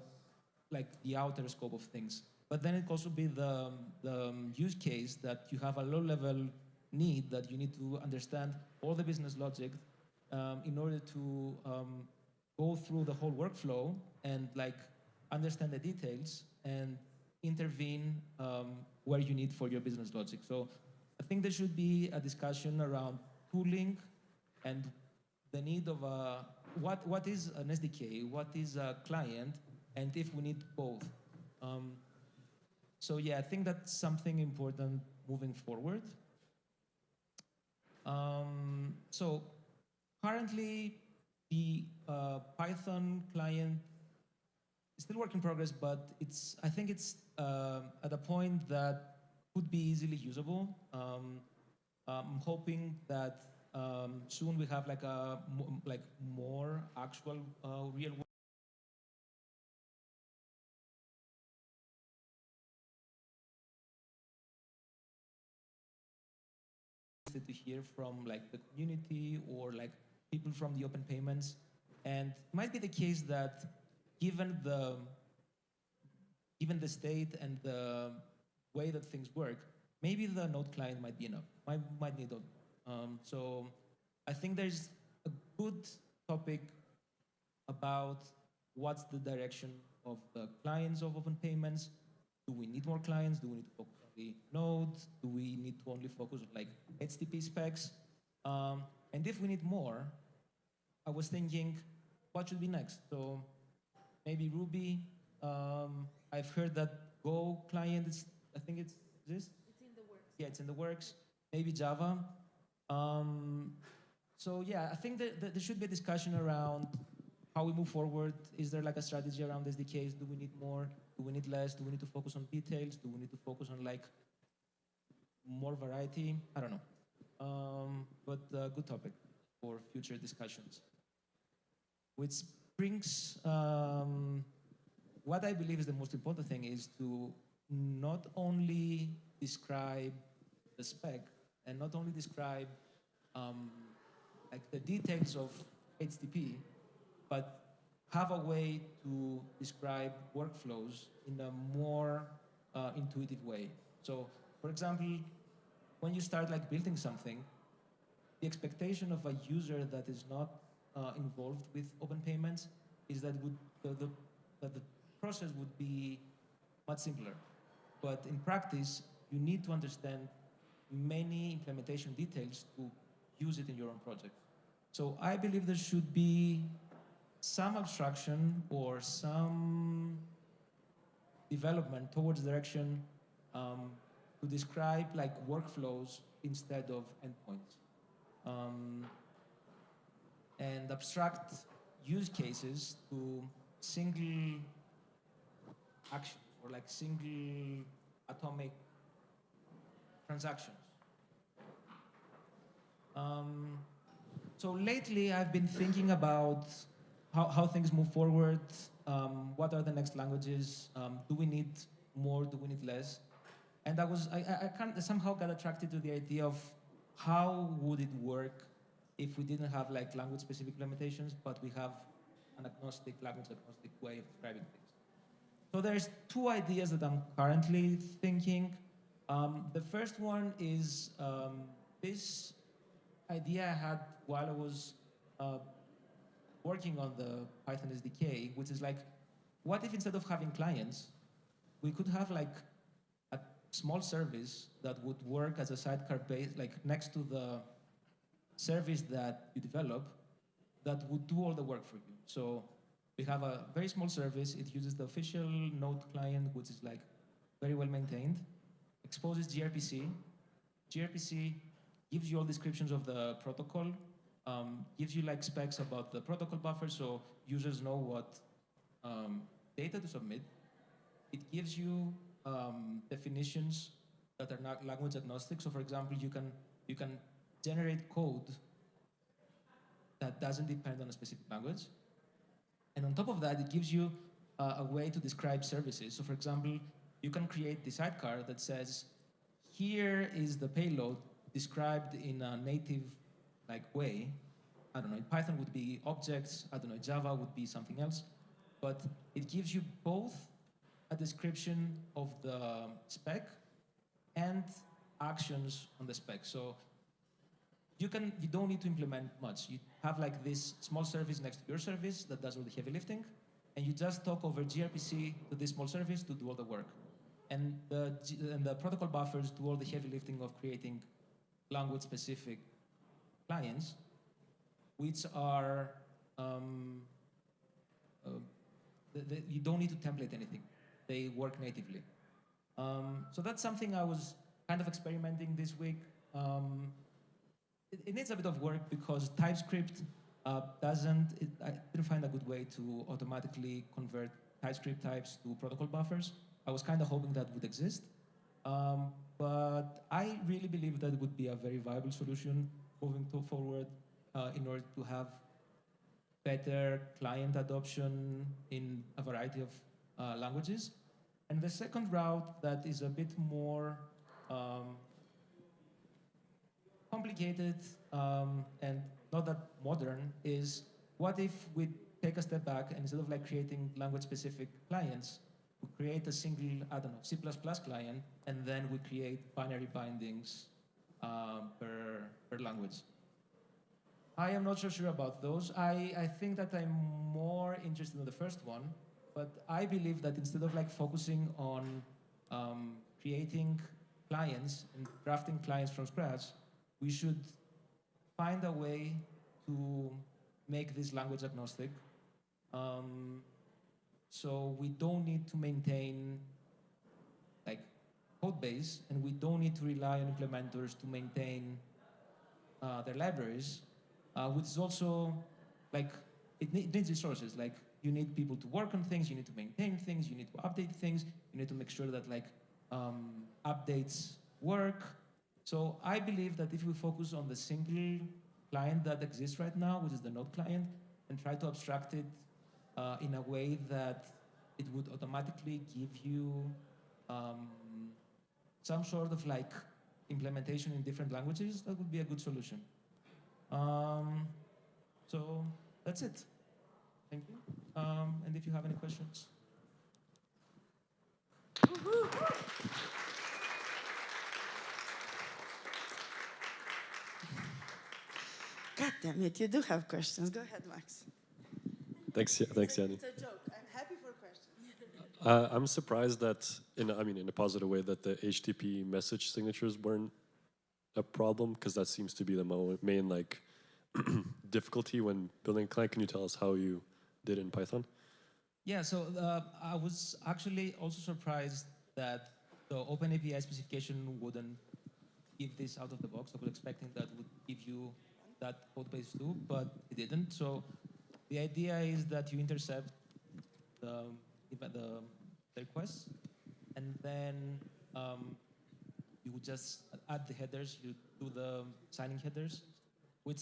outer scope of things. But then it could also be the use case that you have a low level need that you need to understand all the business logic in order to go through the whole workflow and like understand the details and intervene where you need for your business logic. So I think there should be a discussion around tooling and the need of what is an SDK, what is a client, and if we need both. So yeah, I think that's something important moving forward. So currently, the Python client is still work in progress, but I think it's at a point that could be easily usable. I'm hoping that soon we have like more actual real world to hear from like the community or like people from the open payments. And it might be the case that given the state and the way that things work, maybe the node client might be enough. Might need it. So I think there's a good topic about what's the direction of the clients of open payments. Do we need more clients? Do we need to focus on the nodes? Do we need to only focus on like HTTP specs? And if we need more, I was thinking, what should be next? So maybe Ruby. I've heard that Go client is, I think it's this? It's in the works. Yeah, it's in the works. Maybe Java. So yeah, I think that there should be a discussion around how we move forward. Is there like a strategy around SDKs? Do we need more? Do we need less? Do we need to focus on details? Do we need to focus on like more variety? I don't know. But good topic for future discussions. Which brings what I believe is the most important thing is to not only describe the spec and not only describe like the details of HTTP, but have a way to describe workflows in a more intuitive way. So, for example, when you start like building something, the expectation of a user that is not involved with open payments is that the process would be much simpler. But in practice, you need to understand many implementation details to use it in your own project. So I believe there should be some abstraction or some development towards direction to describe like workflows instead of endpoints. And abstract use cases to single actions or like single atomic transactions. So lately, I've been thinking about how things move forward. What are the next languages? Do we need more? Do we need less? And I somehow got attracted to the idea of how would it work if we didn't have like language-specific limitations, but we have an agnostic, language-agnostic way of describing things. So there's two ideas that I'm currently thinking. The first one is this idea I had while I was working on the Python SDK, which is like, what if instead of having clients, we could have like a small service that would work as a sidecar base, like next to the service that you develop, that would do all the work for you. So we have a very small service. It uses the official Node client, which is like very well maintained, exposes gRPC. gRPC gives you all descriptions of the protocol, gives you like specs about the protocol buffer so users know what data to submit. It gives you definitions that are not language agnostic. So for example, you can generate code that doesn't depend on a specific language. And on top of that, it gives you a way to describe services. So for example, you can create the sidecar that says, here is the payload described in a native like way. I don't know, in Python would be objects, I don't know, Java would be something else. But it gives you both a description of the spec and actions on the spec. So you don't need to implement much. You have like this small service next to your service that does all the heavy lifting, and you just talk over gRPC to this small service to do all the work. And the protocol buffers do all the heavy lifting of creating language-specific clients, which are, you don't need to template anything. They work natively. So that's something I was kind of experimenting this week. It needs a bit of work because TypeScript I didn't find a good way to automatically convert TypeScript types to protocol buffers. I was kind of hoping that would exist. But I really believe that it would be a very viable solution moving forward in order to have better client adoption in a variety of languages. And the second route that is a bit more complicated and not that modern is, what if we take a step back and instead of like creating language-specific clients, we create a single, I don't know, C++ client, and then we create binary bindings per language. I am not so sure about those. I think that I'm more interested in the first one, but I believe that instead of like focusing on creating clients and drafting clients from scratch, we should find a way to make this language agnostic. So we don't need to maintain like code base, and we don't need to rely on implementers to maintain their libraries, which is also like, it needs resources. Like you need people to work on things, you need to maintain things, you need to update things, you need to make sure that like updates work. So I believe that if we focus on the single client that exists right now, which is the Node client, and try to abstract it in a way that it would automatically give you some sort of like implementation in different languages, that would be a good solution. So that's it. Thank you. And if you have any questions. God damn it, you do have questions. Go ahead, Max. Thanks, Yanni. It's a joke. I'm happy for questions. I'm surprised that, in a positive way, that the HTTP message signatures weren't a problem, because that seems to be the main like difficulty when building a client. Can you tell us how you did it in Python? Yeah, so I was actually also surprised that the OpenAPI specification wouldn't give this out of the box. I was expecting that would give you that code base too, but it didn't. So the idea is that you intercept the requests, and then you would just add the headers, you do the signing headers, which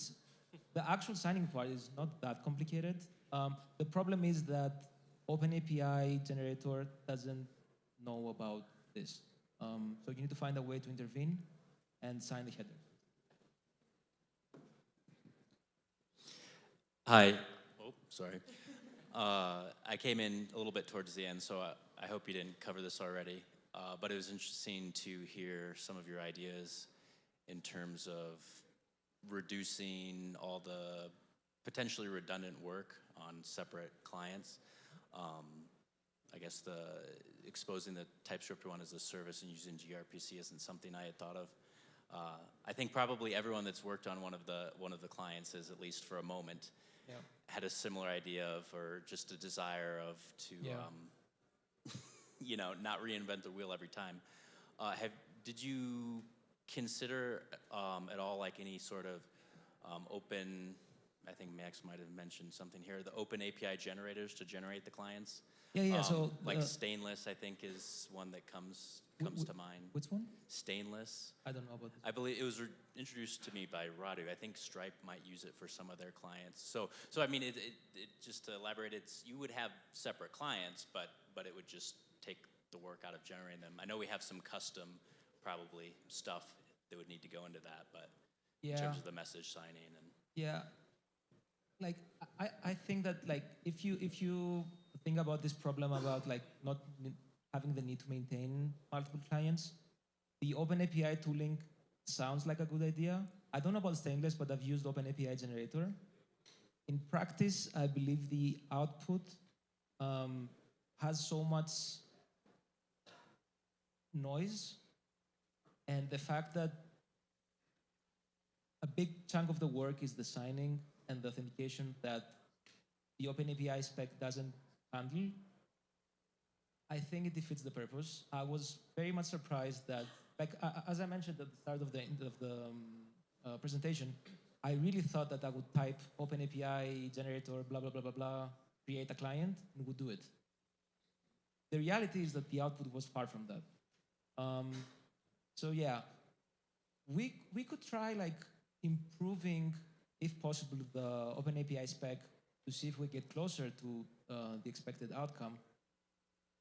the actual signing part is not that complicated. The problem is that OpenAPI generator doesn't know about this. So you need to find a way to intervene and sign the header. Hi. Oh, sorry. I came in a little bit towards the end, so I hope you didn't cover this already. But it was interesting to hear some of your ideas in terms of reducing all the potentially redundant work on separate clients. I guess exposing the TypeScript one as a service and using gRPC isn't something I had thought of. I think probably everyone that's worked on one of the clients has, at least for a moment, had a similar idea of, or just a desire of, to not reinvent the wheel every time. Did you consider at all like any sort of open, I think Max might have mentioned something here, the open API generators to generate the clients? So like Stainless, I think, is one that comes to mind. Which one? Stainless. I don't know about this. I believe it was introduced to me by Radu. I think Stripe might use it for some of their clients. So I mean, it just to elaborate, you would have separate clients, but it would just take the work out of generating them. I know we have some custom, probably, stuff that would need to go into that, but in terms of the message signing and like I think that like if you think about this problem about like not having the need to maintain multiple clients, the OpenAPI tooling sounds like a good idea. I don't know about Stainless, but I've used OpenAPI generator. In practice, I believe the output has so much noise, and the fact that a big chunk of the work is the signing and the authentication that the OpenAPI spec doesn't handle, I think it defeats the purpose. I was very much surprised that, like as I mentioned at the start of the presentation, I really thought that I would type OpenAPI generator, blah, blah, blah, blah, blah, create a client, and would do it. The reality is that the output was far from that. So yeah, we could try like improving, if possible, the OpenAPI spec to see if we get closer to the expected outcome.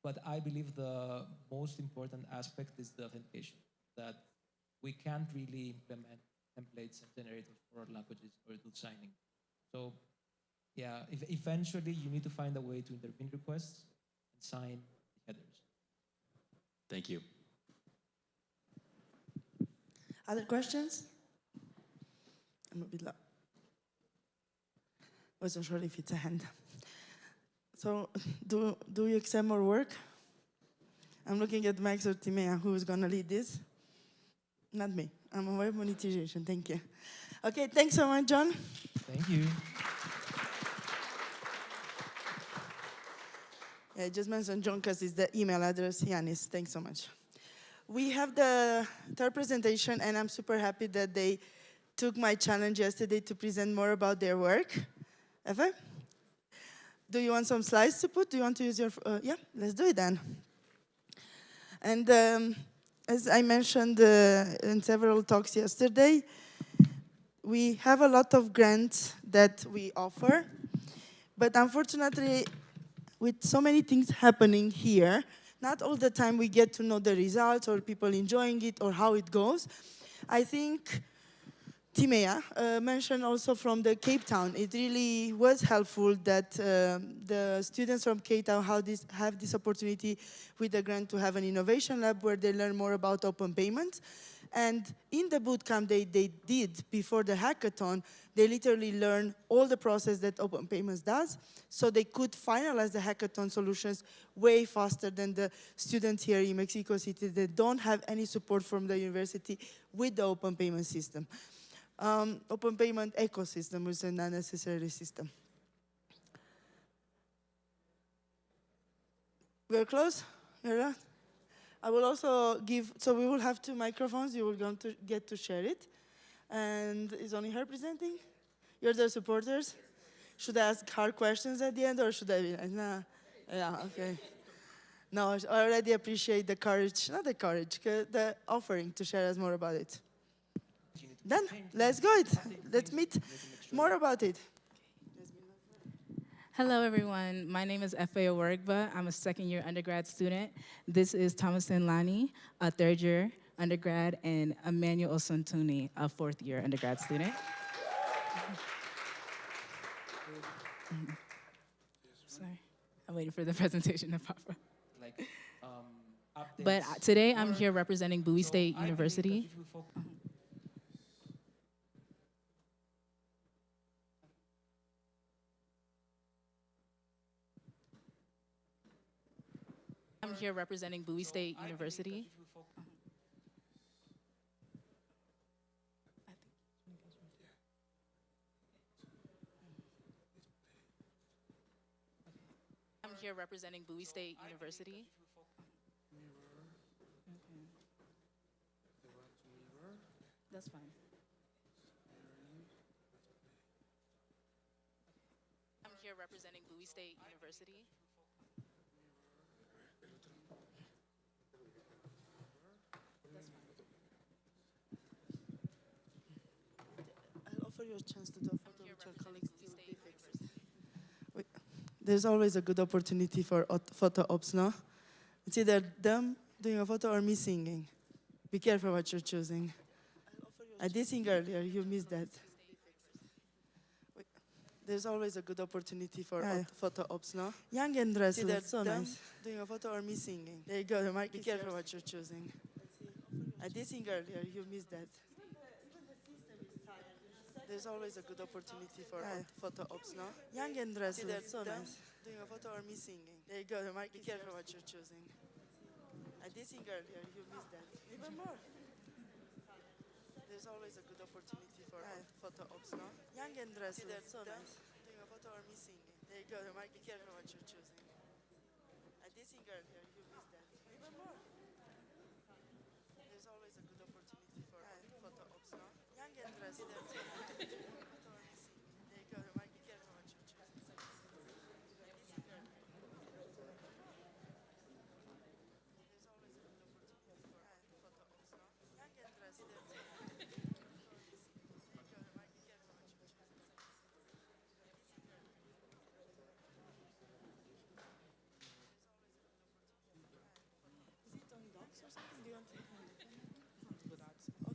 But I believe the most important aspect is the authentication, that we can't really implement templates and generators for our languages or do signing. So yeah, eventually you need to find a way to intervene requests and sign the headers. Thank you. Other questions? I'm a bit loud. Wasn't sure if it's a hand. So, do you accept more work? I'm looking at Max or Timea, who's gonna lead this? Not me. I'm aware of monetization. Thank you. Okay, thanks so much, John. Thank you. Yeah, I just mentioned John because it's the email address. Yanis, thanks so much. We have the third presentation, and I'm super happy that they took my challenge yesterday to present more about their work. Ever? Do you want some slides to put? Do you want to use your, yeah, let's do it then. And as I mentioned in several talks yesterday, we have a lot of grants that we offer, but unfortunately, with so many things happening here, not all the time we get to know the results or people enjoying it or how it goes. I think Timea mentioned also from the Cape Town, it really was helpful that the students from Cape Town have this opportunity with the grant to have an innovation lab where they learn more about open payments. And in the bootcamp they did before the hackathon, they literally learned all the process that open payments does, so they could finalize the hackathon solutions way faster than the students here in Mexico City that don't have any support from the university with the open payment system. Open payment ecosystem is a non-necessary system. We're close? You're right? I will also give, so we will have 2 microphones, you will get to share it. And is only her presenting? You're the supporters? Should I ask hard questions at the end or should I be like, nah? Yeah, okay. No, I already appreciate the courage, not the courage, the offering to share us more about it. Then, let's go it. Let's meet more about it. Hello, everyone. My name is F.A. Owergba. I'm a second-year undergrad student. This is Thomas Lani, a third-year undergrad, and Emmanuel Osuntuni, a fourth-year undergrad student. Sorry, I'm waiting for the presentation to pop up. But today, I'm here representing Bowie State University. I'm here representing Bowie State University. I'm here representing Bowie State University. That's fine. I'm here representing Bowie State University. I'll offer you a chance to do a photo with your colleagues till they fix it. There's always a good opportunity for photo ops, no? It's either them doing a photo or me singing. Be careful what you're choosing. I did sing earlier, you missed that. There's always a good opportunity for photo ops, no? Young and dressed, that's so nice. Doing a photo or me singing. There you go, the mic. Be careful what you're choosing. I did sing earlier, you missed that. There's always a good opportunity for photo ops, no? Young and dressed, that's so nice. Doing a photo or me singing. There you go, the mic. Be careful what you're choosing. I did sing earlier, you missed that. Even more. There's always a good opportunity for photo ops, no? Young and dressed, that's so nice. Doing a photo or me singing. There you go, the mic. Be careful what you're choosing. I did sing earlier, you missed that. Even more. There's always a good opportunity for photo ops, no? Young and dressed, that's so nice. There you go, the mic. Be careful what you're choosing.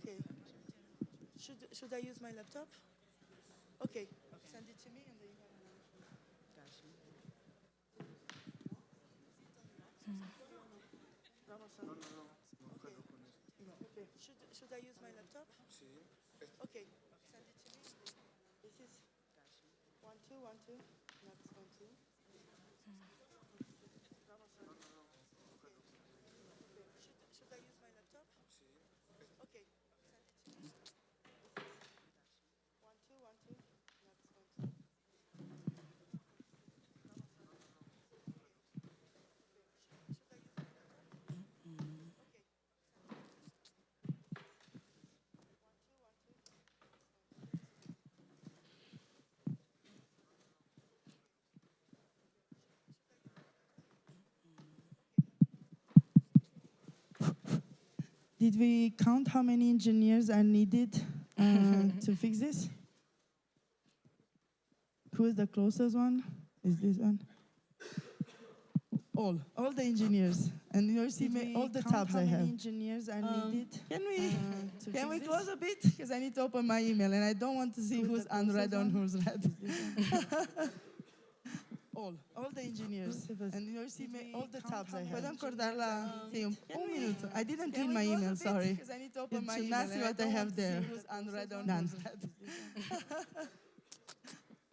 Okay. Should I use my laptop? Okay. Send it to me and then you have Okay. Should I use my laptop? Okay. Send it to me. This is 1, 2, 1, 2. Next 1, 2. Should I use my laptop? Okay. Send it to me. 1, 2, 1, 2. Next 1, 2. Did we count how many engineers are needed to fix this? Who is the closest one? Is this one? All the engineers. And you see all the tabs I have. How many engineers are needed? Can we close a bit? Because I need to open my email and I don't want to see who's unread and who's read. All the engineers. And you see all the tabs I have. Pueden cortarla. Sí, un minuto. I didn't clean my email, sorry. Because I need to open my email. Not see what I have there. None.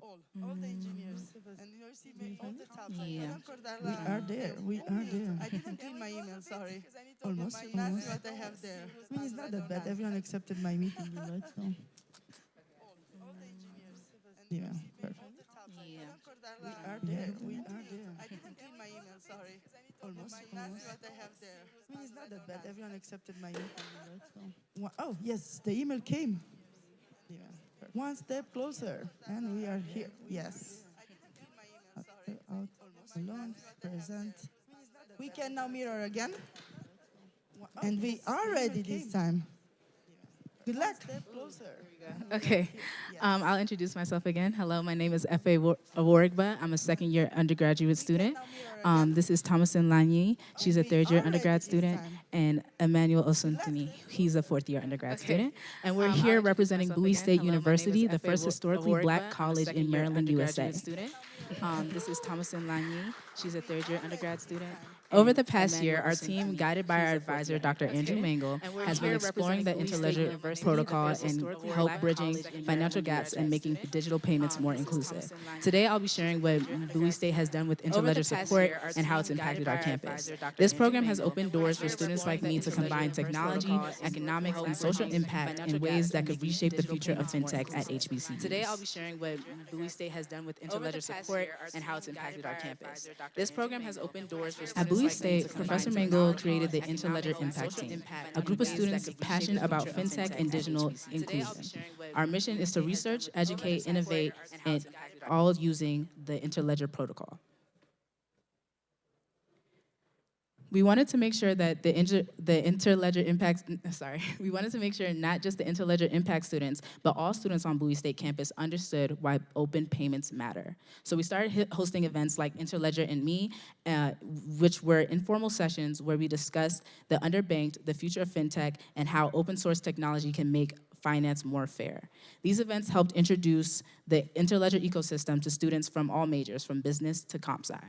All the engineers. And you see all the tabs I have. We are there. We are there. I didn't clean my email, sorry. Almost. Not see what I have there. I mean, it's not that bad. Everyone accepted my meeting, right? So. All the engineers. Yeah, perfect. Yeah. We are there. We are there. I didn't clean my email, sorry. Almost. Not see what I have there. I mean, it's not that bad. Everyone accepted my meeting, right? So. Oh, yes, the email came. Yeah. One step closer, and we are here. Yes. Out, alone, present. We can now mirror again. And we are ready this time. Good luck. Step closer. Okay, I'll introduce myself again. Hello, my name is F.A. Aworigba. I'm a second-year undergraduate student. This is Thomasin Lanyi. She's a third-year undergrad student. And Emmanuel Osuntuni. He's a fourth-year undergrad student. And we're here representing Bowie State University, the first historically black college in Maryland, USA. This is Thomasin Lanyi. She's a third-year undergrad student. Over the past year, our team, guided by our advisor, Dr. Andrew Mangle, has been exploring the Interledger Protocol and help bridging financial gaps and making digital payments more inclusive. Today, I'll be sharing what Bowie State has done with Interledger support and how it's impacted our campus. This program has opened doors for students like me to combine technology, economics, and social impact in ways that could reshape the future of fintech at HBCUs. Today, I'll be sharing what Bowie State has done with Interledger support and how it's impacted our campus. This program has opened doors for students. At Bowie State, Professor Mangle created the Interledger Impact Team, a group of students passionate about fintech and digital inclusion. Our mission is to research, educate, innovate, and all using the Interledger Protocol. We wanted to make sure that the Interledger Impact, we wanted to make sure not just the Interledger Impact students, but all students on Bowie State campus understood why open payments matter. So we started hosting events like Interledger and Me, which were informal sessions where we discussed the underbanked, the future of fintech, and how open source technology can make finance more fair. These events helped introduce the Interledger ecosystem to students from all majors, from business to comp sci.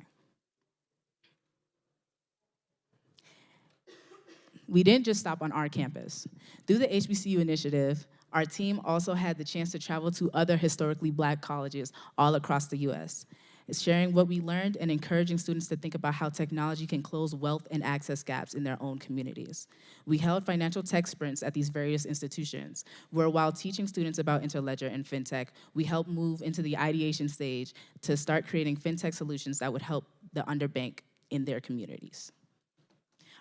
We didn't just stop on our campus. Through the HBCU initiative, our team also had the chance to travel to other historically black colleges all across the US. It's sharing what we learned and encouraging students to think about how technology can close wealth and access gaps in their own communities. We held financial tech sprints at these various institutions, where while teaching students about Interledger and fintech, we helped move into the ideation stage to start creating fintech solutions that would help the underbanked in their communities.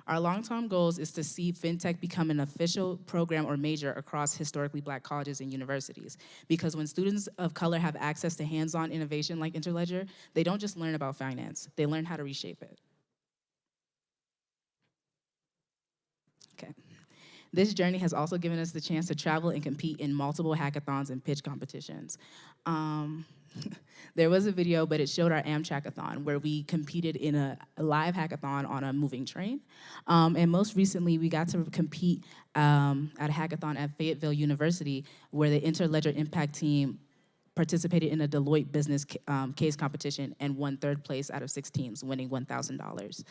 Our long-term goals is to see fintech become an official program or major across historically black colleges and universities. Because when students of color have access to hands-on innovation like Interledger, they don't just learn about finance, they learn how to reshape it. Okay. This journey has also given us the chance to travel and compete in multiple hackathons and pitch competitions. There was a video, but it showed our Amtrak-a-thon, where we competed in a live hackathon on a moving train. And most recently, we got to compete at a hackathon at Fayetteville University, where the Interledger Impact Team participated in a Deloitte business case competition and won 3rd place out of 6 teams, winning $1,000.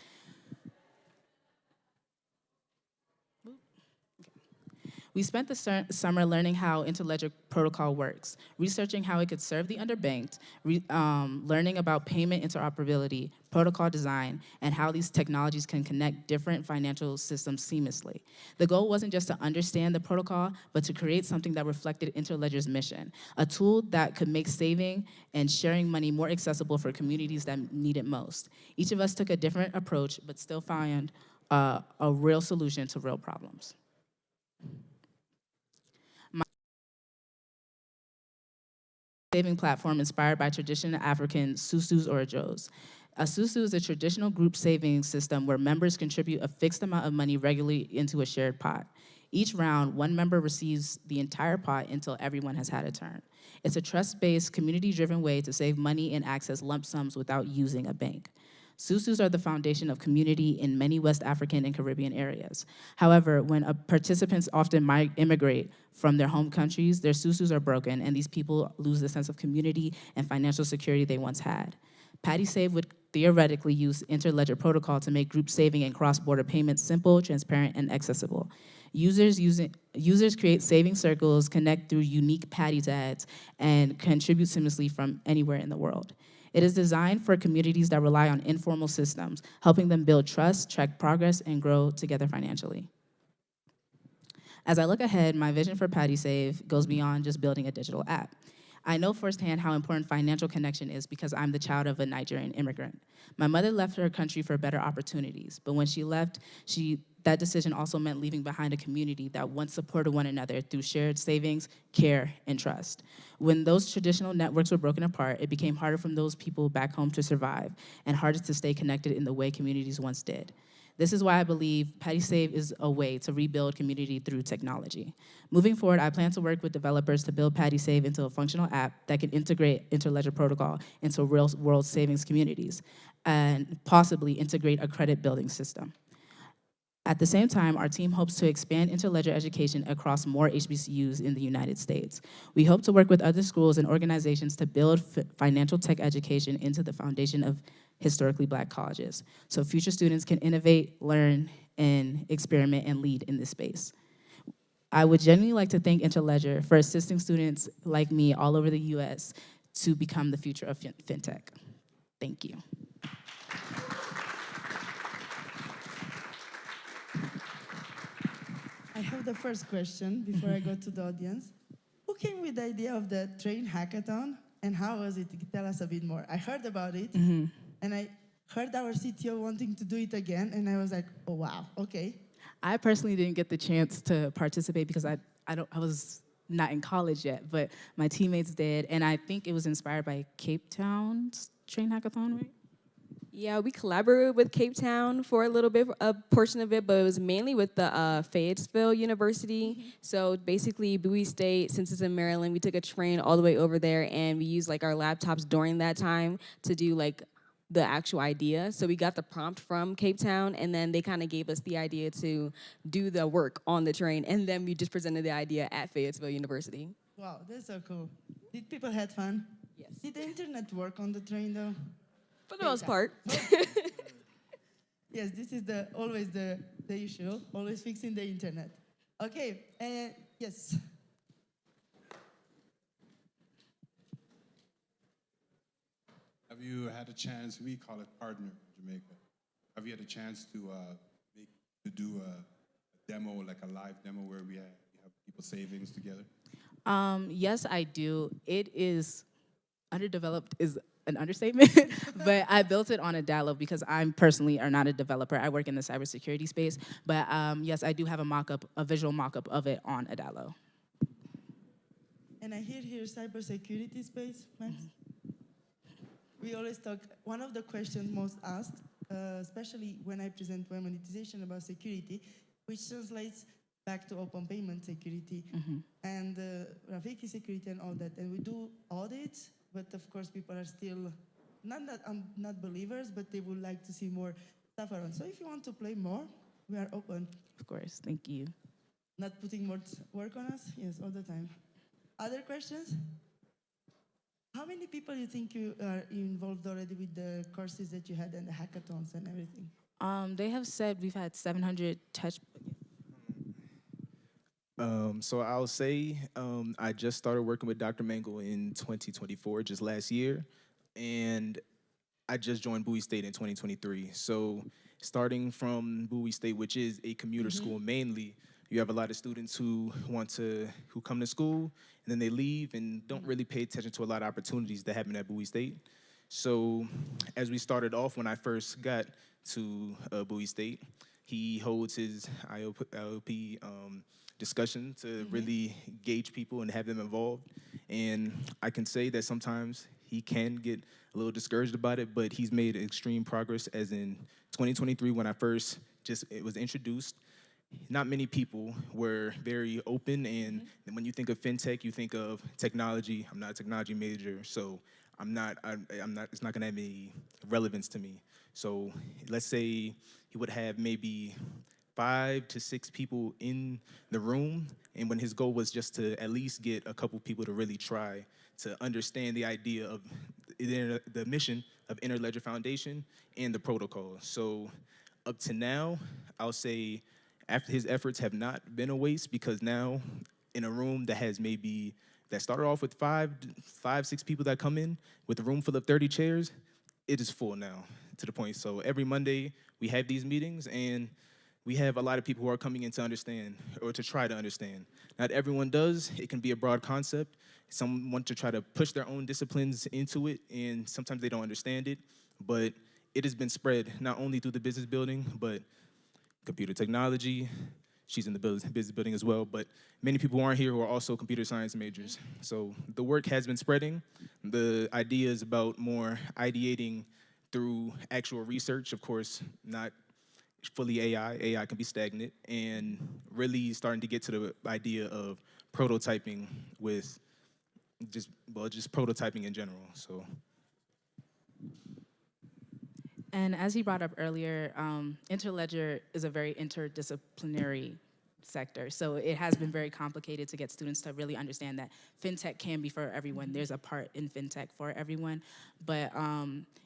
We spent the summer learning how Interledger Protocol works, researching how it could serve the underbanked, learning about payment interoperability, protocol design, and how these technologies can connect different financial systems seamlessly. The goal wasn't just to understand the protocol, but to create something that reflected Interledger's mission, a tool that could make saving and sharing money more accessible for communities that need it most. Each of us took a different approach, but still found a real solution to real problems. Saving platform inspired by traditional African susus or ajos. A susu is a traditional group savings system where members contribute a fixed amount of money regularly into a shared pot. Each round, one member receives the entire pot until everyone has had a turn. It's a trust-based, community-driven way to save money and access lump sums without using a bank. Susus are the foundation of community in many West African and Caribbean areas. However, when participants often immigrate from their home countries, their susus are broken, and these people lose the sense of community and financial security they once had. Patty Save would theoretically use Interledger Protocol to make group saving and cross-border payments simple, transparent, and accessible. Users create saving circles, connect through unique Patty tags, and contribute seamlessly from anywhere in the world. It is designed for communities that rely on informal systems, helping them build trust, track progress, and grow together financially. As I look ahead, my vision for Patty Save goes beyond just building a digital app. I know firsthand how important financial connection is because I'm the child of a Nigerian immigrant. My mother left her country for better opportunities, but when she left, that decision also meant leaving behind a community that once supported one another through shared savings, care, and trust. When those traditional networks were broken apart, it became harder for those people back home to survive and harder to stay connected in the way communities once did. This is why I believe PattySave is a way to rebuild community through technology. Moving forward, I plan to work with developers to build PattySave into a functional app that can integrate Interledger Protocol into real-world savings communities and possibly integrate a credit building system. At the same time, our team hopes to expand Interledger education across more HBCUs in the United States. We hope to work with other schools and organizations to build financial tech education into the foundation of historically Black colleges, so future students can innovate, learn, and experiment and lead in this space. I would genuinely like to thank Interledger for assisting students like me all over the US to become the future of fintech. Thank you. I have the first question before I go to the audience. Who came with the idea of the train hackathon and how was it? Tell us a bit more. I heard about it and I heard our CTO wanting to do it again and I was like, oh wow, okay. I personally didn't get the chance to participate because I was not in college yet, but my teammates did, and I think it was inspired by Cape Town's train hackathon, right? Yeah, we collaborated with Cape Town for a little bit, a portion of it, but it was mainly with the Fayetteville University. So basically, Bowie State, since it's in Maryland, we took a train all the way over there, and we used like our laptops during that time to do like the actual idea. So we got the prompt from Cape Town, and then they kind of gave us the idea to do the work on the train, and then we just presented the idea at Fayetteville University. Wow, that's so cool. Did people have fun? Yes. Did the internet work on the train though? For the most part. Yes, this is always the issue, always fixing the internet. Okay, yes. Have you had a chance, we call it partner in Jamaica, have you had a chance to do a demo, like a live demo where we have people savings together? Yes, I do. It is underdeveloped is an understatement, but I built it on a Adalo because I'm personally are not a developer. I work in the cybersecurity space, but yes, I do have a visual mock-up of it on Adalo. And I hear here cybersecurity space, Max. We always talk, one of the questions most asked, especially when I present web monetization about security, which translates back to open payment security and Rafiki security and all that. And we do audits, but of course people are still, not believers, but they would like to see more stuff around. So if you want to play more, we are open. Of course, thank you. Not putting more work on us? Yes, all the time. Other questions? How many people do you think you are involved already with the courses that you had and the hackathons and everything? They have said we've had 700 touch. So I'll say I just started working with Dr. Mangle in 2024, just last year, and I just joined Bowie State in 2023. So starting from Bowie State, which is a commuter school mainly, you have a lot of students who come to school and then they leave and don't really pay attention to a lot of opportunities that happen at Bowie State. So as we started off, when I first got to Bowie State, he holds his IOP discussion to really gauge people and have them involved. And I can say that sometimes he can get a little discouraged about it, but he's made extreme progress, as in 2023 when I first it was introduced. Not many people were very open, and when you think of fintech, you think of technology. I'm not a technology major, so it's not gonna have any relevance to me. So let's say he would have maybe 5 to 6 people in the room, and when his goal was just to at least get a couple people to really try to understand the idea of the mission of Interledger Foundation and the protocol. So up to now, I'll say after his efforts have not been a waste, because now in a room that started off with 6 people that come in with a room full of 30 chairs, it is full now to the point. So every Monday we have these meetings and we have a lot of people who are coming in to understand or to try to understand. Not everyone does. It can be a broad concept. Some want to try to push their own disciplines into it, and sometimes they don't understand it. But it has been spread not only through the business building, but computer technology. She's in the business building as well, but many people who aren't here who are also computer science majors. So the work has been spreading. The idea is about more ideating through actual research, of course, not fully AI. AI can be stagnant, and really starting to get to the idea of prototyping with just prototyping in general. So. And as he brought up earlier, Interledger is a very interdisciplinary sector. So it has been very complicated to get students to really understand that fintech can be for everyone. There's a part in fintech for everyone. But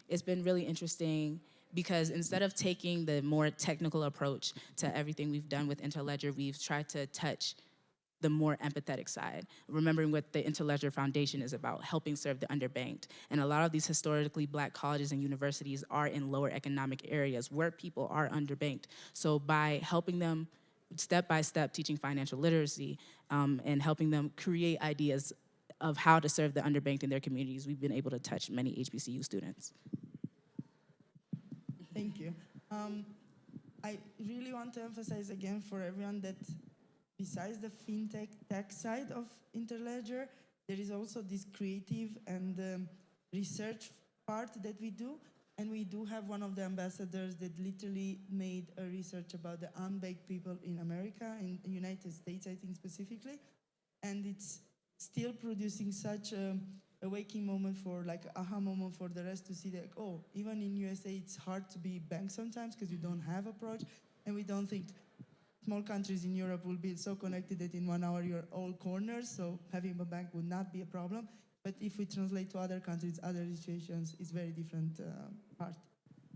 it's been really interesting because instead of taking the more technical approach to everything we've done with Interledger, we've tried to touch the more empathetic side, remembering what the Interledger Foundation is about, helping serve the underbanked. And a lot of these historically Black colleges and universities are in lower economic areas where people are underbanked. So by helping them step by step, teaching financial literacy and helping them create ideas of how to serve the underbanked in their communities, we've been able to touch many HBCU students. Thank you. I really want to emphasize again for everyone that besides the fintech tech side of Interledger, there is also this creative and research part that we do. And we do have one of the ambassadors that literally made a research about the unbanked people in America, in the United States, I think specifically. And it's still producing such a waking moment for like aha moment for the rest to see that, oh, even in USA, it's hard to be banked sometimes because you don't have approach. And we don't think small countries in Europe will be so connected that in 1 hour you're all corners, so having a bank would not be a problem. But if we translate to other countries, other situations, it's very different part.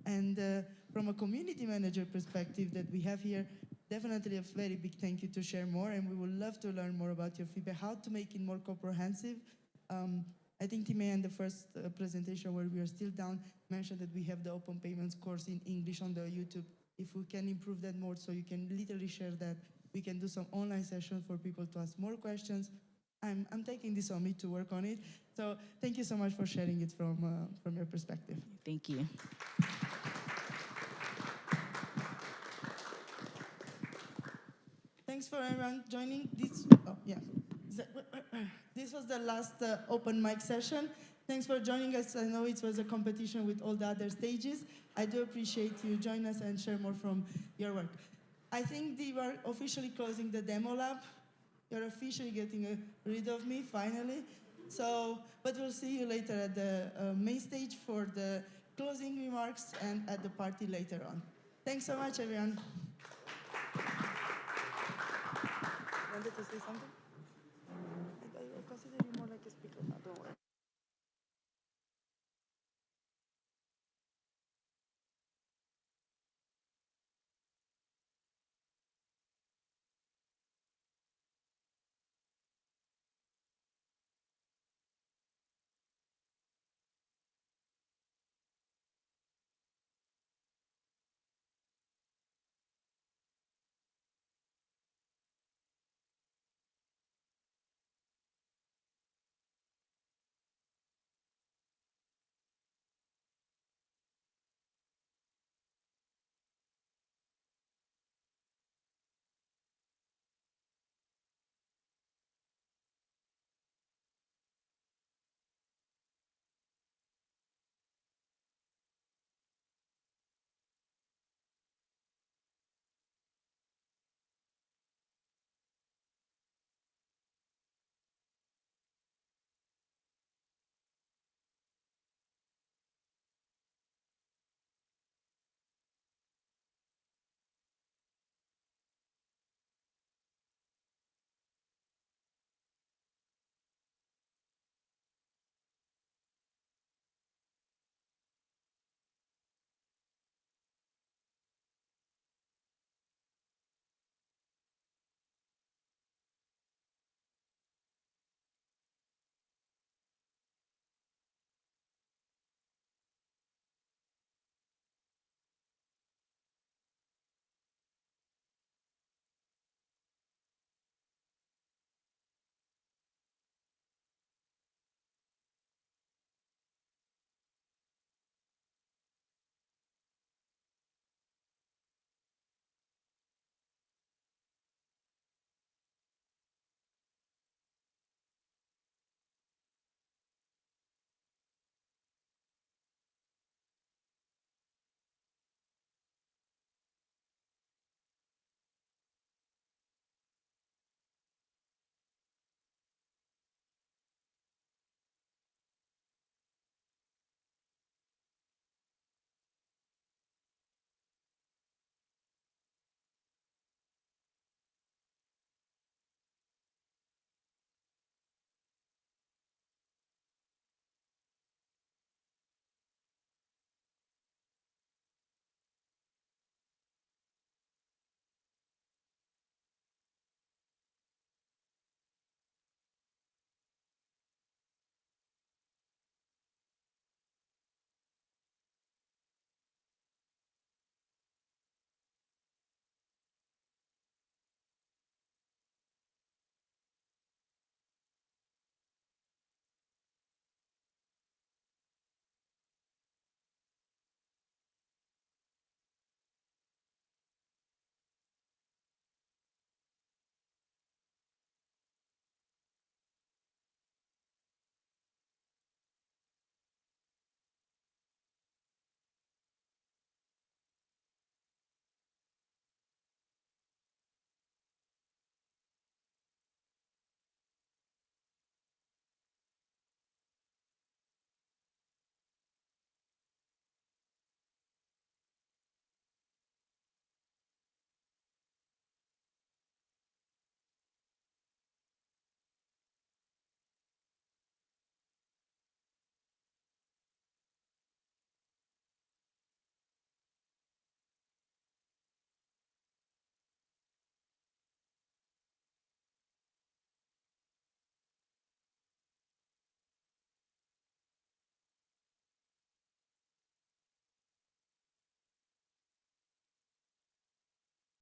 And from a community manager perspective that we have here, definitely a very big thank you to share more, and we would love to learn more about your feedback, how to make it more comprehensive. I think Timmy in the first presentation where we are still down mentioned that we have the open payments course in English on the YouTube. If we can improve that more so you can literally share that, we can do some online sessions for people to ask more questions. I'm taking this on me to work on it. So thank you so much for sharing it from your perspective. Thank you. Thanks for everyone joining this. Oh, yeah. This was the last open mic session. Thanks for joining us. I know it was a competition with all the other stages. I do appreciate you join us and share more from your work. I think we are officially closing the demo lab. You're officially getting rid of me, finally. So, but we'll see you later at the main stage for the closing remarks and at the party later on. Thanks so much, everyone. Wanted to say something? I consider you more like a speaker now, don't worry.